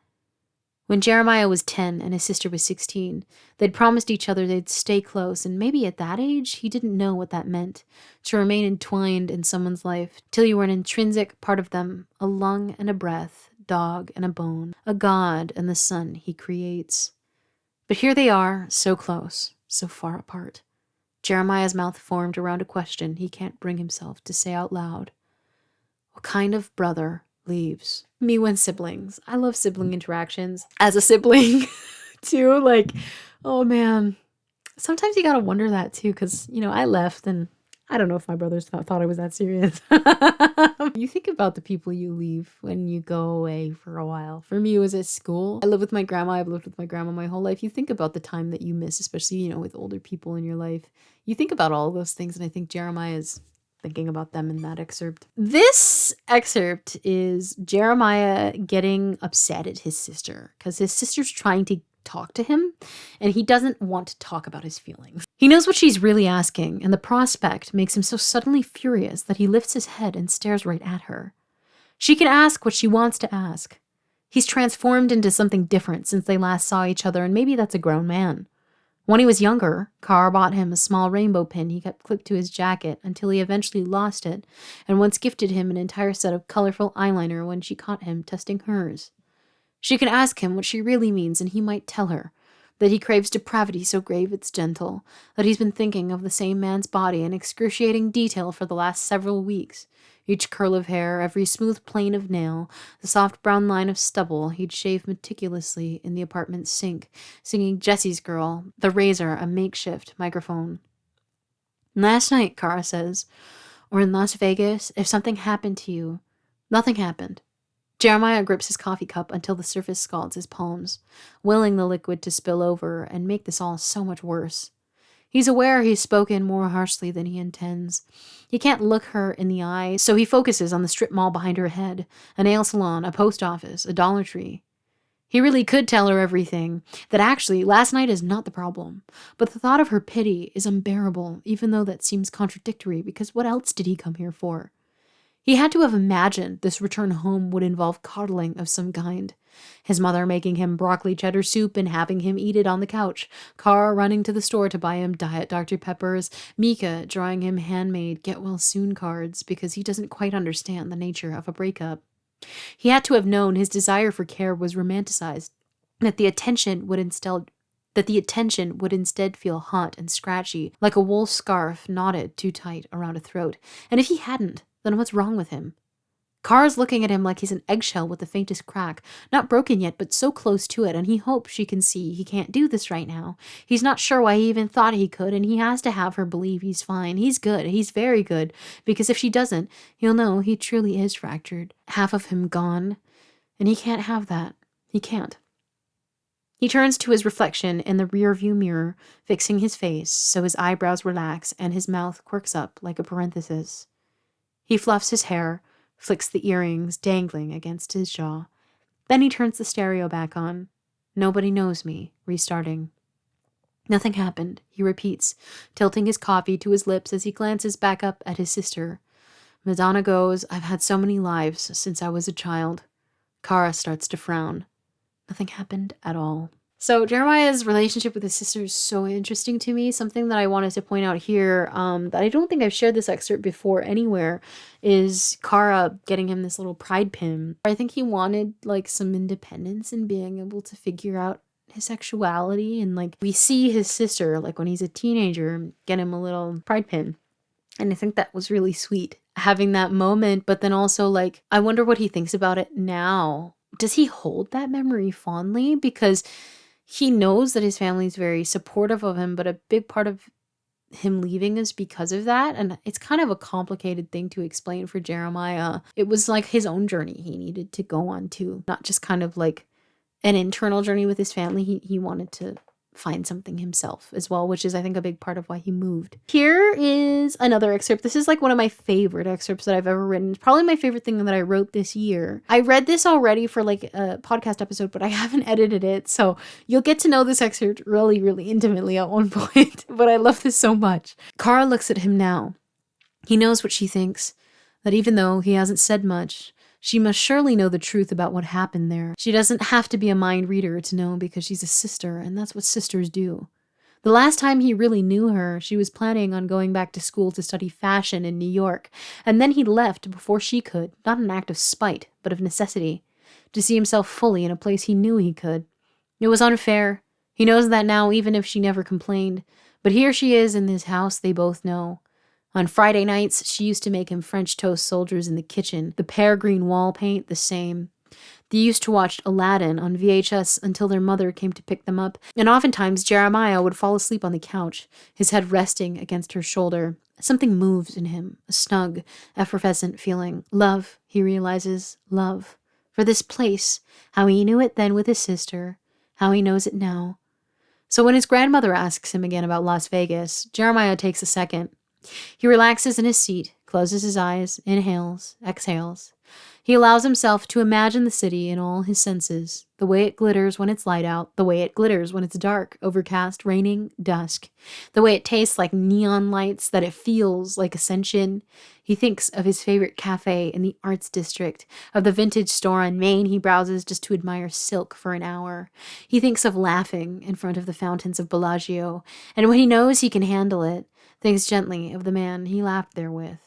When Jeremiah was 10 and his sister was 16, they'd promised each other they'd stay close, and maybe at that age, he didn't know what that meant, to remain entwined in someone's life till you were an intrinsic part of them, a lung and a breath, dog and a bone, a god and the sun he creates. But here they are, so close, so far apart. Jeremiah's mouth formed around a question he can't bring himself to say out loud. What kind of brother leaves? Me when siblings. I love sibling interactions. As a sibling, too, like, oh man. Sometimes you gotta wonder that too, because, I left and I don't know if my brothers thought I was that serious. You think about the people you leave when you go away for a while. For me, it was at school. I live with my grandma. I've lived with my grandma my whole life. You think about the time that you miss, especially, with older people in your life. You think about all of those things, and I think Jeremiah is thinking about them in that excerpt. This excerpt is Jeremiah getting upset at his sister because his sister's trying to talk to him, and he doesn't want to talk about his feelings. He knows what she's really asking, and the prospect makes him so suddenly furious that he lifts his head and stares right at her. She can ask what she wants to ask. He's transformed into something different since they last saw each other, and maybe that's a grown man. When he was younger, Carr bought him a small rainbow pin he kept clipped to his jacket until he eventually lost it, and once gifted him an entire set of colorful eyeliner when she caught him testing hers. She can ask him what she really means, and he might tell her that he craves depravity so grave it's gentle, that he's been thinking of the same man's body in excruciating detail for the last several weeks. Each curl of hair, every smooth plane of nail, the soft brown line of stubble he'd shaved meticulously in the apartment sink, singing Jessie's Girl, the razor a makeshift microphone. Last night, Kara says, or in Las Vegas, if something happened to you, nothing happened. Jeremiah grips his coffee cup until the surface scalds his palms, willing the liquid to spill over and make this all so much worse. He's aware he's spoken more harshly than he intends. He can't look her in the eye, so he focuses on the strip mall behind her head, a nail salon, a post office, a Dollar Tree. He really could tell her everything, that actually last night is not the problem, but the thought of her pity is unbearable, even though that seems contradictory, because what else did he come here for? He had to have imagined this return home would involve coddling of some kind. His mother making him broccoli cheddar soup and having him eat it on the couch, Carr running to the store to buy him Diet Dr. Peppers, Mika drawing him handmade get-well-soon cards because he doesn't quite understand the nature of a breakup. He had to have known his desire for care was romanticized, that the attention would instead feel hot and scratchy, like a wool scarf knotted too tight around a throat. And if he hadn't, then what's wrong with him? Kara's looking at him like he's an eggshell with the faintest crack, not broken yet, but so close to it, and he hopes she can see he can't do this right now. He's not sure why he even thought he could, and he has to have her believe he's fine. He's good. He's very good, because if she doesn't, he'll know he truly is fractured. Half of him gone, and he can't have that. He can't. He turns to his reflection in the rearview mirror, fixing his face so his eyebrows relax and his mouth quirks up like a parenthesis. He fluffs his hair, flicks the earrings dangling against his jaw. Then he turns the stereo back on. Nobody knows me, restarting. Nothing happened, he repeats, tilting his coffee to his lips as he glances back up at his sister. Madonna goes, I've had so many lives since I was a child. Kara starts to frown. Nothing happened at all. So Jeremiah's relationship with his sister is so interesting to me. Something that I wanted to point out here, that I don't think I've shared this excerpt before anywhere, is Kara getting him this little pride pin. I think he wanted like some independence and being able to figure out his sexuality. And like we see his sister, like when he's a teenager, get him a little pride pin. And I think that was really sweet, having that moment. But then also like, I wonder what he thinks about it now. Does he hold that memory fondly? Because he knows that his family is very supportive of him, but a big part of him leaving is because of that. And it's kind of a complicated thing to explain for Jeremiah. It was like his own journey he needed to go on too, not just kind of like an internal journey with his family. He wanted to find something himself as well, which is I think a big part of why he moved. Here is another excerpt. This is like one of my favorite excerpts that I've ever written. It's probably my favorite thing that I wrote this year. I read this already for like a podcast episode, but I haven't edited it, so you'll get to know this excerpt really, really intimately at one point. But I love this so much. Kara looks at him now. He knows what she thinks, that even though he hasn't said much, she must surely know the truth about what happened there. She doesn't have to be a mind reader to know because she's a sister, and that's what sisters do. The last time he really knew her, she was planning on going back to school to study fashion in New York, and then he left before she could, not an act of spite, but of necessity, to see himself fully in a place he knew he could. It was unfair. He knows that now, even if she never complained. But here she is in this house they both know. On Friday nights, she used to make him French toast soldiers in the kitchen, the pear green wall paint the same. They used to watch Aladdin on VHS until their mother came to pick them up, and oftentimes Jeremiah would fall asleep on the couch, his head resting against her shoulder. Something moves in him, a snug, effervescent feeling. Love, he realizes, love. For this place, how he knew it then with his sister, how he knows it now. So when his grandmother asks him again about Las Vegas, Jeremiah takes a second. He relaxes in his seat, closes his eyes, inhales, exhales. He allows himself to imagine the city in all his senses, the way it glitters when it's light out, the way it glitters when it's dark, overcast, raining, dusk, the way it tastes like neon lights, that it feels like ascension. He thinks of his favorite cafe in the Arts District, of the vintage store on Main he browses just to admire silk for an hour. He thinks of laughing in front of the fountains of Bellagio, and when he knows he can handle it, thinks gently of the man he laughed there with.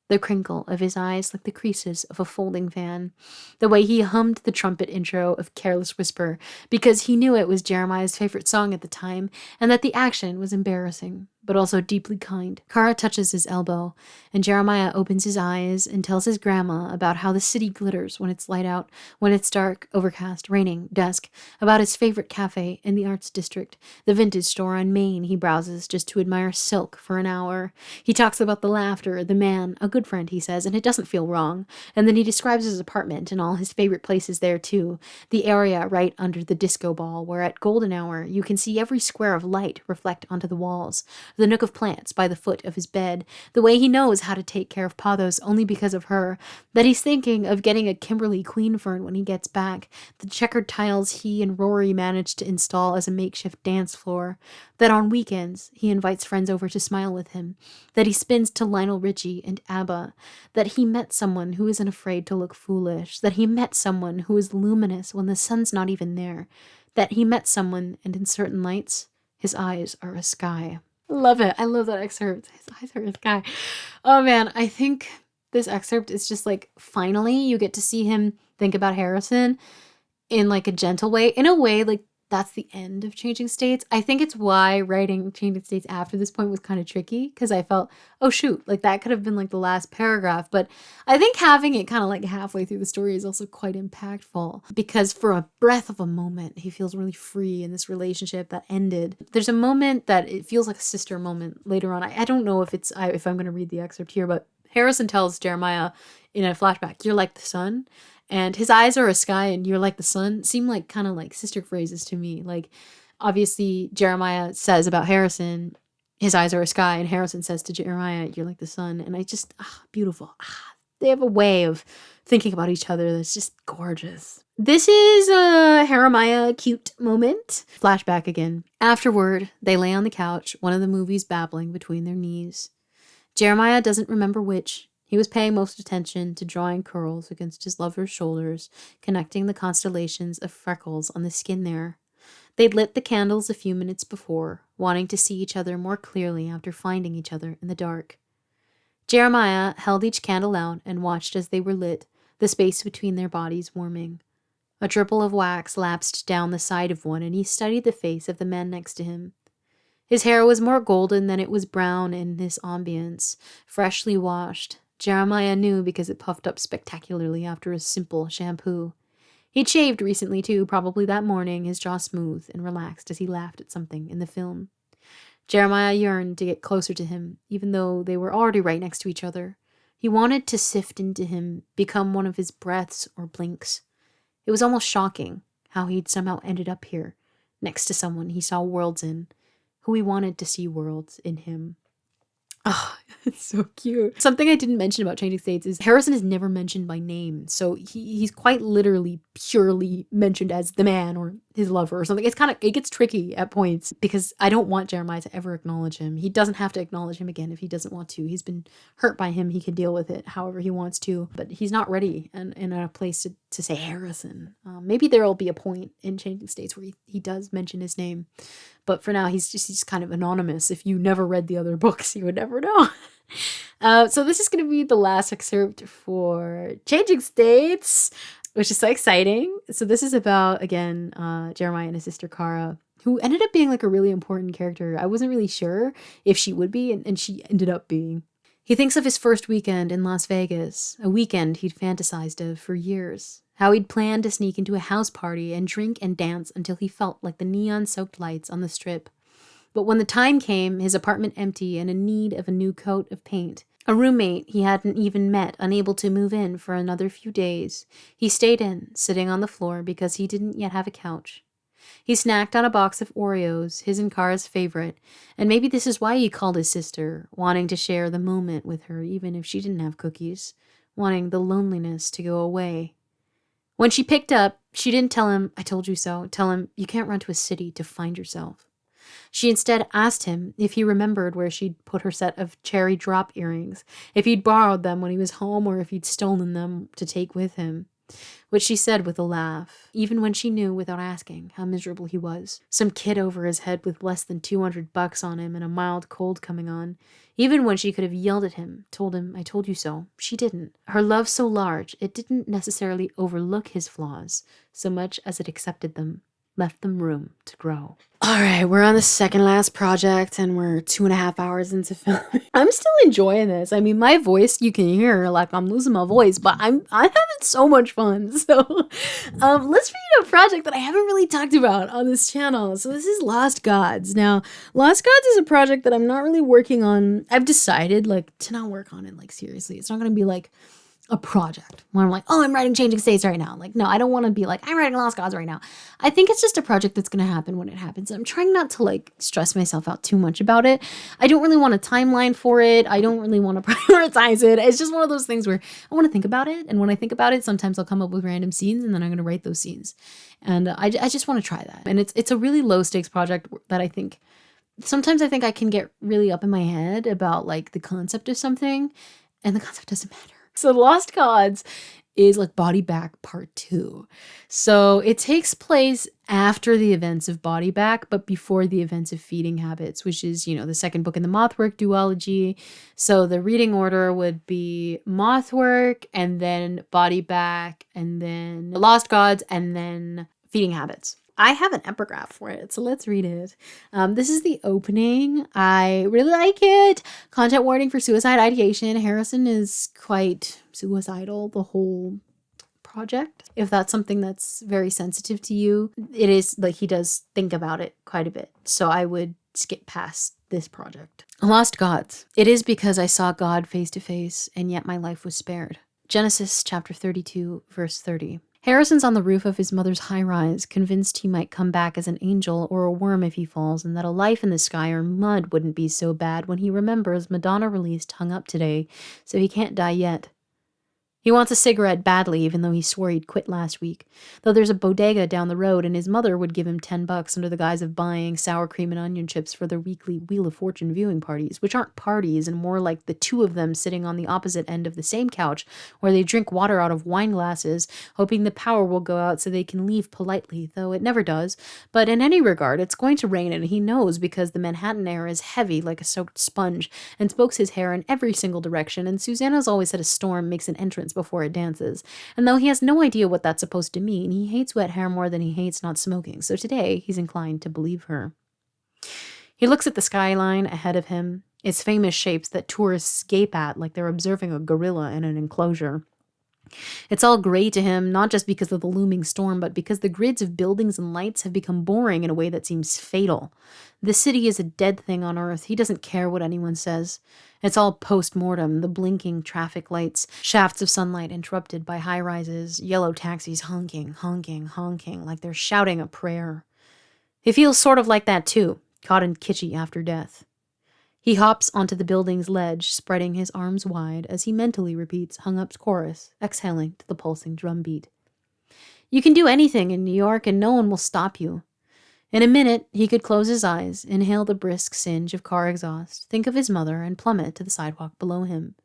The crinkle of his eyes like the creases of a folding fan. The way he hummed the trumpet intro of Careless Whisper because he knew it was Jeremiah's favorite song at the time and that the action was embarrassing, but also deeply kind. Kara touches his elbow, and Jeremiah opens his eyes and tells his grandma about how the city glitters when it's light out, when it's dark, overcast, raining, dusk, about his favorite cafe in the Arts District, the vintage store on Main he browses just to admire silk for an hour. He talks about the laughter, the man, a good friend, he says, and it doesn't feel wrong. And then he describes his apartment and all his favorite places there too, the area right under the disco ball where at golden hour you can see every square of light reflect onto the walls, the nook of plants by the foot of his bed, the way he knows how to take care of Pathos only because of her, that he's thinking of getting a Kimberly Queen Fern when he gets back, the checkered tiles he and Rory managed to install as a makeshift dance floor, that on weekends he invites friends over to smile with him, that he spins to Lionel Richie and ABBA, that he met someone who isn't afraid to look foolish, that he met someone who is luminous when the sun's not even there, that he met someone and in certain lights, his eyes are a sky. Love it. I love that excerpt. His eyes are a sky. Oh man, I think this excerpt is just like finally you get to see him think about Harrison in like a gentle way. In a way, like that's the end of Changing States. I think it's why writing Changing States after this point was kind of tricky, because I felt, oh shoot, like that could have been like the last paragraph. But I think having it kind of like halfway through the story is also quite impactful, because for a breath of a moment, he feels really free in this relationship that ended. There's a moment that it feels like a sister moment later on. I don't know if if I'm going to read the excerpt here, but Harrison tells Jeremiah in a flashback, "You're like the sun." And his eyes are a sky and you're like the sun seem like kind of like sister phrases to me. Like, obviously, Jeremiah says about Harrison, his eyes are a sky, and Harrison says to Jeremiah, you're like the sun. And I just, beautiful. They have a way of thinking about each other that's just gorgeous. This is a HAREMIAH cute moment. Flashback again. Afterward, they lay on the couch, one of the movies babbling between their knees. Jeremiah doesn't remember which. He was paying most attention to drawing curls against his lover's shoulders, connecting the constellations of freckles on the skin there. They'd lit the candles a few minutes before, wanting to see each other more clearly after finding each other in the dark. Jeremiah held each candle out and watched as they were lit, the space between their bodies warming. A dribble of wax lapsed down the side of one, and he studied the face of the man next to him. His hair was more golden than it was brown in this ambience, freshly washed. Jeremiah knew because it puffed up spectacularly after a simple shampoo. He'd shaved recently too, probably that morning, his jaw smooth and relaxed as he laughed at something in the film. Jeremiah yearned to get closer to him, even though they were already right next to each other. He wanted to sift into him, become one of his breaths or blinks. It was almost shocking how he'd somehow ended up here, next to someone he saw worlds in, who he wanted to see worlds in him. Oh, it's so cute. Something I didn't mention about Changing States is Harrison is never mentioned by name. So he's quite literally purely mentioned as the man or his lover or something. It gets tricky at points because I don't want Jeremiah to ever acknowledge him. He doesn't have to acknowledge him again if he doesn't want to. He's been hurt by him. He can deal with it however he wants to, but he's not ready and in a place to say Harrison. Maybe there will be a point in Changing States where he does mention his name. But for now, he's just kind of anonymous. If you never read the other books, you would never know. So this is going to be the last excerpt for Changing States, which is so exciting. So this is about, again, Jeremiah and his sister Kara, who ended up being like a really important character. I wasn't really sure if she would be, and she ended up being. He thinks of his first weekend in Las Vegas, a weekend he'd fantasized of for years. How he'd planned to sneak into a house party and drink and dance until he felt like the neon-soaked lights on the strip. But when the time came, his apartment empty and in need of a new coat of paint, a roommate he hadn't even met, unable to move in for another few days, he stayed in, sitting on the floor because he didn't yet have a couch. He snacked on a box of Oreos, his and Kara's favorite, and maybe this is why he called his sister, wanting to share the moment with her even if she didn't have cookies, wanting the loneliness to go away. When she picked up, she didn't tell him, I told you so, tell him, you can't run to a city to find yourself. She instead asked him if he remembered where she'd put her set of cherry drop earrings, if he'd borrowed them when he was home or if he'd stolen them to take with him. Which she said with a laugh, even when she knew without asking how miserable he was. Some kid over his head with less than $200 on him and a mild cold coming on. Even when she could have yelled at him, told him, I told you so, she didn't. Her love so large, it didn't necessarily overlook his flaws so much as it accepted them, left them room to grow. All right, we're on the second last project and we're 2.5 hours into filming. I'm still enjoying this. I mean, my voice, you can hear like I'm losing my voice, but I'm having so much fun. So let's read a project that I haven't really talked about on this channel. So this is Lost Gods. Now, Lost Gods is a project that I'm not really working on. I've decided like to not work on it like seriously. It's not going to be like a project where I'm like, oh, I'm writing Changing States right now. Like, no, I don't want to be like, I'm writing Lost Gods right now. I think it's just a project that's going to happen when it happens. I'm trying not to like stress myself out too much about it. I don't really want a timeline for it. I don't really want to prioritize it. It's just one of those things where I want to think about it. And when I think about it, sometimes I'll come up with random scenes and then I'm going to write those scenes. And I just want to try that. And it's a really low stakes project that I think sometimes I can get really up in my head about like the concept of something and the concept doesn't matter. So Lost Gods is like Body Back Part 2. So it takes place after the events of Body Back, but before the events of Feeding Habits, which is, the second book in the Mothwork duology. So the reading order would be Mothwork, and then Body Back, and then Lost Gods, and then Feeding Habits. I have an epigraph for it, so let's read it. This is the opening. I really like it. Content warning for suicide ideation. Harrison is quite suicidal the whole project. If that's something that's very sensitive to you, it is like he does think about it quite a bit. So I would skip past this project. Lost Gods. It is because I saw God face to face, and yet my life was spared. Genesis chapter 32, verse 30. Harrison's on the roof of his mother's high-rise, convinced he might come back as an angel or a worm if he falls, and that a life in the sky or mud wouldn't be so bad when he remembers Madonna released Hung Up today, so he can't die yet. He wants a cigarette badly, even though he swore he'd quit last week. Though there's a bodega down the road, and his mother would give him $10 under the guise of buying sour cream and onion chips for their weekly Wheel of Fortune viewing parties, which aren't parties and more like the two of them sitting on the opposite end of the same couch, where they drink water out of wine glasses, hoping the power will go out so they can leave politely, though it never does. But in any regard, it's going to rain, and he knows because the Manhattan air is heavy like a soaked sponge and spokes his hair in every single direction, and Susanna's always said a storm makes an entrance before it dances. And though he has no idea what that's supposed to mean, he hates wet hair more than he hates not smoking, so today he's inclined to believe her. He looks at the skyline ahead of him, its famous shapes that tourists gape at like they're observing a gorilla in an enclosure. It's all gray to him, not just because of the looming storm, but because the grids of buildings and lights have become boring in a way that seems fatal. The city is a dead thing on Earth. He doesn't care what anyone says. It's all post-mortem, the blinking traffic lights, shafts of sunlight interrupted by high-rises, yellow taxis honking, honking, honking, like they're shouting a prayer. He feels sort of like that too, caught in kitschy after death. He hops onto the building's ledge, spreading his arms wide as he mentally repeats Hung Up's chorus, exhaling to the pulsing drum beat. You can do anything in New York and no one will stop you. In a minute, he could close his eyes, inhale the brisk singe of car exhaust, think of his mother, and plummet to the sidewalk below him.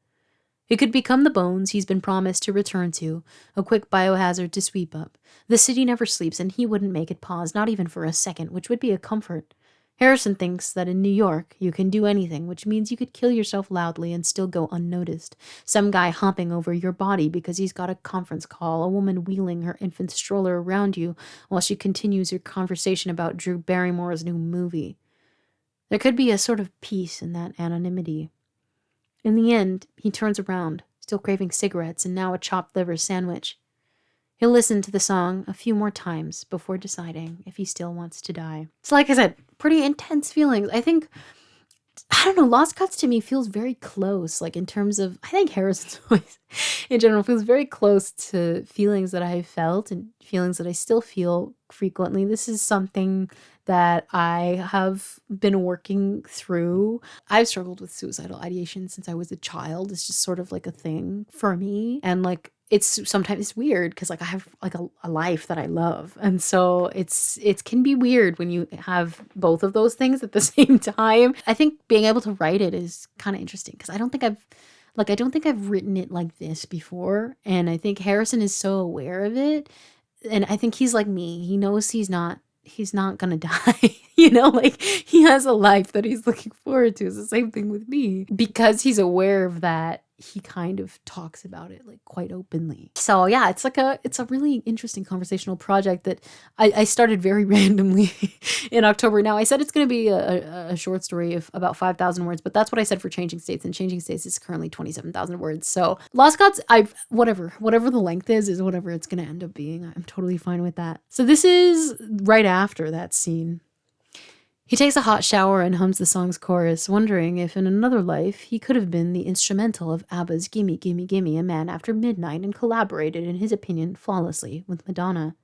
He could become the bones he's been promised to return to, a quick biohazard to sweep up. The city never sleeps, and he wouldn't make it pause, not even for a second, which would be a comfort. Harrison thinks that in New York, you can do anything, which means you could kill yourself loudly and still go unnoticed. Some guy hopping over your body because he's got a conference call, a woman wheeling her infant stroller around you while she continues her conversation about Drew Barrymore's new movie. There could be a sort of peace in that anonymity. In the end, he turns around, still craving cigarettes and now a chopped liver sandwich. He'll listen to the song a few more times before deciding if he still wants to die. So like I said, pretty intense feelings. I don't know, Lost Cuts to me feels very close, like in terms of, I think Harrison's voice in general feels very close to feelings that I have felt and feelings that I still feel frequently. This is something that I have been working through. I've struggled with suicidal ideation since I was a child. It's just sort of like a thing for me. And like, it's sometimes weird because like I have like a life that I love. And so it can be weird when you have both of those things at the same time. I think being able to write it is kind of interesting because I don't think I've written it like this before. And I think Harrison is so aware of it. And I think he's like me. He knows he's not gonna die. Like he has a life that he's looking forward to. It's the same thing with me. Because he's aware of that, he kind of talks about it like quite openly. So yeah, it's a really interesting conversational project that I started very randomly in October. Now I said it's going to be a short story of about 5,000 words, but that's what I said for Changing States, and Changing States is currently 27,000 words. So Lost Gods, whatever the length is whatever it's going to end up being. I'm totally fine with that. So this is right after that scene. He takes a hot shower and hums the song's chorus, wondering if in another life he could have been the instrumental of ABBA's Gimme, Gimme, Gimme, a Man After Midnight and collaborated, in his opinion, flawlessly with Madonna.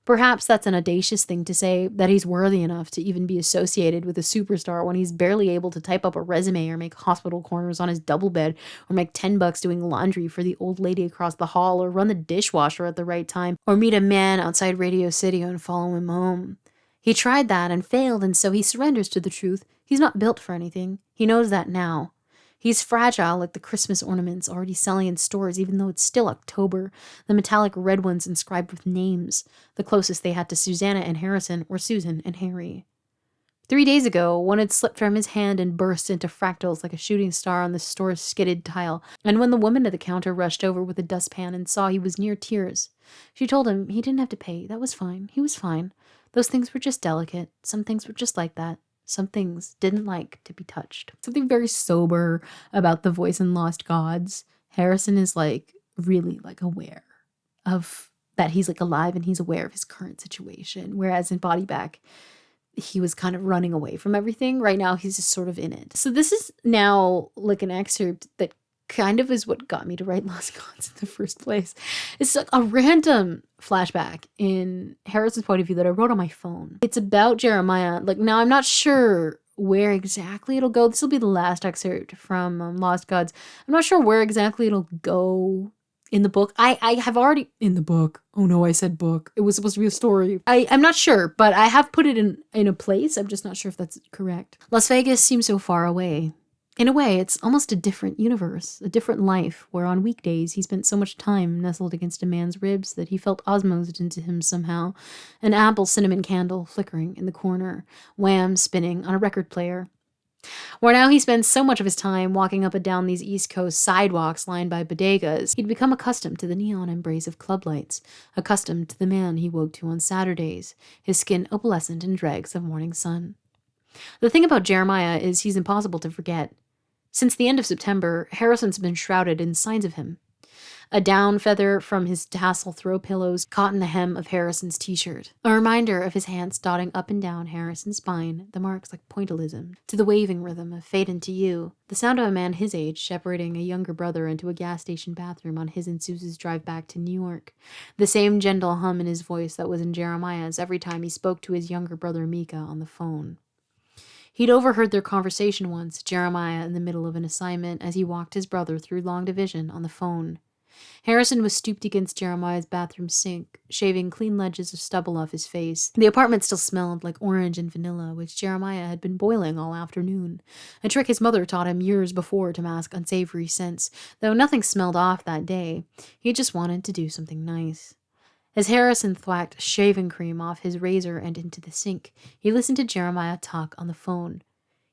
Perhaps that's an audacious thing to say, that he's worthy enough to even be associated with a superstar when he's barely able to type up a resume or make hospital corners on his double bed or make $10 doing laundry for the old lady across the hall or run the dishwasher at the right time or meet a man outside Radio City and follow him home. He tried that and failed, and so he surrenders to the truth. He's not built for anything. He knows that now. He's fragile like the Christmas ornaments already selling in stores, even though it's still October. The metallic red ones inscribed with names. The closest they had to Susanna and Harrison were Susan and Harry. 3 days ago, one had slipped from his hand and burst into fractals like a shooting star on the store's skidded tile, and when the woman at the counter rushed over with a dustpan and saw he was near tears, she told him he didn't have to pay. That was fine. He was fine. Those things were just delicate. Some things were just like that. Some things didn't like to be touched. Something very sober about the voice in Lost Gods. Harrison is really aware of that he's alive, and he's aware of his current situation. Whereas in Body Back, he was kind of running away from everything. Right now, he's just sort of in it. So this is now an excerpt that kind of is what got me to write Lost Gods in the first place. It's a random flashback in Harrison's point of view that I wrote on my phone. It's about Jeremiah. Now I'm not sure where exactly it'll go. This will be the last excerpt from Lost Gods. I'm not sure where exactly it'll go in the book. I have already in the book. Oh no, I said book. It was supposed to be a story. I'm not sure, but I have put it in a place. I'm just not sure if that's correct. Las Vegas seems so far away. In a way, it's almost a different universe, a different life, where on weekdays he spent so much time nestled against a man's ribs that he felt osmosed into him somehow, an apple cinnamon candle flickering in the corner, Wham spinning on a record player. Where now he spends so much of his time walking up and down these East Coast sidewalks lined by bodegas, he'd become accustomed to the neon embrace of club lights, accustomed to the man he woke to on Saturdays, his skin opalescent in dregs of morning sun. The thing about Jeremiah is he's impossible to forget. Since the end of September, Harrison's been shrouded in signs of him. A down feather from his tassel throw pillows caught in the hem of Harrison's t-shirt. A reminder of his hands dotting up and down Harrison's spine, the marks like pointillism, to the waving rhythm of Fade Into You, the sound of a man his age shepherding a younger brother into a gas station bathroom on his and Suze's drive back to New York. The same gentle hum in his voice that was in Jeremiah's every time he spoke to his younger brother Micah on the phone. He'd overheard their conversation once, Jeremiah in the middle of an assignment, as he walked his brother through long division on the phone. Harrison was stooped against Jeremiah's bathroom sink, shaving clean ledges of stubble off his face. The apartment still smelled like orange and vanilla, which Jeremiah had been boiling all afternoon, a trick his mother taught him years before to mask unsavory scents, though nothing smelled off that day. He just wanted to do something nice. As Harrison thwacked shaving cream off his razor and into the sink, he listened to Jeremiah talk on the phone.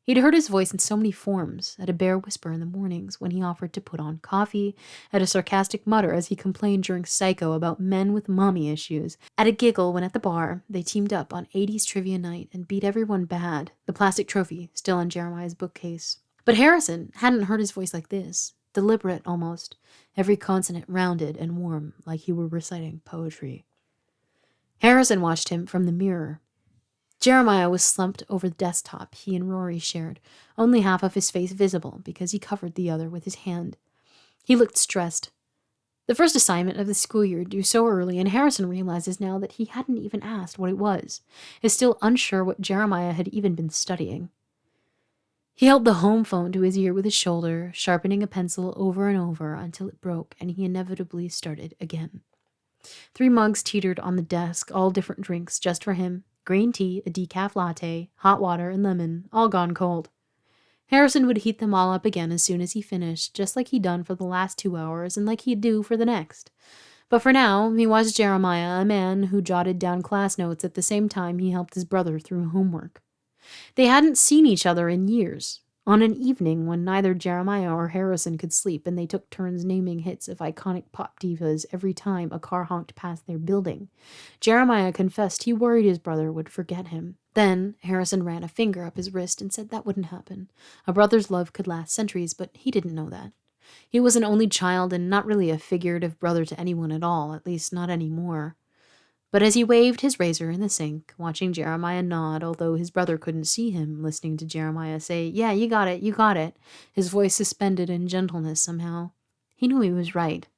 He'd heard his voice in so many forms, at a bare whisper in the mornings when he offered to put on coffee, at a sarcastic mutter as he complained during Psycho about men with mommy issues, at a giggle when at the bar they teamed up on 80s trivia night and beat everyone bad, the plastic trophy still on Jeremiah's bookcase. But Harrison hadn't heard his voice like this, deliberate almost, every consonant rounded and warm like he were reciting poetry. Harrison watched him from the mirror. Jeremiah was slumped over the desktop he and Rory shared, only half of his face visible because he covered the other with his hand. He looked stressed. The first assignment of the school year due so early, and Harrison realizes now that he hadn't even asked what it was, is still unsure what Jeremiah had even been studying. He held the home phone to his ear with his shoulder, sharpening a pencil over and over until it broke and he inevitably started again. 3 mugs teetered on the desk, all different drinks just for him. Green tea, a decaf latte, hot water, and lemon, all gone cold. Harrison would heat them all up again as soon as he finished, just like he'd done for the last 2 hours and like he'd do for the next. But for now, he was Jeremiah, a man who jotted down class notes at the same time he helped his brother through homework. They hadn't seen each other in years. On an evening when neither Jeremiah or Harrison could sleep and they took turns naming hits of iconic pop divas every time a car honked past their building, Jeremiah confessed he worried his brother would forget him. Then Harrison ran a finger up his wrist and said that wouldn't happen. A brother's love could last centuries, but he didn't know that. He was an only child and not really a figurative brother to anyone at all, at least not anymore. But as he waved his razor in the sink, watching Jeremiah nod, although his brother couldn't see him, listening to Jeremiah say, "Yeah, you got it," his voice suspended in gentleness somehow, he knew he was right.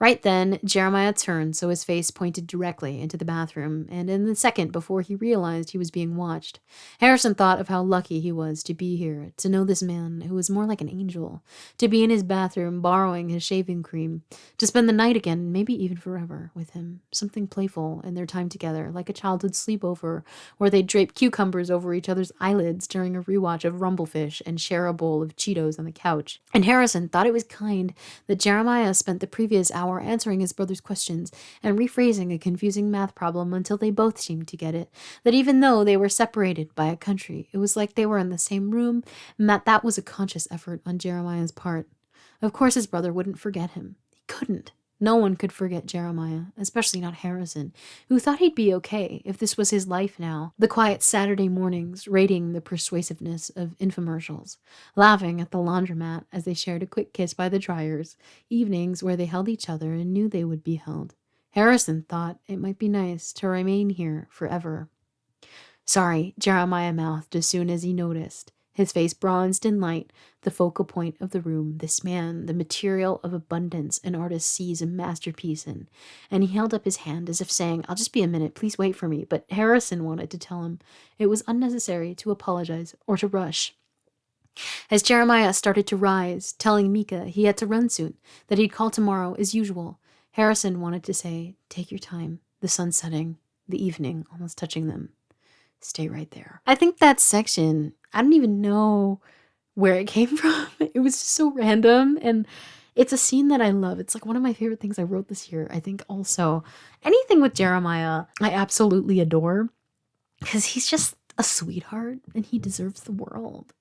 Right then, Jeremiah turned so his face pointed directly into the bathroom, and in the second before he realized he was being watched, Harrison thought of how lucky he was to be here, to know this man who was more like an angel, to be in his bathroom borrowing his shaving cream, to spend the night again, maybe even forever, with him. Something playful in their time together, like a childhood sleepover, where they'd drape cucumbers over each other's eyelids during a rewatch of Rumblefish and share a bowl of Cheetos on the couch. And Harrison thought it was kind that Jeremiah spent the previous hour answering his brother's questions and rephrasing a confusing math problem until they both seemed to get it, that even though they were separated by a country, it was like they were in the same room, and that was a conscious effort on Jeremiah's part. Of course his brother wouldn't forget him. He couldn't. No one could forget Jeremiah, especially not Harrison, who thought he'd be okay if this was his life now. The quiet Saturday mornings rating the persuasiveness of infomercials, laughing at the laundromat as they shared a quick kiss by the dryers, evenings where they held each other and knew they would be held. Harrison thought it might be nice to remain here forever. Sorry, Jeremiah mouthed as soon as he noticed. His face bronzed in light, the focal point of the room, this man, the material of abundance an artist sees a masterpiece in. And he held up his hand as if saying, I'll just be a minute, please wait for me. But Harrison wanted to tell him it was unnecessary to apologize or to rush. As Jeremiah started to rise, telling Mika he had to run soon, that he'd call tomorrow as usual, Harrison wanted to say, take your time, the sun setting, the evening almost touching them. Stay right there. I think that section, I don't even know where it came from. It was just so random, and it's a scene that I love. It's like one of my favorite things I wrote this year. I think also anything with Jeremiah, I absolutely adore because he's just a sweetheart and he deserves the world.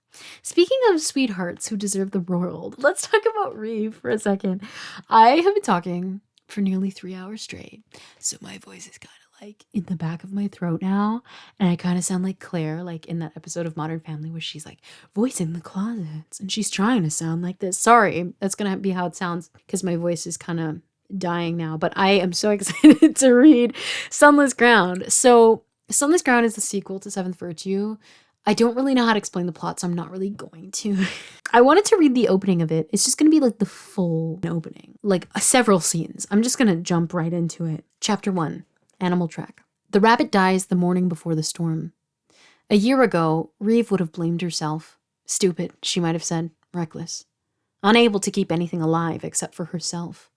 Speaking of sweethearts who deserve the world, let's talk about Reeve for a second. I have been talking for nearly 3 hours straight, so my voice is kind of like in the back of my throat now, and I kind of sound like Claire, like in that episode of Modern Family where she's like voice in the closets and she's trying to sound like this. Sorry, that's gonna be how it sounds because my voice is kind of dying now, but I am so excited to read Sunless Ground. So Sunless Ground is the sequel to Seventh Virtue. I don't really know how to explain the plot, so I'm not really going to. I wanted to read the opening of it. It's just going to be like the full opening, like several scenes. I'm just going to jump right into it. Chapter 1. Animal Track. The rabbit dies the morning before the storm. A year ago, Reeve would have blamed herself. Stupid, she might have said, reckless. Unable to keep anything alive except for herself.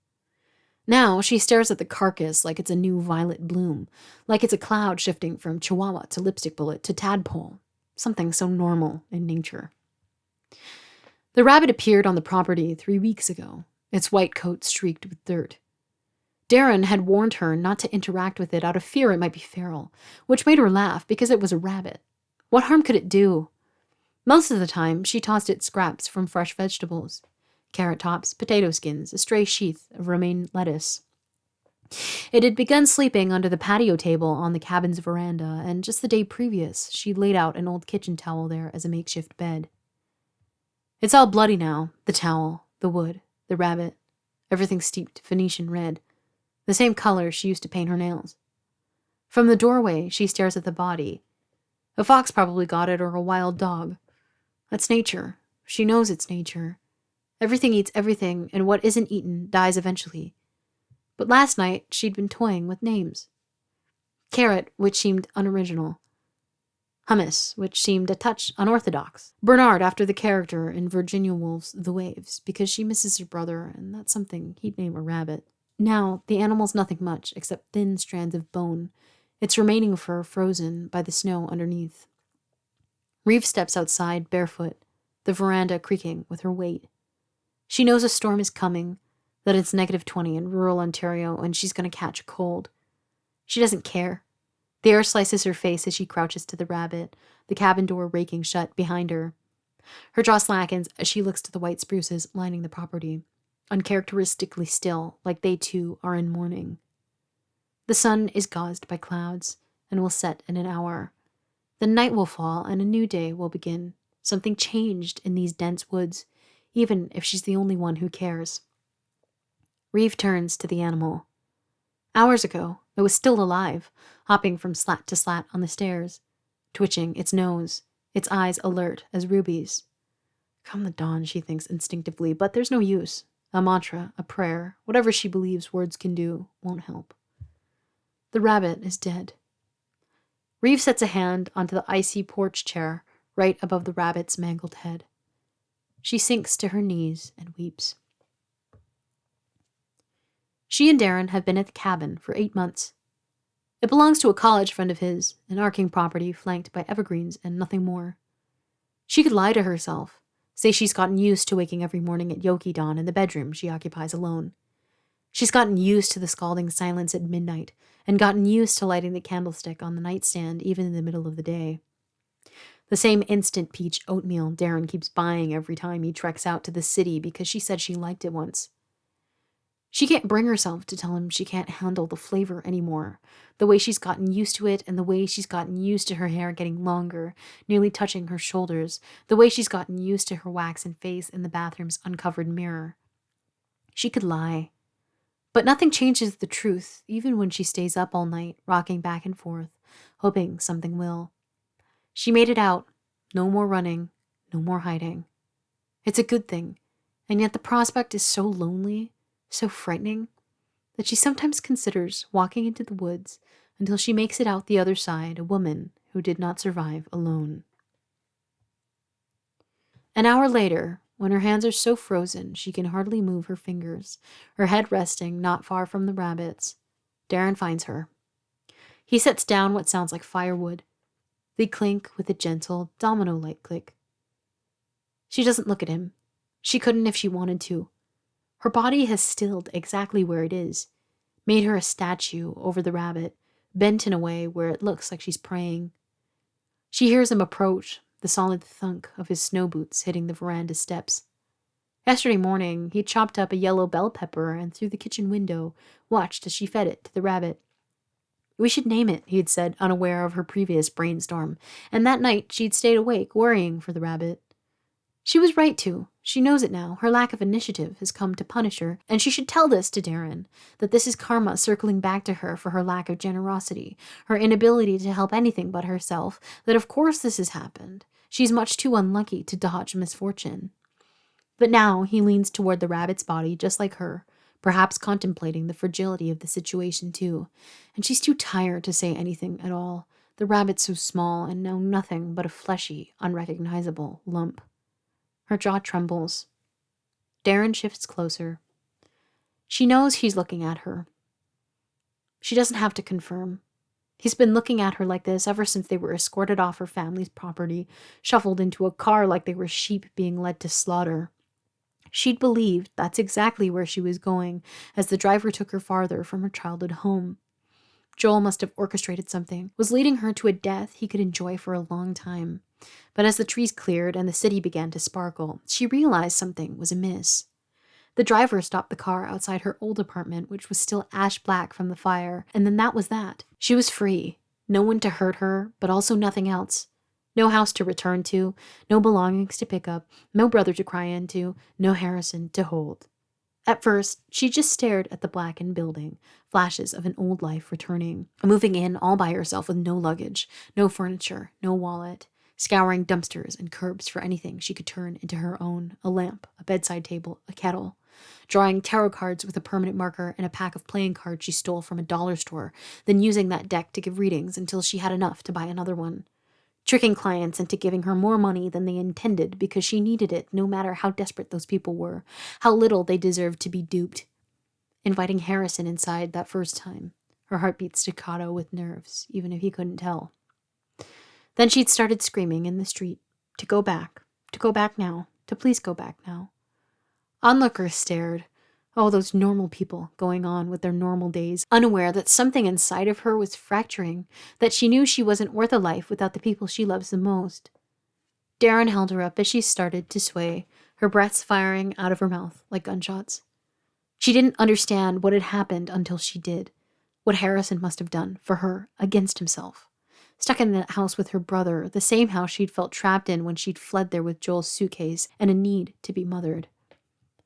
Now she stares at the carcass like it's a new violet bloom, like it's a cloud shifting from chihuahua to lipstick bullet to tadpole, something so normal in nature. The rabbit appeared on the property 3 weeks ago, its white coat streaked with dirt. Darren had warned her not to interact with it out of fear it might be feral, which made her laugh because it was a rabbit. What harm could it do? Most of the time, she tossed it scraps from fresh vegetables. Carrot tops, potato skins, a stray sheath of romaine lettuce. It had begun sleeping under the patio table on the cabin's veranda, and just the day previous, she'd laid out an old kitchen towel there as a makeshift bed. It's all bloody now, the towel, the wood, the rabbit, everything steeped Phoenician red. The same color she used to paint her nails. From the doorway, she stares at the body. A fox probably got it, or a wild dog. That's nature. She knows it's nature. Everything eats everything, and what isn't eaten dies eventually. But last night, she'd been toying with names. Carrot, which seemed unoriginal. Hummus, which seemed a touch unorthodox. Bernard after the character in Virginia Woolf's The Waves, because she misses her brother, and that's something he'd name a rabbit. Now, the animal's nothing much except thin strands of bone, its remaining fur frozen by the snow underneath. Reeve steps outside barefoot, the veranda creaking with her weight. She knows a storm is coming, that it's -20 in rural Ontario and she's going to catch a cold. She doesn't care. The air slices her face as she crouches to the rabbit, the cabin door raking shut behind her. Her jaw slackens as she looks to the white spruces lining the property, uncharacteristically still, like they too are in mourning. The sun is gauzed by clouds and will set in an hour. The night will fall and a new day will begin. Something changed in these dense woods, even if she's the only one who cares. Reeve turns to the animal. Hours ago, it was still alive, hopping from slat to slat on the stairs, twitching its nose, its eyes alert as rubies. Come the dawn, she thinks instinctively, but there's no use. A mantra, a prayer, whatever she believes words can do, won't help. The rabbit is dead. Reeve sets a hand onto the icy porch chair right above the rabbit's mangled head. She sinks to her knees and weeps. She and Darren have been at the cabin for 8 months. It belongs to a college friend of his, an arcing property flanked by evergreens and nothing more. She could lie to herself, say she's gotten used to waking every morning at Yoki dawn in the bedroom she occupies alone. She's gotten used to the scalding silence at midnight and gotten used to lighting the candlestick on the nightstand even in the middle of the day. The same instant peach oatmeal Darren keeps buying every time he treks out to the city because she said she liked it once. She can't bring herself to tell him she can't handle the flavor anymore, the way she's gotten used to it and the way she's gotten used to her hair getting longer, nearly touching her shoulders, the way she's gotten used to her waxen face in the bathroom's uncovered mirror. She could lie. But nothing changes the truth, even when she stays up all night, rocking back and forth, hoping something will. She made it out. No more running, no more hiding. It's a good thing, and yet the prospect is so lonely, so frightening, that she sometimes considers walking into the woods until she makes it out the other side a woman who did not survive alone. An hour later, when her hands are so frozen she can hardly move her fingers, her head resting not far from the rabbits, Darren finds her. He sets down what sounds like firewood. They clink with a gentle, domino-like click. She doesn't look at him. She couldn't if she wanted to. Her body has stilled exactly where it is, made her a statue over the rabbit, bent in a way where it looks like she's praying. She hears him approach, the solid thunk of his snow boots hitting the veranda steps. Yesterday morning, he chopped up a yellow bell pepper and through the kitchen window watched as she fed it to the rabbit. We should name it, he had said, unaware of her previous brainstorm, and that night she'd stayed awake, worrying for the rabbit. She was right to. She knows it now. Her lack of initiative has come to punish her, and she should tell this to Darren, that this is karma circling back to her for her lack of generosity, her inability to help anything but herself, that of course this has happened. She's much too unlucky to dodge misfortune. But now he leans toward the rabbit's body just like her, perhaps contemplating the fragility of the situation too, and she's too tired to say anything at all. The rabbit's so small and now nothing but a fleshy, unrecognizable lump. Her jaw trembles. Darren shifts closer. She knows he's looking at her. She doesn't have to confirm. He's been looking at her like this ever since they were escorted off her family's property, shuffled into a car like they were sheep being led to slaughter. She'd believed that's exactly where she was going as the driver took her farther from her childhood home. Joel must have orchestrated something, was leading her to a death he could enjoy for a long time. But as the trees cleared and the city began to sparkle, she realized something was amiss. The driver stopped the car outside her old apartment, which was still ash black from the fire, and then that was that. She was free. No one to hurt her, but also nothing else. No house to return to, no belongings to pick up, no brother to cry into, no Harrison to hold. At first, she just stared at the blackened building, flashes of an old life returning, moving in all by herself with no luggage, no furniture, no wallet, scouring dumpsters and curbs for anything she could turn into her own, a lamp, a bedside table, a kettle, drawing tarot cards with a permanent marker and a pack of playing cards she stole from a dollar store, then using that deck to give readings until she had enough to buy another one. Tricking clients into giving her more money than they intended because she needed it no matter how desperate those people were, how little they deserved to be duped. Inviting Harrison inside that first time, her heartbeat staccato with nerves, even if he couldn't tell. Then she'd started screaming in the street, to go back now, to please go back now. Onlookers stared. Oh, those normal people going on with their normal days, unaware that something inside of her was fracturing, that she knew she wasn't worth a life without the people she loves the most. Darren held her up as she started to sway, her breaths firing out of her mouth like gunshots. She didn't understand what had happened until she did, what Harrison must have done for her against himself. Stuck in that house with her brother, the same house she'd felt trapped in when she'd fled there with Joel's suitcase and a need to be mothered.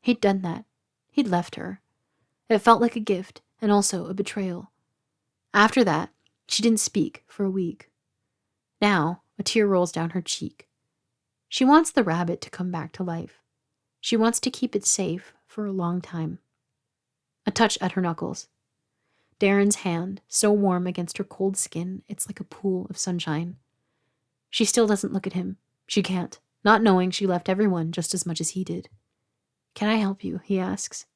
He'd done that. He'd left her. It felt like a gift and also a betrayal. After that, she didn't speak for a week. Now, a tear rolls down her cheek. She wants the rabbit to come back to life. She wants to keep it safe for a long time. A touch at her knuckles. Darren's hand, so warm against her cold skin, it's like a pool of sunshine. She still doesn't look at him. She can't, not knowing she left everyone just as much as he did. Can I help you? He asks.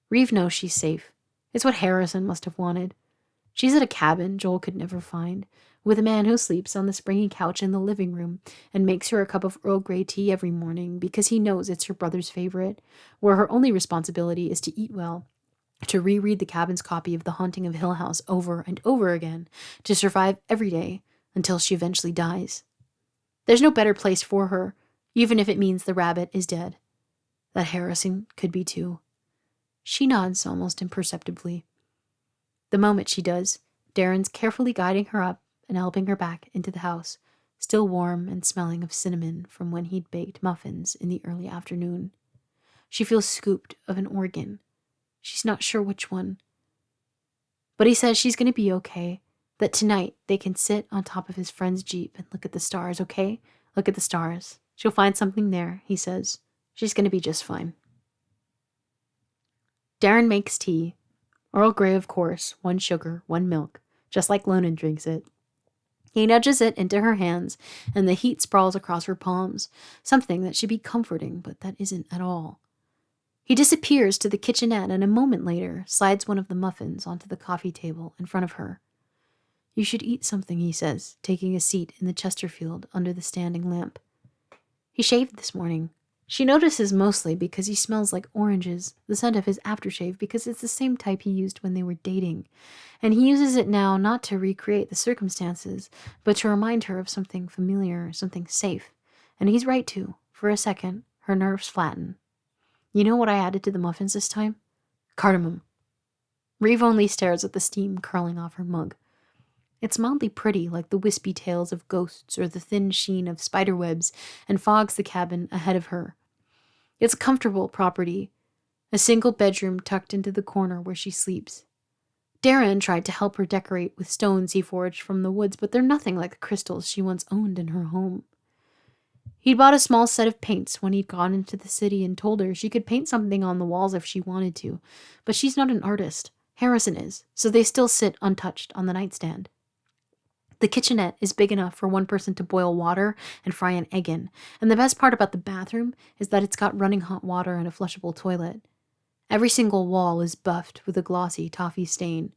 Reeve knows she's safe. It's what Harrison must have wanted. She's at a cabin Joel could never find, with a man who sleeps on the springy couch in the living room and makes her a cup of Earl Grey tea every morning because he knows it's her brother's favorite, where her only responsibility is to eat well, to reread the cabin's copy of The Haunting of Hill House over and over again, to survive every day until she eventually dies. There's no better place for her, even if it means the rabbit is dead. That Harrison could be too. She nods almost imperceptibly. The moment she does, Darren's carefully guiding her up and helping her back into the house, still warm and smelling of cinnamon from when he'd baked muffins in the early afternoon. She feels scooped of an organ. She's not sure which one. But he says she's going to be okay, that tonight they can sit on top of his friend's Jeep and look at the stars, okay? Look at the stars. She'll find something there, he says. She's going to be just fine. Darren makes tea. Earl Grey, of course, 1 sugar, 1 milk, just like Lonan drinks it. He nudges it into her hands, and the heat sprawls across her palms, something that should be comforting, but that isn't at all. He disappears to the kitchenette and a moment later slides one of the muffins onto the coffee table in front of her. You should eat something, he says, taking a seat in the Chesterfield under the standing lamp. He shaved this morning. She notices mostly because he smells like oranges, the scent of his aftershave because it's the same type he used when they were dating, and he uses it now not to recreate the circumstances, but to remind her of something familiar, something safe. And he's right to. For a second, her nerves flatten. You know what I added to the muffins this time? Cardamom. Reeve only stares at the steam curling off her mug. It's mildly pretty, like the wispy tails of ghosts or the thin sheen of spiderwebs, and fogs the cabin ahead of her. It's a comfortable property, a single bedroom tucked into the corner where she sleeps. Darren tried to help her decorate with stones he foraged from the woods, but they're nothing like the crystals she once owned in her home. He'd bought a small set of paints when he'd gone into the city and told her she could paint something on the walls if she wanted to, but she's not an artist. Harrison is, so they still sit untouched on the nightstand. The kitchenette is big enough for one person to boil water and fry an egg in, and the best part about the bathroom is that it's got running hot water and a flushable toilet. Every single wall is buffed with a glossy toffee stain.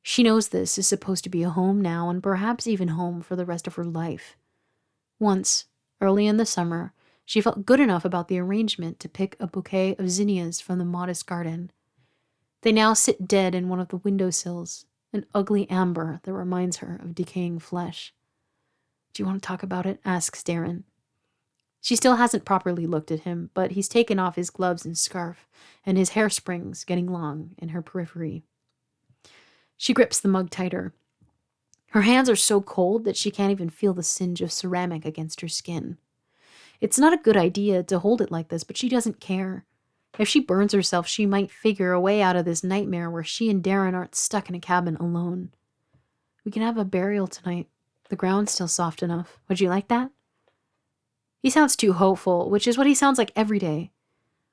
She knows this is supposed to be a home now, and perhaps even home for the rest of her life. Once, early in the summer, she felt good enough about the arrangement to pick a bouquet of zinnias from the modest garden. They now sit dead in one of the windowsills, an ugly amber that reminds her of decaying flesh. Do you want to talk about it? Asks Darren. She still hasn't properly looked at him, but he's taken off his gloves and scarf, and his hair springs getting long in her periphery. She grips the mug tighter. Her hands are so cold that she can't even feel the singe of ceramic against her skin. It's not a good idea to hold it like this, but she doesn't care. If she burns herself, she might figure a way out of this nightmare where she and Darren aren't stuck in a cabin alone. We can have a burial tonight. The ground's still soft enough. Would you like that? He sounds too hopeful, which is what he sounds like every day.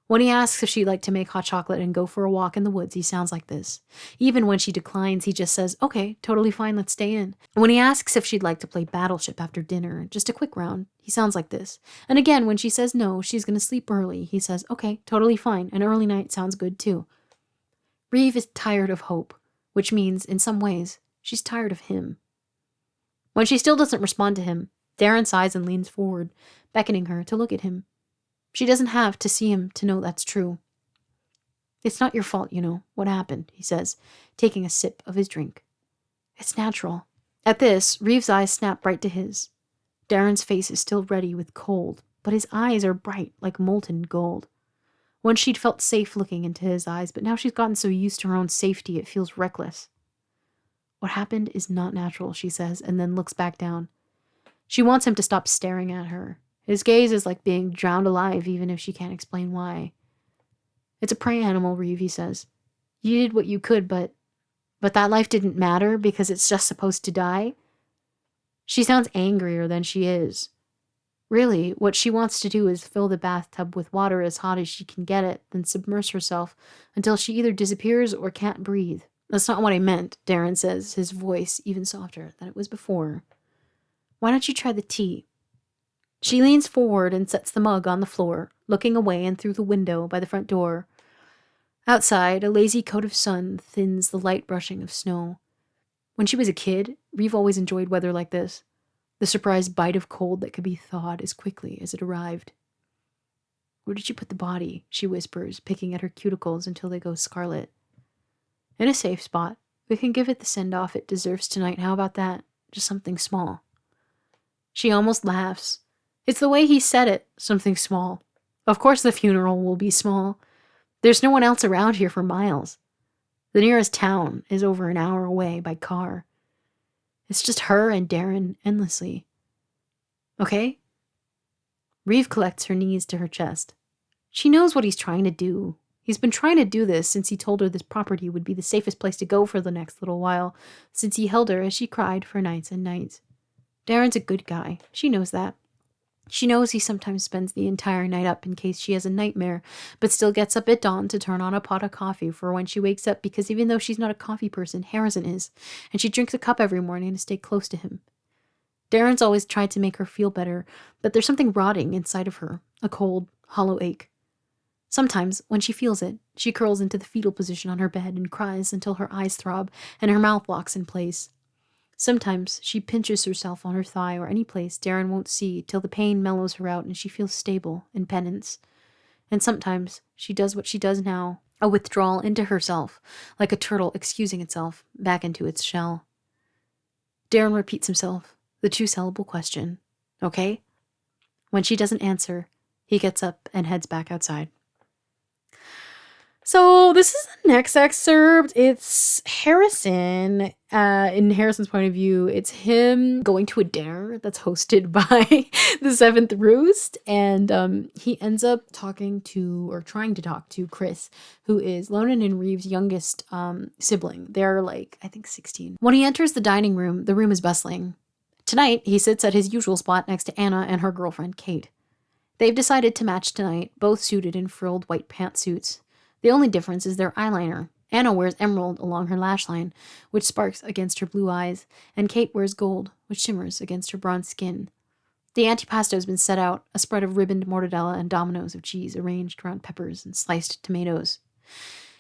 When he asks if she'd like to make hot chocolate and go for a walk in the woods, he sounds like this. Even when she declines, he just says, okay, totally fine, let's stay in. When he asks if she'd like to play Battleship after dinner, just a quick round, he sounds like this. And again, when she says no, she's going to sleep early, he says, okay, totally fine, an early night sounds good too. Reeve is tired of hope, which means, in some ways, she's tired of him. When she still doesn't respond to him, Darren sighs and leans forward, beckoning her to look at him. She doesn't have to see him to know that's true. It's not your fault, you know, what happened, he says, taking a sip of his drink. It's natural. At this, Reeve's eyes snap right to his. Darren's face is still ruddy with cold, but his eyes are bright like molten gold. Once she'd felt safe looking into his eyes, but now she's gotten so used to her own safety it feels reckless. What happened is not natural, she says, and then looks back down. She wants him to stop staring at her. His gaze is like being drowned alive, even if she can't explain why. It's a prey animal, Reeve, he says. You did what you could, but that life didn't matter because it's just supposed to die? She sounds angrier than she is. Really, what she wants to do is fill the bathtub with water as hot as she can get it, then submerge herself until she either disappears or can't breathe. That's not what I meant, Darren says, his voice even softer than it was before. Why don't you try the tea? She leans forward and sets the mug on the floor, looking away and through the window by the front door. Outside, a lazy coat of sun thins the light brushing of snow. When she was a kid, Reeve always enjoyed weather like this. The surprise bite of cold that could be thawed as quickly as it arrived. Where did you put the body? She whispers, picking at her cuticles until they go scarlet. In a safe spot. We can give it the send-off it deserves tonight. How about that? Just something small. She almost laughs. It's the way he said it, something small. Of course the funeral will be small. There's no one else around here for miles. The nearest town is over an hour away by car. It's just her and Darren endlessly. Okay? Reeve collects her knees to her chest. She knows what he's trying to do. He's been trying to do this since he told her this property would be the safest place to go for the next little while, since he held her as she cried for nights and nights. Darren's a good guy. She knows that. She knows he sometimes spends the entire night up in case she has a nightmare, but still gets up at dawn to turn on a pot of coffee for when she wakes up, because even though she's not a coffee person, Harrison is, and she drinks a cup every morning to stay close to him. Darren's always tried to make her feel better, but there's something rotting inside of her, a cold, hollow ache. Sometimes, when she feels it, she curls into the fetal position on her bed and cries until her eyes throb and her mouth locks in place. Sometimes she pinches herself on her thigh or any place Darren won't see till the pain mellows her out and she feels stable in penance. And sometimes she does what she does now, a withdrawal into herself, like a turtle excusing itself back into its shell. Darren repeats himself, the two-syllable question, okay? When she doesn't answer, he gets up and heads back outside. So this is the next excerpt. It's Harrison. In Harrison's point of view, it's him going to a dinner that's hosted by the Seventh Roost. And he ends up trying to talk to Chris, who is Lonan and Reeve's youngest sibling. They're like, I think 16. When he enters the dining room, the room is bustling. Tonight, he sits at his usual spot next to Anna and her girlfriend, Kate. They've decided to match tonight, both suited in frilled white pantsuits. The only difference is their eyeliner. Anna wears emerald along her lash line, which sparks against her blue eyes, and Kate wears gold, which shimmers against her bronze skin. The antipasto has been set out, a spread of ribboned mortadella and dominoes of cheese arranged around peppers and sliced tomatoes.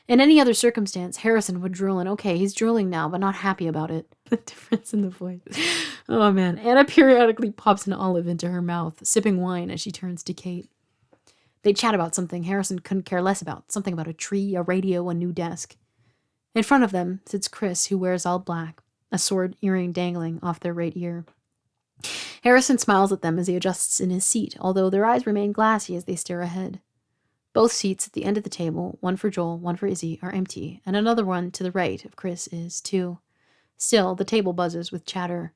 In any other circumstance, Harrison would drool, and okay, he's drooling now, but not happy about it. The difference in the voice. Oh man. Anna periodically pops an olive into her mouth, sipping wine as she turns to Kate. They chat about something Harrison couldn't care less about, something about a tree, a radio, a new desk. In front of them sits Chris, who wears all black, a sword earring dangling off their right ear. Harrison smiles at them as he adjusts in his seat, although their eyes remain glassy as they stare ahead. Both seats at the end of the table, one for Joel, one for Izzy, are empty, and another one to the right of Chris is, too. Still, the table buzzes with chatter.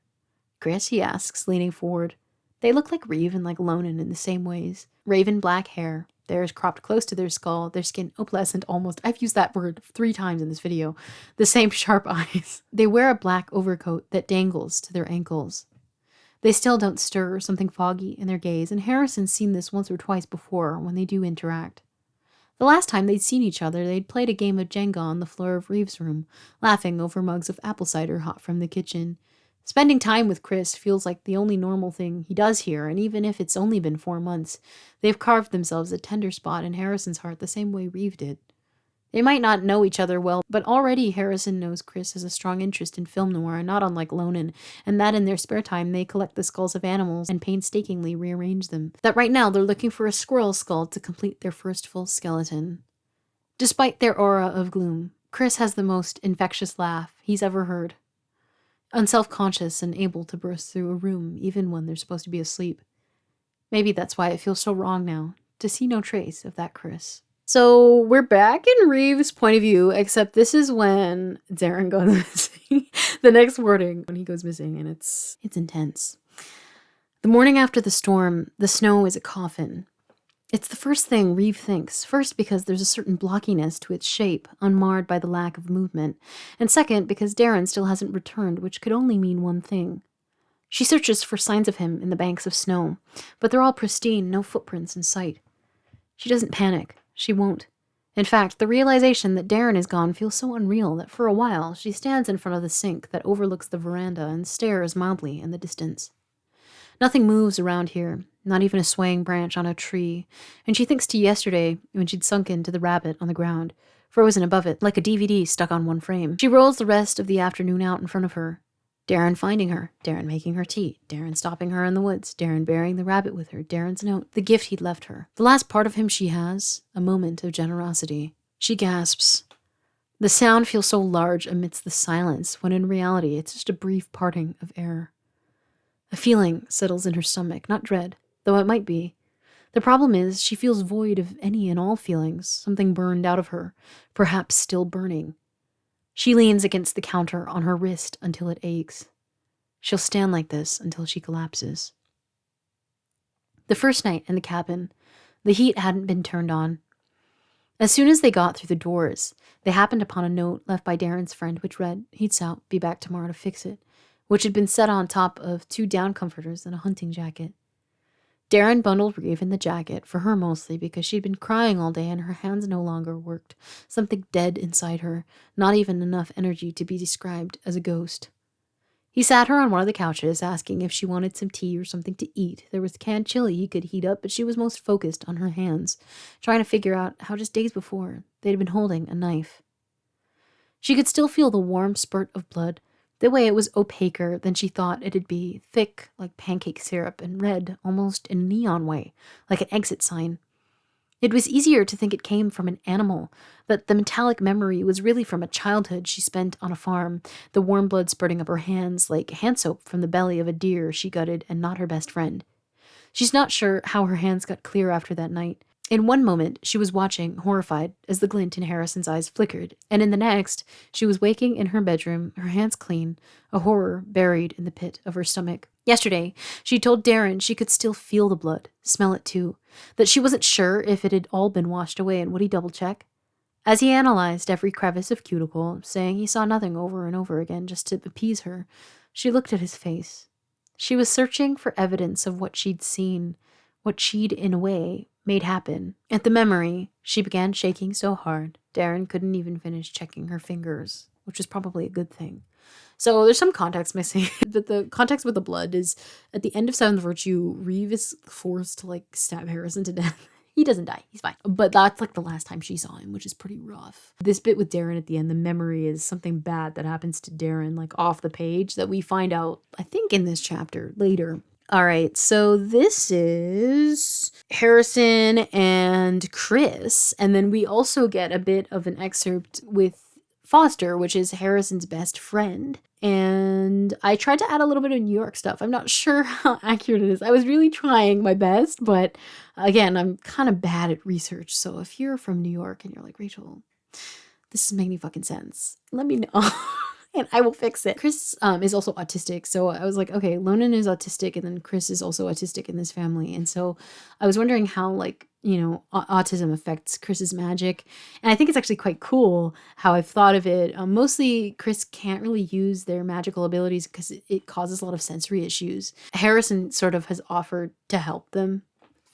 Chris, he asks, leaning forward. They look like Reeve and like Lonan in the same ways. Raven black hair, theirs cropped close to their skull, their skin opalescent almost. I've used that word 3 times in this video. The same sharp eyes. They wear a black overcoat that dangles to their ankles. They still don't stir, something foggy in their gaze, and Harrison's seen this once or twice before when they do interact. The last time they'd seen each other, they'd played a game of Jenga on the floor of Reeve's room, laughing over mugs of apple cider hot from the kitchen. Spending time with Chris feels like the only normal thing he does here, and even if it's only been 4 months, they've carved themselves a tender spot in Harrison's heart the same way Reeve did. They might not know each other well, but already Harrison knows Chris has a strong interest in film noir, not unlike Lonan, and that in their spare time they collect the skulls of animals and painstakingly rearrange them. That right now they're looking for a squirrel skull to complete their first full skeleton. Despite their aura of gloom, Chris has the most infectious laugh he's ever heard. Unself-conscious and able to burst through a room even when they're supposed to be asleep. Maybe that's why it feels so wrong now, to see no trace of that Chris. So we're back in Reeve's point of view, except this is when Darren goes missing. The next wording when he goes missing, and it's intense. The morning after the storm, the snow is a coffin. It's the first thing Reeve thinks, first because there's a certain blockiness to its shape, unmarred by the lack of movement, and second because Darren still hasn't returned, which could only mean one thing. She searches for signs of him in the banks of snow, but they're all pristine, no footprints in sight. She doesn't panic. She won't. In fact, the realization that Darren is gone feels so unreal that for a while she stands in front of the sink that overlooks the veranda and stares mildly in the distance. Nothing moves around here, not even a swaying branch on a tree, and she thinks to yesterday when she'd sunk into the rabbit on the ground, frozen above it like a DVD stuck on one frame. She rolls the rest of the afternoon out in front of her. Darren finding her, Darren making her tea, Darren stopping her in the woods, Darren burying the rabbit with her, Darren's note, the gift he'd left her. The last part of him she has, a moment of generosity. She gasps. The sound feels so large amidst the silence, when in reality it's just a brief parting of air. A feeling settles in her stomach, not dread, though it might be. The problem is she feels void of any and all feelings, something burned out of her, perhaps still burning. She leans against the counter on her wrist until it aches. She'll stand like this until she collapses. The first night in the cabin, the heat hadn't been turned on. As soon as they got through the doors, they happened upon a note left by Darren's friend which read, "Heat's out, be back tomorrow to fix it," which had been set on top of 2 down comforters and a hunting jacket. Darren bundled Reeve in the jacket, for her mostly, because she'd been crying all day and her hands no longer worked, something dead inside her, not even enough energy to be described as a ghost. He sat her on one of the couches, asking if she wanted some tea or something to eat. There was canned chili he could heat up, but she was most focused on her hands, trying to figure out how just days before they'd been holding a knife. She could still feel the warm spurt of blood, the way it was opaquer than she thought it'd be, thick like pancake syrup and red almost in a neon way, like an exit sign. It was easier to think it came from an animal, that the metallic memory was really from a childhood she spent on a farm, the warm blood spurting up her hands like hand soap from the belly of a deer she gutted and not her best friend. She's not sure how her hands got clear after that night. In one moment, she was watching, horrified, as the glint in Harrison's eyes flickered, and in the next, she was waking in her bedroom, her hands clean, a horror buried in the pit of her stomach. Yesterday, she told Darren she could still feel the blood, smell it too, that she wasn't sure if it had all been washed away, and would he double-check? As he analyzed every crevice of cuticle, saying he saw nothing over and over again just to appease her, she looked at his face. She was searching for evidence of what she'd seen, what she'd, in a way, made happen. At the memory, she began shaking so hard, Darren couldn't even finish checking her fingers, which was probably a good thing. So there's some context missing, but the context with the blood is at the end of Seventh Virtue, Reeve is forced to stab Harrison to death. He doesn't die, he's fine. But that's the last time she saw him, which is pretty rough. This bit with Darren at the end, the memory is something bad that happens to Darren, off the page that we find out, I think in this chapter later. All right, so this is Harrison and Chris, and then we also get a bit of an excerpt with Foster, which is Harrison's best friend. And I tried to add a little bit of New York stuff. I'm not sure how accurate it is. I was really trying my best, but again, I'm kind of bad at research. So if you're from New York and you're like, Rachel, this is making fucking sense, let me know. And I will fix it. Chris is also autistic. So I was like, okay, Lonan is autistic and then Chris is also autistic in this family. And so I was wondering how autism affects Chris's magic. And I think it's actually quite cool how I've thought of it. Mostly Chris can't really use their magical abilities because it causes a lot of sensory issues. Harrison sort of has offered to help them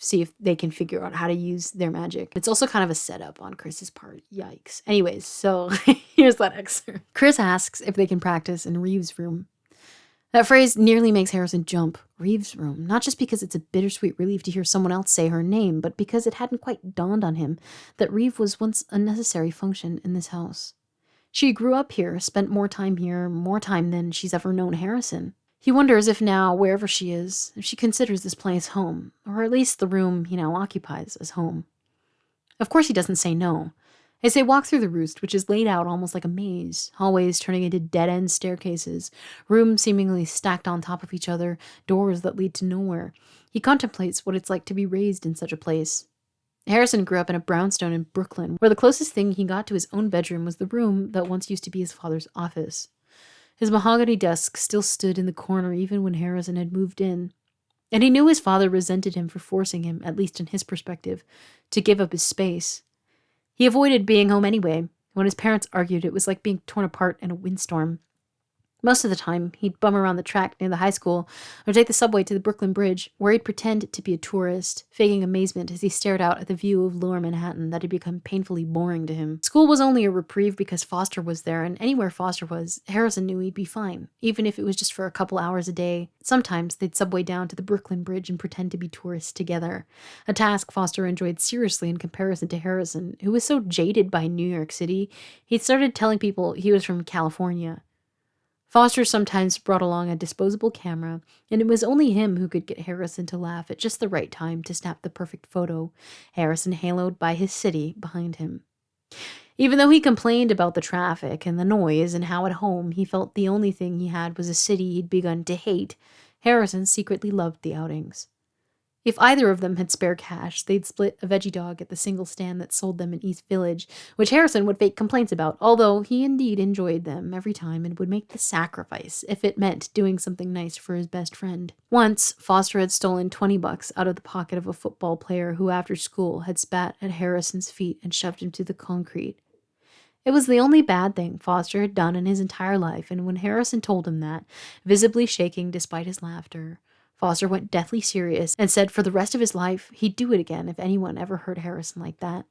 see if they can figure out how to use their magic. It's also kind of a setup on Chris's part. Yikes. Anyways, so here's that excerpt. Chris asks if they can practice in Reeve's room. That phrase nearly makes Harrison jump. Reeve's room. Not just because it's a bittersweet relief to hear someone else say her name, but because it hadn't quite dawned on him that Reeve was once a necessary function in this house. She grew up here, spent more time here, more time than she's ever known Harrison. He wonders if now, wherever she is, if she considers this place home, or at least the room he now occupies as home. Of course he doesn't say no. As they walk through the roost, which is laid out almost like a maze, hallways turning into dead-end staircases, rooms seemingly stacked on top of each other, doors that lead to nowhere, he contemplates what it's like to be raised in such a place. Harrison grew up in a brownstone in Brooklyn, where the closest thing he got to his own bedroom was the room that once used to be his father's office. His mahogany desk still stood in the corner even when Harrison had moved in, and he knew his father resented him for forcing him, at least in his perspective, to give up his space. He avoided being home anyway. When his parents argued, it was like being torn apart in a windstorm. Most of the time, he'd bum around the track near the high school or take the subway to the Brooklyn Bridge, where he'd pretend to be a tourist, faking amazement as he stared out at the view of lower Manhattan that had become painfully boring to him. School was only a reprieve because Foster was there, and anywhere Foster was, Harrison knew he'd be fine, even if it was just for a couple hours a day. Sometimes they'd subway down to the Brooklyn Bridge and pretend to be tourists together, a task Foster enjoyed seriously in comparison to Harrison, who was so jaded by New York City, he'd started telling people he was from California. Foster sometimes brought along a disposable camera, and it was only him who could get Harrison to laugh at just the right time to snap the perfect photo, Harrison haloed by his city behind him. Even though he complained about the traffic and the noise and how at home he felt the only thing he had was a city he'd begun to hate, Harrison secretly loved the outings. If either of them had spare cash, they'd split a veggie dog at the single stand that sold them in East Village, which Harrison would fake complaints about, although he indeed enjoyed them every time and would make the sacrifice if it meant doing something nice for his best friend. Once, Foster had stolen $20 out of the pocket of a football player who after school had spat at Harrison's feet and shoved him to the concrete. It was the only bad thing Foster had done in his entire life, and when Harrison told him that, visibly shaking despite his laughter, Foster went deathly serious and said for the rest of his life he'd do it again if anyone ever hurt Harrison like that.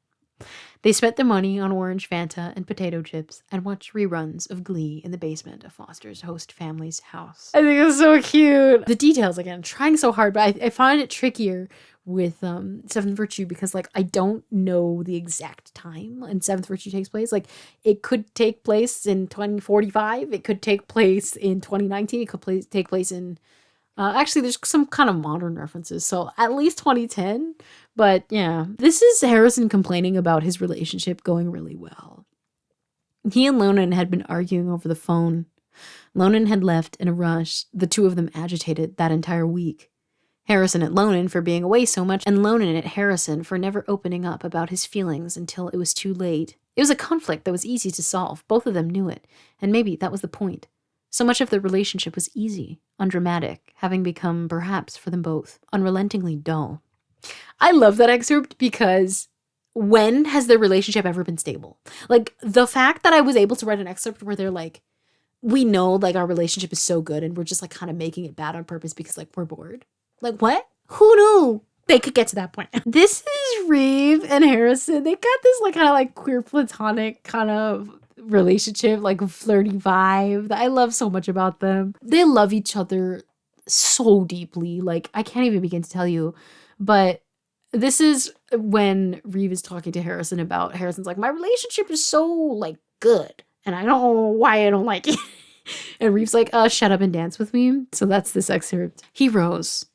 They spent the money on orange Fanta and potato chips and watched reruns of Glee in the basement of Foster's host family's house. I think it was so cute. The details, again, trying so hard, but I find it trickier with Seventh Virtue because, like, I don't know the exact time when Seventh Virtue takes place. Like, it could take place in 2045. It could take place in 2019. It could take place in... actually, there's some kind of modern references, so at least 2010. But yeah, this is Harrison complaining about his relationship going really well. He and Lonan had been arguing over the phone. Lonan had left in a rush, the two of them agitated that entire week. Harrison at Lonan for being away so much, and Lonan at Harrison for never opening up about his feelings until it was too late. It was a conflict that was easy to solve. Both of them knew it, and maybe that was the point. So much of the relationship was easy, undramatic, having become, perhaps for them both, unrelentingly dull. I love that excerpt because when has their relationship ever been stable? Like, the fact that I was able to write an excerpt where they're like, we know, like, our relationship is so good and we're just, like, kind of making it bad on purpose because, like, we're bored. Like, what? Who knew they could get to that point? This is Reeve and Harrison. They got this, like, kind of, like, queer platonic kind of relationship, like flirty vibe that I love so much about them. They love each other so deeply. Like, I can't even begin to tell you. But this is when Reeve is talking to Harrison about Harrison's like, my relationship is so, like, good. And I don't know why I don't like it. And Reeve's like, shut up and dance with me. So that's this excerpt. He rose.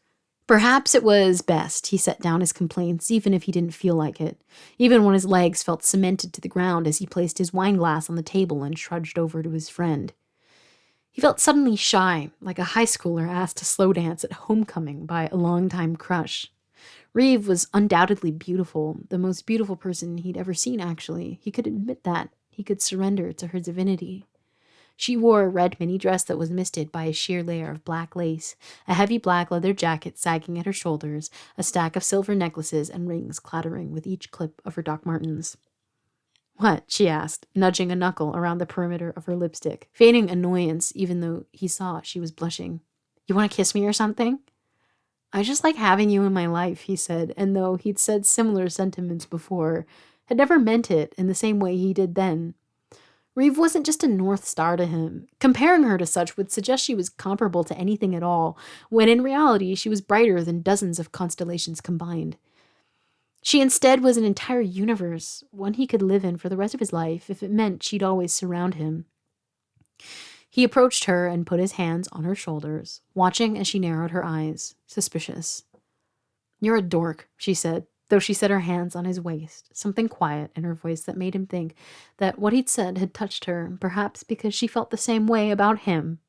Perhaps it was best he set down his complaints, even if he didn't feel like it, even when his legs felt cemented to the ground as he placed his wine glass on the table and trudged over to his friend. He felt suddenly shy, like a high schooler asked to slow dance at homecoming by a longtime crush. Reeve was undoubtedly beautiful, the most beautiful person he'd ever seen, actually. He could admit that. He could surrender to her divinity. She wore a red mini dress that was misted by a sheer layer of black lace, a heavy black leather jacket sagging at her shoulders, a stack of silver necklaces and rings clattering with each clip of her Doc Martens. What? She asked, nudging a knuckle around the perimeter of her lipstick, feigning annoyance even though he saw she was blushing. You want to kiss me or something? I just like having you in my life, he said, and though he'd said similar sentiments before, had never meant it in the same way he did then. Reeve wasn't just a North Star to him. Comparing her to such would suggest she was comparable to anything at all, when in reality she was brighter than dozens of constellations combined. She instead was an entire universe, one he could live in for the rest of his life if it meant she'd always surround him. He approached her and put his hands on her shoulders, watching as she narrowed her eyes, suspicious. You're a dork, she said, though she set her hands on his waist, something quiet in her voice that made him think that what he'd said had touched her, perhaps because she felt the same way about him.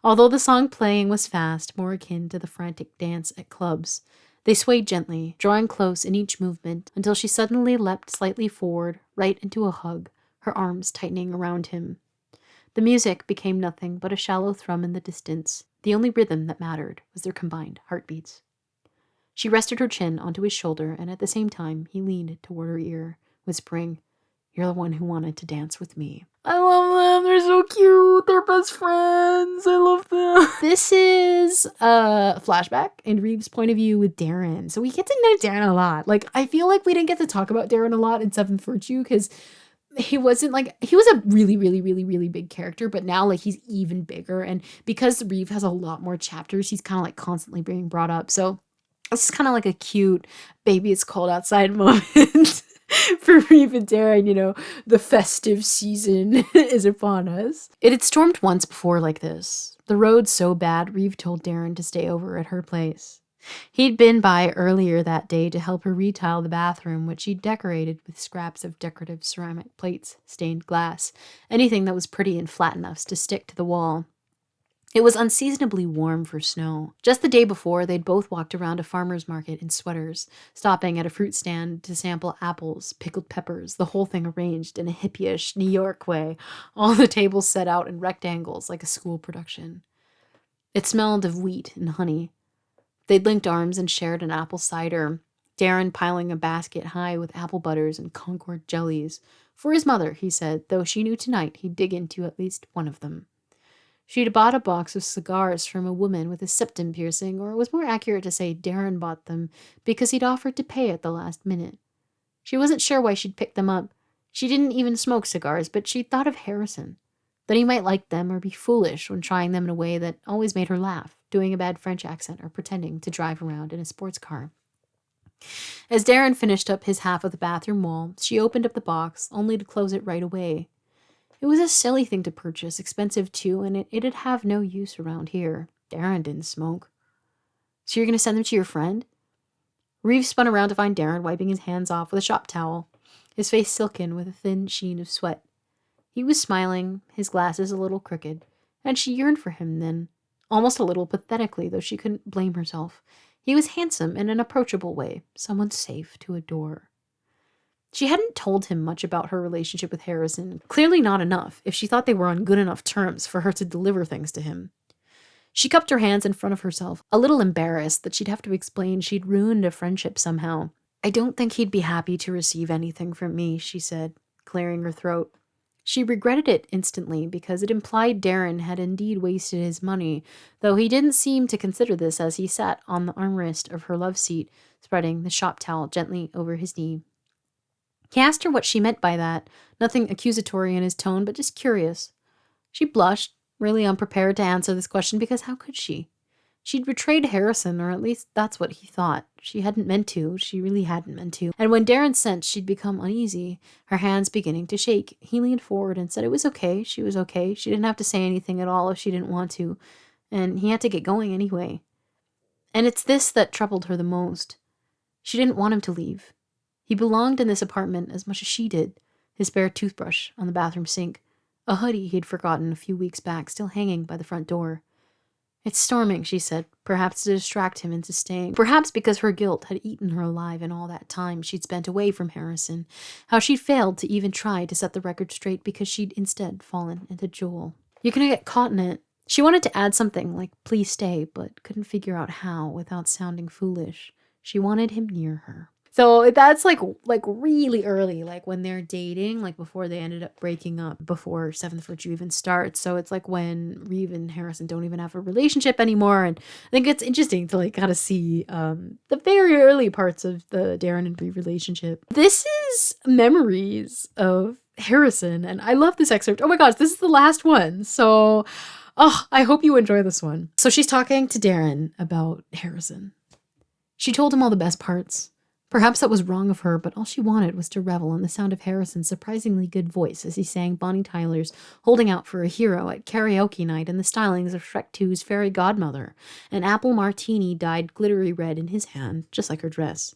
Although the song playing was fast, more akin to the frantic dance at clubs, they swayed gently, drawing close in each movement, until she suddenly leapt slightly forward, right into a hug, her arms tightening around him. The music became nothing but a shallow thrum in the distance. The only rhythm that mattered was their combined heartbeats. She rested her chin onto his shoulder, and at the same time he leaned toward her ear, whispering, You're the one who wanted to dance with me. I love them. They're so cute. They're best friends. I love them. This is a flashback in Reeve's point of view with Darren. So we get to know Darren a lot. Like, I feel like we didn't get to talk about Darren a lot in Seventh Virtue because he wasn't like, he was a really, really, really, really big character, but now like he's even bigger. And because Reeve has a lot more chapters, he's kind of like constantly being brought up. So this is kind of like a cute baby it's cold outside moment. For Reeve and Darren, you know, the festive season is upon us. It had stormed once before like this. The road so bad, Reeve told Darren to stay over at her place. He'd been by earlier that day to help her retile the bathroom, which she'd decorated with scraps of decorative ceramic plates, stained glass, anything that was pretty and flat enough to stick to the wall. It was unseasonably warm for snow. Just the day before, they'd both walked around a farmer's market in sweaters, stopping at a fruit stand to sample apples, pickled peppers, the whole thing arranged in a hippie-ish New York way, all the tables set out in rectangles like a school production. It smelled of wheat and honey. They'd linked arms and shared an apple cider, Darren piling a basket high with apple butters and Concord jellies. For his mother, he said, though she knew tonight he'd dig into at least one of them. She'd bought a box of cigars from a woman with a septum piercing, or it was more accurate to say Darren bought them because he'd offered to pay at the last minute. She wasn't sure why she'd picked them up. She didn't even smoke cigars, but she'd thought of Harrison, that he might like them or be foolish when trying them in a way that always made her laugh, doing a bad French accent or pretending to drive around in a sports car. As Darren finished up his half of the bathroom wall, she opened up the box, only to close it right away. It was a silly thing to purchase, expensive too, and it'd have no use around here. Darren didn't smoke. So you're going to send them to your friend? Reeve spun around to find Darren wiping his hands off with a shop towel, his face silken with a thin sheen of sweat. He was smiling, his glasses a little crooked, and she yearned for him then, almost a little pathetically, though she couldn't blame herself. He was handsome in an approachable way, someone safe to adore. She hadn't told him much about her relationship with Harrison, clearly not enough if she thought they were on good enough terms for her to deliver things to him. She cupped her hands in front of herself, a little embarrassed that she'd have to explain she'd ruined a friendship somehow. I don't think he'd be happy to receive anything from me, she said, clearing her throat. She regretted it instantly because it implied Darren had indeed wasted his money, though he didn't seem to consider this as he sat on the armrest of her love seat, spreading the shop towel gently over his knee. He asked her what she meant by that, nothing accusatory in his tone, but just curious. She blushed, really unprepared to answer this question because how could she? She'd betrayed Harrison, or at least that's what he thought. She hadn't meant to, she really hadn't meant to. And when Darren sensed she'd become uneasy, her hands beginning to shake, he leaned forward and said it was okay, she was okay. She didn't have to say anything at all if she didn't want to, and he had to get going anyway. And it's this that troubled her the most. She didn't want him to leave. He belonged in this apartment as much as she did, his spare toothbrush on the bathroom sink, a hoodie he'd forgotten a few weeks back still hanging by the front door. It's storming, she said, perhaps to distract him into staying, perhaps because her guilt had eaten her alive in all that time she'd spent away from Harrison, how she'd failed to even try to set the record straight because she'd instead fallen into Joel. You're gonna get caught in it. She wanted to add something like, please stay, but couldn't figure out how without sounding foolish. She wanted him near her. So that's like really early, like when they're dating, like before they ended up breaking up, before Seventh Virtue even starts. So it's like when Reeve and Harrison don't even have a relationship anymore. And I think it's interesting to like kind of see the very early parts of the Darren and Reeve relationship. This is memories of Harrison, and I love this excerpt. Oh my gosh, this is the last one. So, I hope you enjoy this one. So she's talking to Darren about Harrison. She told him all the best parts. Perhaps that was wrong of her, but all she wanted was to revel in the sound of Harrison's surprisingly good voice as he sang Bonnie Tyler's Holding Out for a Hero at karaoke night in the stylings of Shrek 2's fairy godmother, an apple martini dyed glittery red in his hand, just like her dress.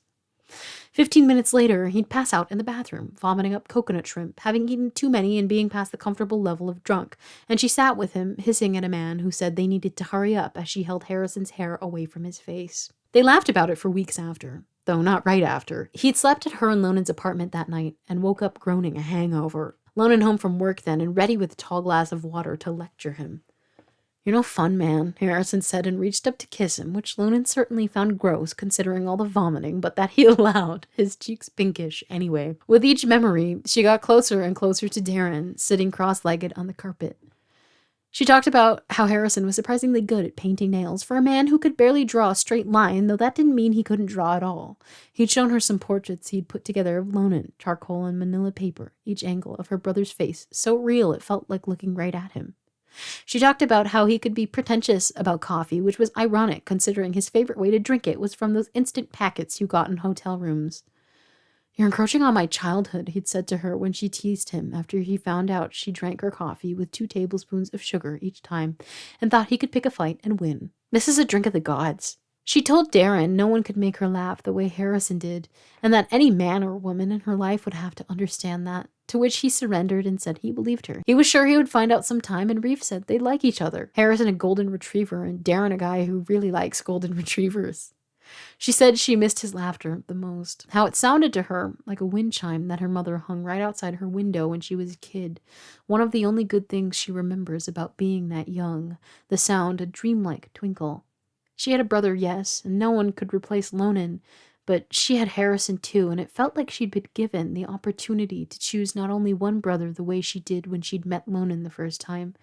15 minutes later, he'd pass out in the bathroom, vomiting up coconut shrimp, having eaten too many and being past the comfortable level of drunk, and she sat with him, hissing at a man who said they needed to hurry up as she held Harrison's hair away from his face. They laughed about it for weeks after. Though not right after. He'd slept at her and Lonan's apartment that night and woke up groaning a hangover. Lonan home from work then and ready with a tall glass of water to lecture him. "You're no fun, man," Harrison said and reached up to kiss him, which Lonan certainly found gross considering all the vomiting, but that he allowed, his cheeks pinkish anyway. With each memory, she got closer and closer to Darren, sitting cross-legged on the carpet. She talked about how Harrison was surprisingly good at painting nails for a man who could barely draw a straight line, though that didn't mean he couldn't draw at all. He'd shown her some portraits he'd put together of Lonan, charcoal and manila paper, each angle of her brother's face so real it felt like looking right at him. She talked about how he could be pretentious about coffee, which was ironic considering his favorite way to drink it was from those instant packets you got in hotel rooms. "You're encroaching on my childhood," he'd said to her when she teased him after he found out she drank her coffee with 2 tablespoons of sugar each time and thought he could pick a fight and win. "This is a drink of the gods." She told Darren no one could make her laugh the way Harrison did, and that any man or woman in her life would have to understand that, to which he surrendered and said he believed her. He was sure he would find out sometime, and Reeve said they'd like each other. Harrison a golden retriever, and Darren a guy who really likes golden retrievers. She said she missed his laughter the most, how it sounded to her like a wind chime that her mother hung right outside her window when she was a kid. One of the only good things she remembers about being that young, the sound a dreamlike twinkle. She had a brother, yes, and no one could replace Lonan, but she had Harrison too, and it felt like she'd been given the opportunity to choose not only one brother the way she did when she'd met Lonan the first time,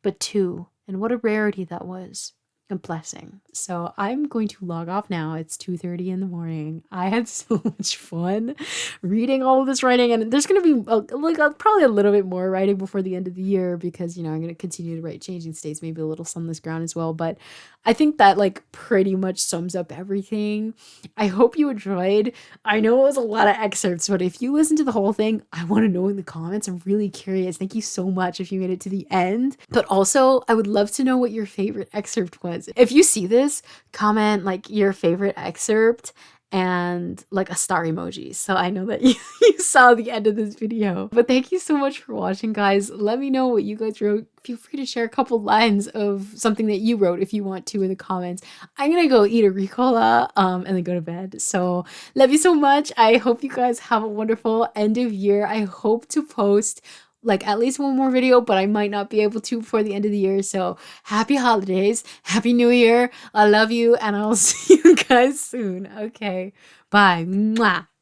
but 2, and what a rarity that was. A blessing. So I'm going to log off now. It's 2:30 in the morning. I had so much fun reading all of this writing, and there's going to be probably a little bit more writing before the end of the year because, I'm going to continue to write Changing States, maybe a little Sunless Ground as well. But I think that pretty much sums up everything. I hope you enjoyed. I know it was a lot of excerpts, but if you listen to the whole thing, I want to know in the comments. I'm really curious. Thank you so much if you made it to the end. But also, I would love to know what your favorite excerpt was. If you see this, comment your favorite excerpt and a star emoji, so I know that you saw the end of this video. But thank you so much for watching, guys. Let me know what you guys wrote. Feel free to share a couple lines of something that you wrote if you want to in the comments. I'm gonna go eat a Ricola and then go to bed. So love you so much. I hope you guys have a wonderful end of year. I hope to post at least one more video, but I might not be able to before the end of the year. So happy holidays, happy new year. I love you, and I'll see you guys soon. Okay, bye. Mwah.